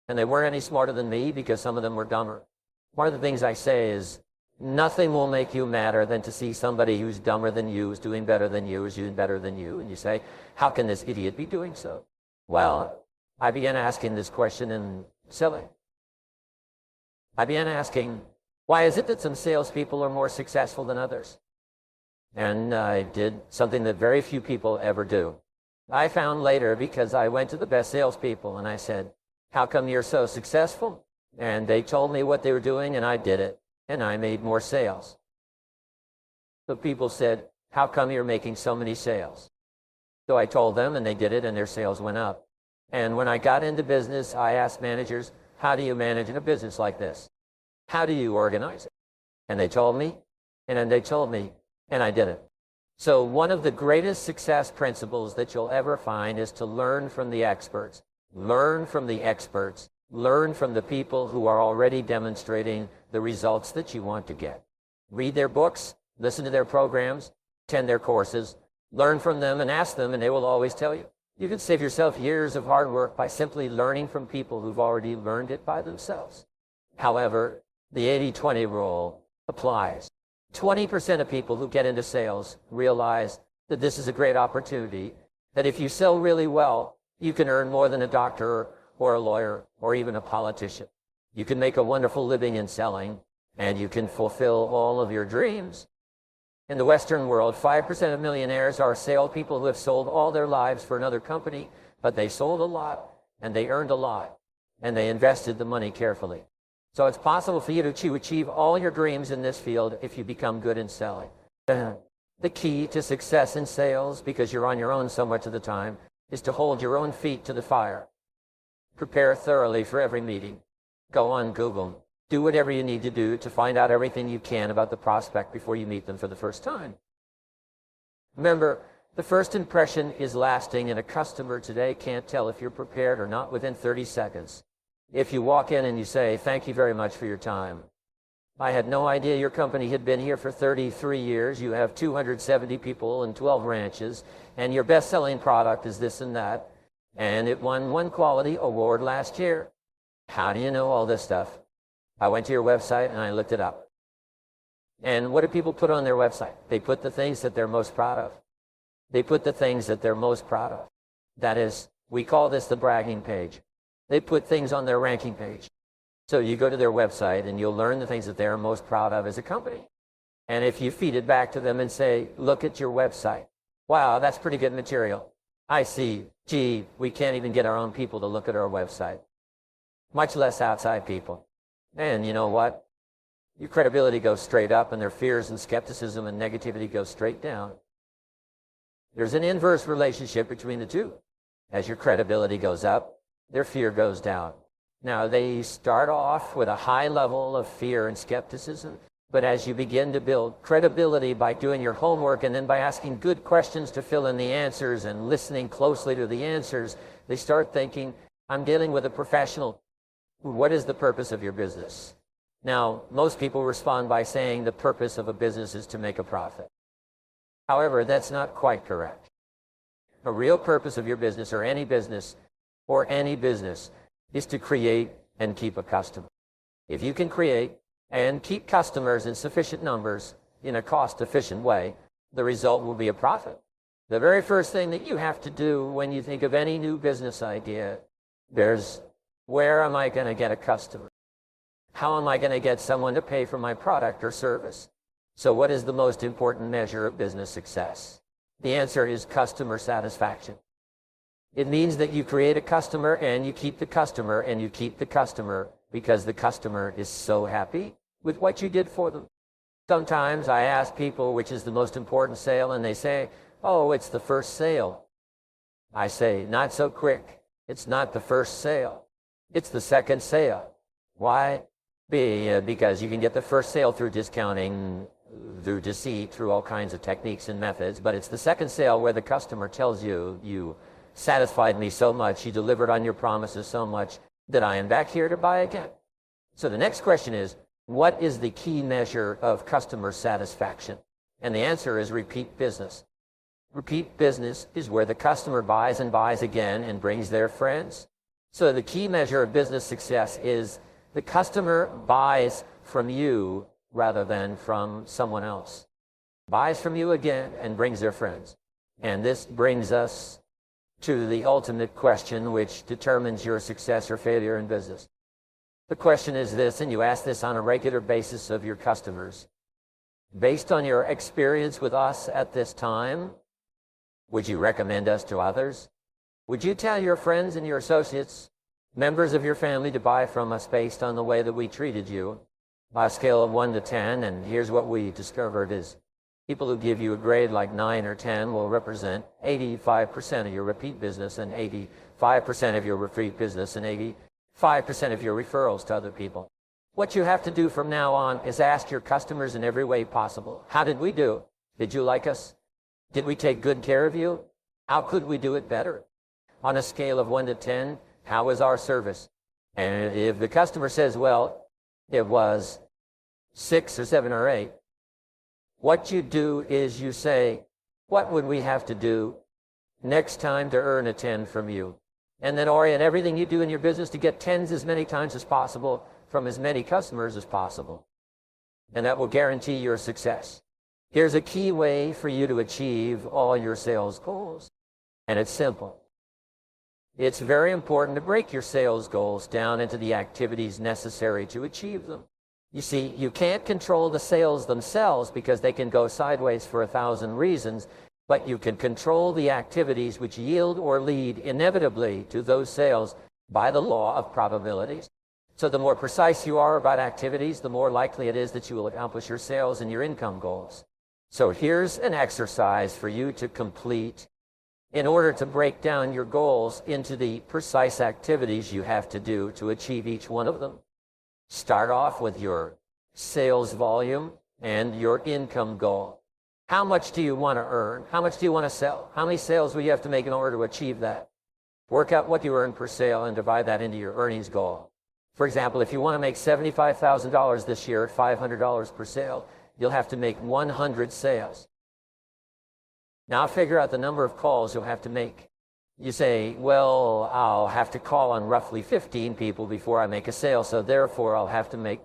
S2: And they weren't any smarter than me because some of them were dumber. One of the things I say is, nothing will make you madder than to see somebody who's dumber than you, is doing better than you, is doing better than you. And you say, how can this idiot be doing so? Well, I began asking this question in selling. I began asking, why is it that some salespeople are more successful than others? And I did something that very few people ever do. I found later, because I went to the best salespeople and I said, how come you're so successful? And they told me what they were doing, and I did it, and I made more sales. So people said, how come you're making so many sales? So I told them, and they did it, and their sales went up. And when I got into business, I asked managers, how do you manage in a business like this? How do you organize it? And they told me, and then they told me, and I did it. So one of the greatest success principles that you'll ever find is to learn from the experts. Learn from the experts. Learn from the people who are already demonstrating the results that you want to get. Read their books, listen to their programs, attend their courses, learn from them and ask them, and they will always tell you. You can save yourself years of hard work by simply learning from people who've already learned it by themselves. However, the 80-20 rule applies. 20% of people who get into sales realize that this is a great opportunity, that if you sell really well, you can earn more than a doctor or a lawyer or even a politician. You can make a wonderful living in selling, and you can fulfill all of your dreams. In the Western world, 5% of millionaires are salespeople who have sold all their lives for another company, but they sold a lot, and they earned a lot, and they invested the money carefully. So it's possible for you to achieve all your dreams in this field if you become good in selling. The key to success in sales, because you're on your own so much of the time, is to hold your own feet to the fire. Prepare thoroughly for every meeting. Go on Google. Do whatever you need to do to find out everything you can about the prospect before you meet them for the first time. Remember, the first impression is lasting, and a customer today can't tell if you're prepared or not within 30 seconds. If you walk in and you say, thank you very much for your time. I had no idea your company had been here for 33 years. You have 270 people and 12 ranches, and your best-selling product is this and that, and it won one quality award last year. How do you know all this stuff? I went to your website and I looked it up. And what do people put on their website? They put the things that they're most proud of. They put the things that they're most proud of. That is, we call this the bragging page. They put things on their ranking page. So you go to their website and you'll learn the things that they're most proud of as a company. And if you feed it back to them and say, look at your website. Wow, that's pretty good material. I see. Gee, we can't even get our own people to look at our website, much less outside people. And you know what? Your credibility goes straight up, and their fears and skepticism and negativity go straight down. There's an inverse relationship between the two. As your credibility goes up, their fear goes down. Now, they start off with a high level of fear and skepticism, but as you begin to build credibility by doing your homework and then by asking good questions to fill in the answers and listening closely to the answers, they start thinking, I'm dealing with a professional. What is the purpose of your business? Now, most people respond by saying the purpose of a business is to make a profit. However, that's not quite correct. A real purpose of your business or any business is to create and keep a customer. If you can create and keep customers in sufficient numbers in a cost-efficient way, the result will be a profit. The very first thing that you have to do when you think of any new business idea, there's where am I going to get a customer? How am I going to get someone to pay for my product or service? So what is the most important measure of business success? The answer is customer satisfaction. It means that you create a customer and you keep the customer and you keep the customer because the customer is so happy with what you did for them. Sometimes I ask people which is the most important sale and they say, oh, it's the first sale. I say, not so quick. It's not the first sale. It's the second sale. Why? Because you can get the first sale through discounting, through deceit, through all kinds of techniques and methods, but it's the second sale where the customer tells you, you satisfied me so much, you delivered on your promises so much that I am back here to buy again. So the next question is, what is the key measure of customer satisfaction? And the answer is repeat business. Repeat business is where the customer buys and buys again and brings their friends. So the key measure of business success is the customer buys from you rather than from someone else. Buys from you again and brings their friends. And this brings us to the ultimate question which determines your success or failure in business. The question is this, and you ask this on a regular basis of your customers. Based on your experience with us at this time, would you recommend us to others? Would you tell your friends and your associates, members of your family, to buy from us based on the way that we treated you? By a scale of 1 to 10, and here's what we discovered is people who give you a grade like 9 or 10 will represent 85% of your repeat business and 85% of your repeat business and 85% of your referrals to other people. What you have to do from now on is ask your customers in every way possible. How did we do? Did you like us? Did we take good care of you? How could we do it better? On a scale of 1 to 10, how was our service? And if the customer says, well, it was 6 or 7 or 8, what you do is you say, what would we have to do next time to earn a 10 from you? And then orient everything you do in your business to get 10s as many times as possible from as many customers as possible. And that will guarantee your success. Here's a key way for you to achieve all your sales goals. And it's simple. It's very important to break your sales goals down into the activities necessary to achieve them. You see, you can't control the sales themselves because they can go sideways for 1,000 reasons, but you can control the activities which yield or lead inevitably to those sales by the law of probabilities. So the more precise you are about activities, the more likely it is that you will accomplish your sales and your income goals. So here's an exercise for you to complete in order to break down your goals into the precise activities you have to do to achieve each one of them. Start off with your sales volume and your income goal. How much do you want to earn? How much do you want to sell? How many sales will you have to make in order to achieve that? Work out what you earn per sale and divide that into your earnings goal. For example, if you want to make $75,000 this year at $500 per sale, you'll have to make 100 sales. Now figure out the number of calls you'll have to make. You say, well, I'll have to call on roughly 15 people before I make a sale, so therefore I'll have to make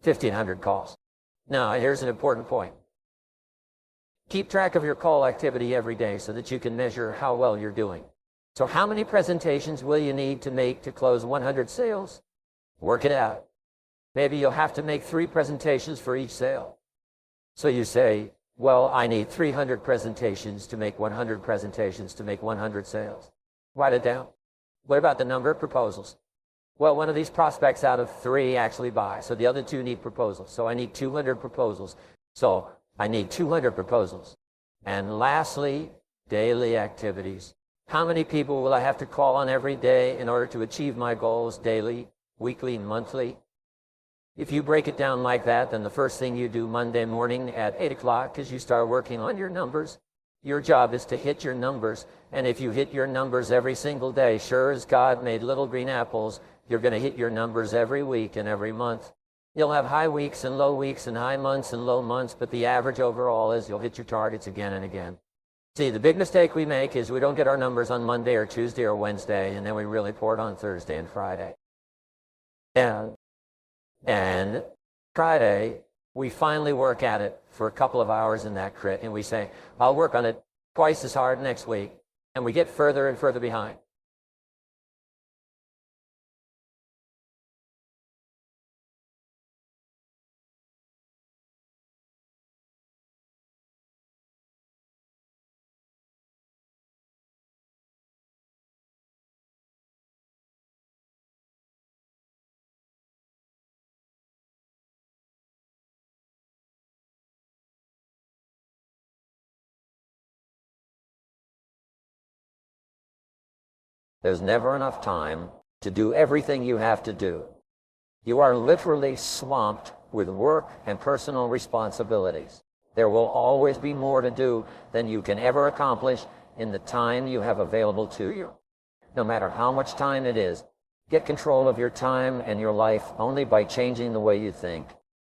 S2: 1,500 calls. Now, here's an important point. Keep track of your call activity every day so that you can measure how well you're doing. So how many presentations will you need to make to close 100 sales? Work it out. Maybe you'll have to make 3 presentations for each sale. So you say, well, I need 300 presentations to make 100 presentations to make 100 sales. Write it down. What about the number of proposals? Well, one of these prospects out of 3 actually buy, so the other 2 need proposals. So I need 200 proposals. So I need 200 proposals. And lastly, daily activities. How many people will I have to call on every day in order to achieve my goals daily, weekly, monthly? If you break it down like that, then the first thing you do Monday morning at 8 o'clock is you start working on your numbers. Your job is to hit your numbers. And if you hit your numbers every single day, sure as God made little green apples, you're going to hit your numbers every week and every month. You'll have high weeks and low weeks and high months and low months, but the average overall is you'll hit your targets again and again. See, the big mistake we make is we don't get our numbers on Monday or Tuesday or Wednesday, and then we really pour it on Thursday and Friday. And Friday, we finally work at it for a couple of hours in that crit, and we say, I'll work on it twice as hard next week, and we get further and further behind. There's never enough time to do everything you have to do. You are literally swamped with work and personal responsibilities. There will always be more to do than you can ever accomplish in the time you have available to you. No matter how much time it is, get control of your time and your life only by changing the way you think.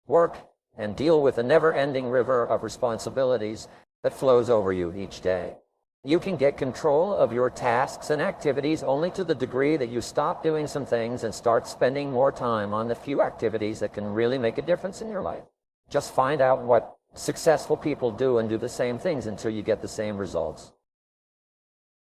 S2: Work and deal with the never-ending river of responsibilities that flows over you each day. You can get control of your tasks and activities only to the degree that you stop doing some things and start spending more time on the few activities that can really make a difference in your life. Just find out what successful people do and do the same things until you get the same results.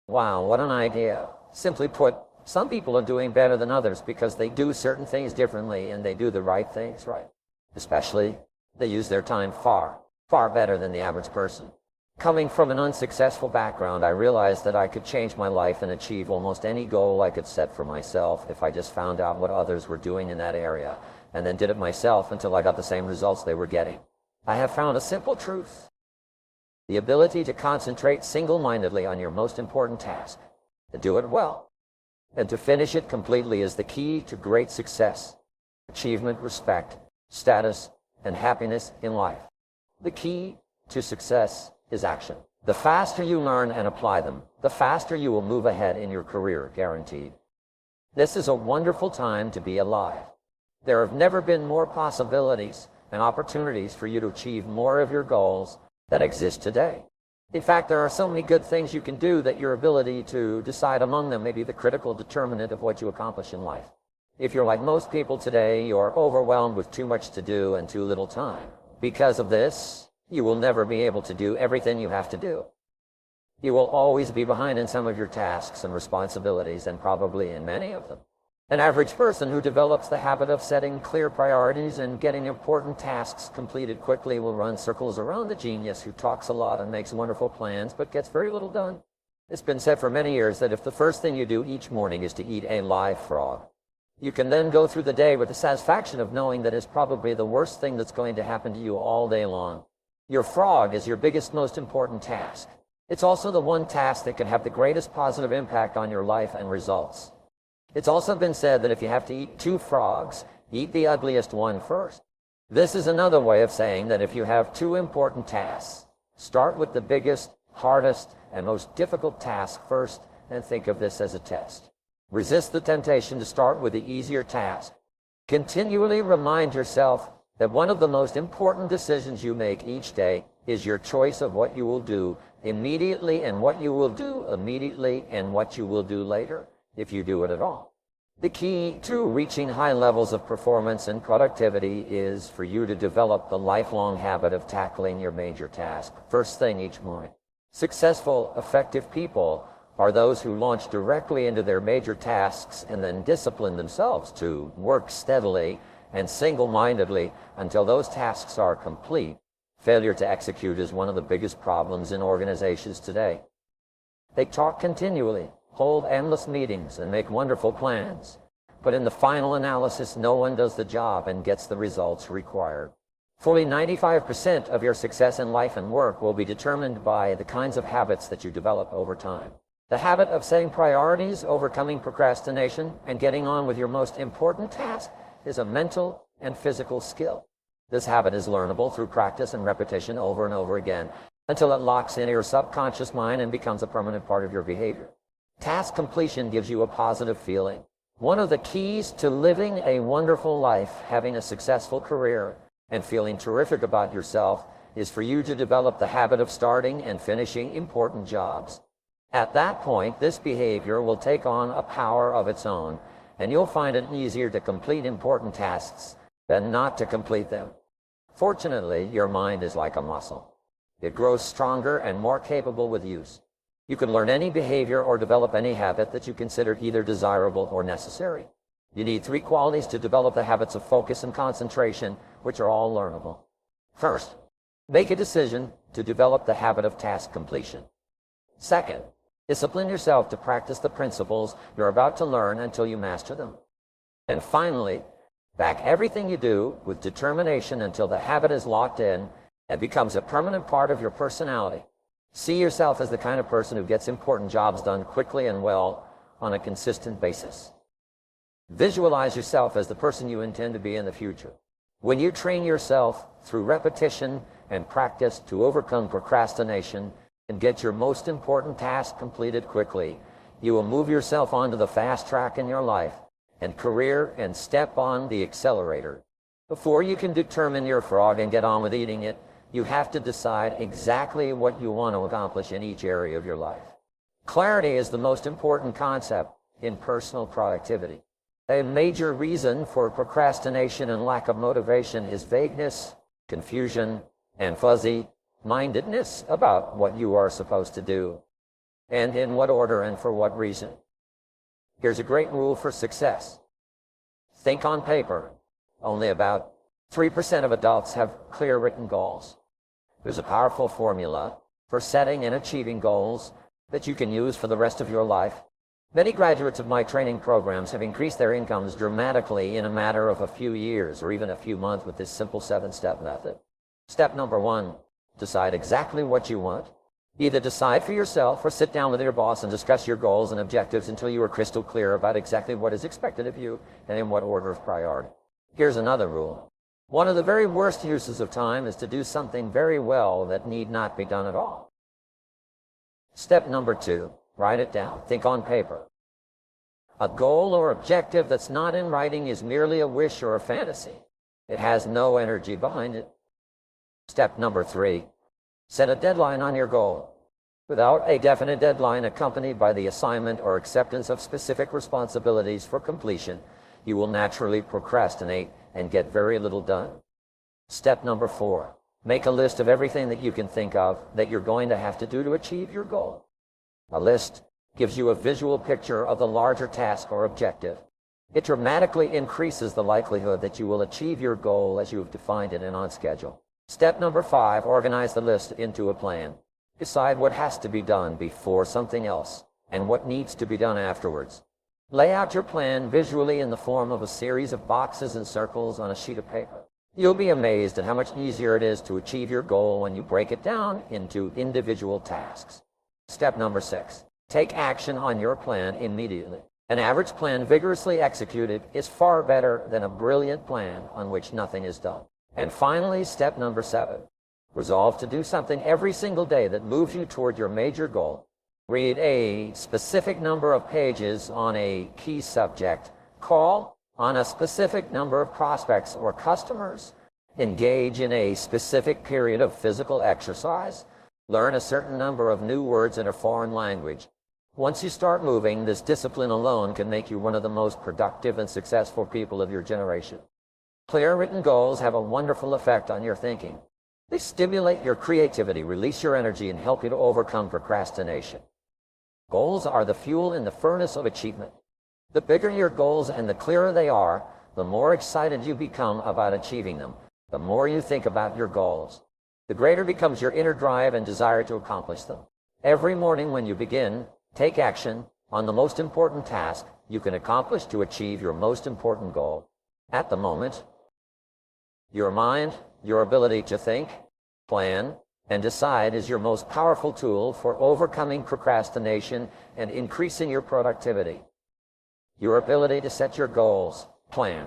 S2: Wow, what an idea. Simply put, some people are doing better than others because they do certain things differently and they do the right things right. Especially, they use their time far, far better than the average person. Coming from an unsuccessful background, I realized that I could change my life and achieve almost any goal I could set for myself if I just found out what others were doing in that area and then did it myself until I got the same results they were getting. I have found a simple truth. The ability to concentrate single-mindedly on your most important task, to do it well, and to finish it completely is the key to great success, achievement, respect, status, and happiness in life. The key to success is action. The faster you learn and apply them, the faster you will move ahead in your career, guaranteed. This is a wonderful time to be alive. There have never been more possibilities and opportunities for you to achieve more of your goals that exist today. In fact, there are so many good things you can do that your ability to decide among them may be the critical determinant of what you accomplish in life. If you're like most people today, you're overwhelmed with too much to do and too little time. Because of this, you will never be able to do everything you have to do. You will always be behind in some of your tasks and responsibilities, and probably in many of them. An average person who develops the habit of setting clear priorities and getting important tasks completed quickly will run circles around the genius who talks a lot and makes wonderful plans but gets very little done. It's been said for many years that if the first thing you do each morning is to eat a live frog, you can then go through the day with the satisfaction of knowing that it's probably the worst thing that's going to happen to you all day long. Your frog is your biggest, most important task. It's also the one task that can have the greatest positive impact on your life and results. It's also been said that if you have to eat 2 frogs, eat the ugliest one first. This is another way of saying that if you have 2 important tasks, start with the biggest, hardest, and most difficult task first and think of this as a test. Resist the temptation to start with the easier task. Continually remind yourself that one of the most important decisions you make each day is your choice of what you will do immediately and what you will do immediately and what you will do later, if you do it at all. The key to reaching high levels of performance and productivity is for you to develop the lifelong habit of tackling your major task first thing each morning. Successful, effective people are those who launch directly into their major tasks and then discipline themselves to work steadily and single-mindedly until those tasks are complete. Failure to execute is one of the biggest problems in organizations today. They talk continually, hold endless meetings, and make wonderful plans. But in the final analysis, no one does the job and gets the results required. Fully 95% of your success in life and work will be determined by the kinds of habits that you develop over time. The habit of setting priorities, overcoming procrastination, and getting on with your most important task is a mental and physical skill. This habit is learnable through practice and repetition over and over again until it locks in your subconscious mind and becomes a permanent part of your behavior. Task completion gives you a positive feeling. One of the keys to living a wonderful life, having a successful career, and feeling terrific about yourself is for you to develop the habit of starting and finishing important jobs. At that point, this behavior will take on a power of its own, and you'll find it easier to complete important tasks than not to complete them. Fortunately, your mind is like a muscle. It grows stronger and more capable with use. You can learn any behavior or develop any habit that you consider either desirable or necessary. You need 3 qualities to develop the habits of focus and concentration, which are all learnable. First, make a decision to develop the habit of task completion. Second, discipline yourself to practice the principles you're about to learn until you master them. And finally, back everything you do with determination until the habit is locked in and becomes a permanent part of your personality. See yourself as the kind of person who gets important jobs done quickly and well on a consistent basis. Visualize yourself as the person you intend to be in the future. When you train yourself through repetition and practice to overcome procrastination and get your most important task completed quickly, you will move yourself onto the fast track in your life and career and step on the accelerator. Before you can determine your frog and get on with eating it, you have to decide exactly what you want to accomplish in each area of your life. Clarity is the most important concept in personal productivity. A major reason for procrastination and lack of motivation is vagueness, confusion, and fuzzy-mindedness about what you are supposed to do, and in what order and for what reason. Here's a great rule for success. Think on paper. Only about 3% of adults have clear written goals. There's a powerful formula for setting and achieving goals that you can use for the rest of your life. Many graduates of my training programs have increased their incomes dramatically in a matter of a few years or even a few months with this simple 7-step method. Step number 1, decide exactly what you want. Either decide for yourself or sit down with your boss and discuss your goals and objectives until you are crystal clear about exactly what is expected of you and in what order of priority. Here's another rule. One of the very worst uses of time is to do something very well that need not be done at all. Step number 2, write it down. Think on paper. A goal or objective that's not in writing is merely a wish or a fantasy. It has no energy behind it. Step number 3, set a deadline on your goal. Without a definite deadline accompanied by the assignment or acceptance of specific responsibilities for completion, you will naturally procrastinate and get very little done. Step number 4, make a list of everything that you can think of that you're going to have to do to achieve your goal. A list gives you a visual picture of the larger task or objective. It dramatically increases the likelihood that you will achieve your goal as you have defined it and on schedule. Step number 5, organize the list into a plan. Decide what has to be done before something else and what needs to be done afterwards. Lay out your plan visually in the form of a series of boxes and circles on a sheet of paper. You'll be amazed at how much easier it is to achieve your goal when you break it down into individual tasks. Step number 6, take action on your plan immediately. An average plan vigorously executed is far better than a brilliant plan on which nothing is done. And finally, step number 7, resolve to do something every single day that moves you toward your major goal. Read a specific number of pages on a key subject. Call on a specific number of prospects or customers. Engage in a specific period of physical exercise. Learn a certain number of new words in a foreign language. Once you start moving, this discipline alone can make you one of the most productive and successful people of your generation. Clear written goals have a wonderful effect on your thinking. They stimulate your creativity, release your energy, and help you to overcome procrastination. Goals are the fuel in the furnace of achievement. The bigger your goals and the clearer they are, the more excited you become about achieving them. The more you think about your goals, the greater becomes your inner drive and desire to accomplish them. Every morning when you begin, take action on the most important task you can accomplish to achieve your most important goal. At the moment, your mind, your ability to think, plan, and decide is your most powerful tool for overcoming procrastination and increasing your productivity. Your ability to set your goals, plan,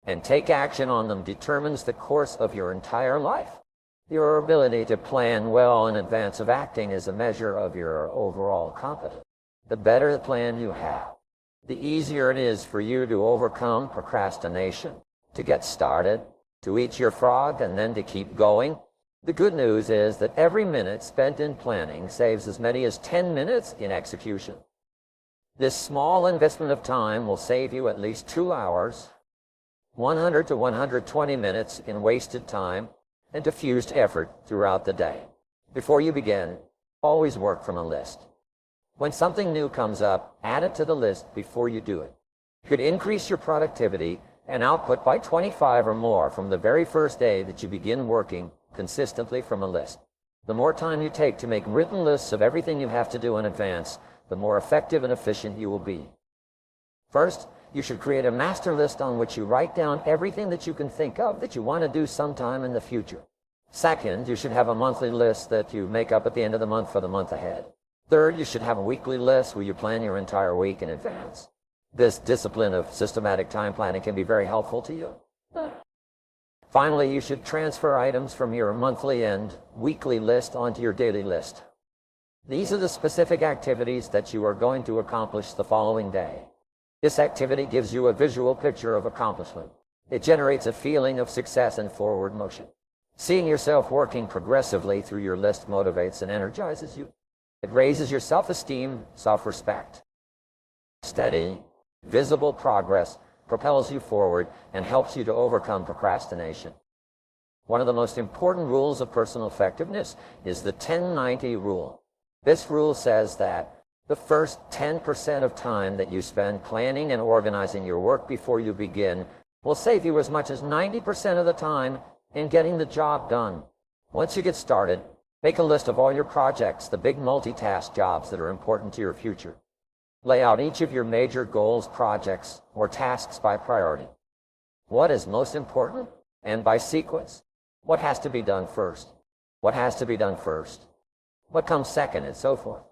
S2: and take action on them determines the course of your entire life. Your ability to plan well in advance of acting is a measure of your overall competence. The better the plan you have, the easier it is for you to overcome procrastination, to get started, to eat your frog, and then to keep going. The good news is that every minute spent in planning saves as many as 10 minutes in execution. This small investment of time will save you at least 2 hours, 100 to 120 minutes in wasted time and diffused effort throughout the day. Before you begin, always work from a list. When something new comes up, add it to the list before you do it. You could increase your productivity and output by 25 or more from the very first day that you begin working consistently from a list. The more time you take to make written lists of everything you have to do in advance, the more effective and efficient you will be. First, you should create a master list on which you write down everything that you can think of that you want to do sometime in the future. Second, you should have a monthly list that you make up at the end of the month for the month ahead. Third, you should have a weekly list where you plan your entire week in advance. This discipline of systematic time planning can be very helpful to you. Finally, you should transfer items from your monthly and weekly list onto your daily list. These are the specific activities that you are going to accomplish the following day. This activity gives you a visual picture of accomplishment. It generates a feeling of success and forward motion. Seeing yourself working progressively through your list motivates and energizes you. It raises your self-esteem, self-respect. Steady, visible progress propels you forward and helps you to overcome procrastination. One of the most important rules of personal effectiveness is the 10-90 rule. This rule says that the first 10% of time that you spend planning and organizing your work before you begin will save you as much as 90% of the time in getting the job done. Once you get started, make a list of all your projects, the big multitask jobs that are important to your future. Lay out each of your major goals, projects, or tasks by priority. What is most important? And by sequence. What has to be done first? What has to be done first? What comes second, and so forth.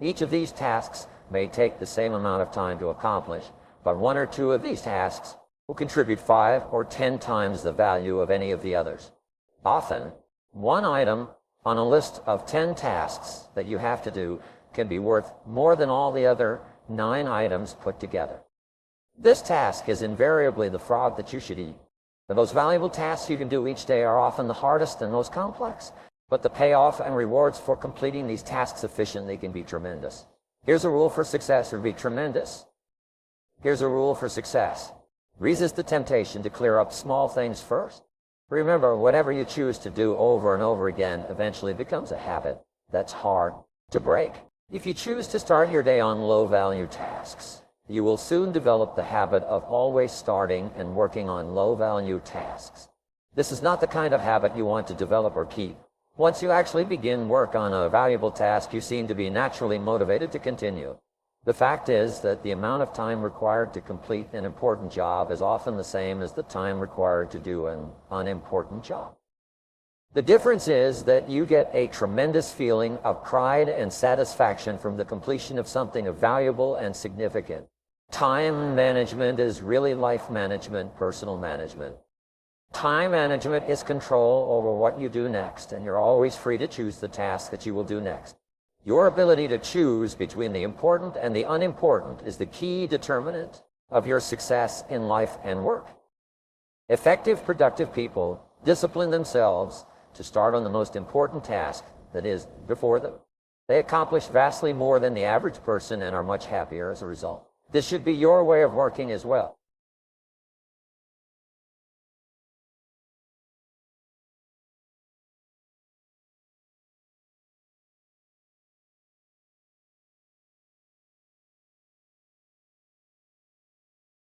S2: Each of these tasks may take the same amount of time to accomplish, but one or two of these tasks will contribute 5 or 10 times the value of any of the others. Often, one item on a list of 10 tasks that you have to do can be worth more than all the other 9 items put together. This task is invariably the frog that you should eat. The most valuable tasks you can do each day are often the hardest and most complex, but the payoff and rewards for completing these tasks efficiently can be tremendous. Here's a rule for success, or be tremendous. Here's a rule for success. Resist the temptation to clear up small things first. Remember, whatever you choose to do over and over again eventually becomes a habit that's hard to break. If you choose to start your day on low-value tasks, you will soon develop the habit of always starting and working on low-value tasks. This is not the kind of habit you want to develop or keep. Once you actually begin work on a valuable task, you seem to be naturally motivated to continue. The fact is that the amount of time required to complete an important job is often the same as the time required to do an unimportant job. The difference is that you get a tremendous feeling of pride and satisfaction from the completion of something valuable and significant. Time management is really life management, personal management. Time management is control over what you do next, and you're always free to choose the task that you will do next. Your ability to choose between the important and the unimportant is the key determinant of your success in life and work. Effective, productive people discipline themselves to start on the most important task that is before them. They accomplish vastly more than the average person and are much happier as a result. This should be your way of working as well.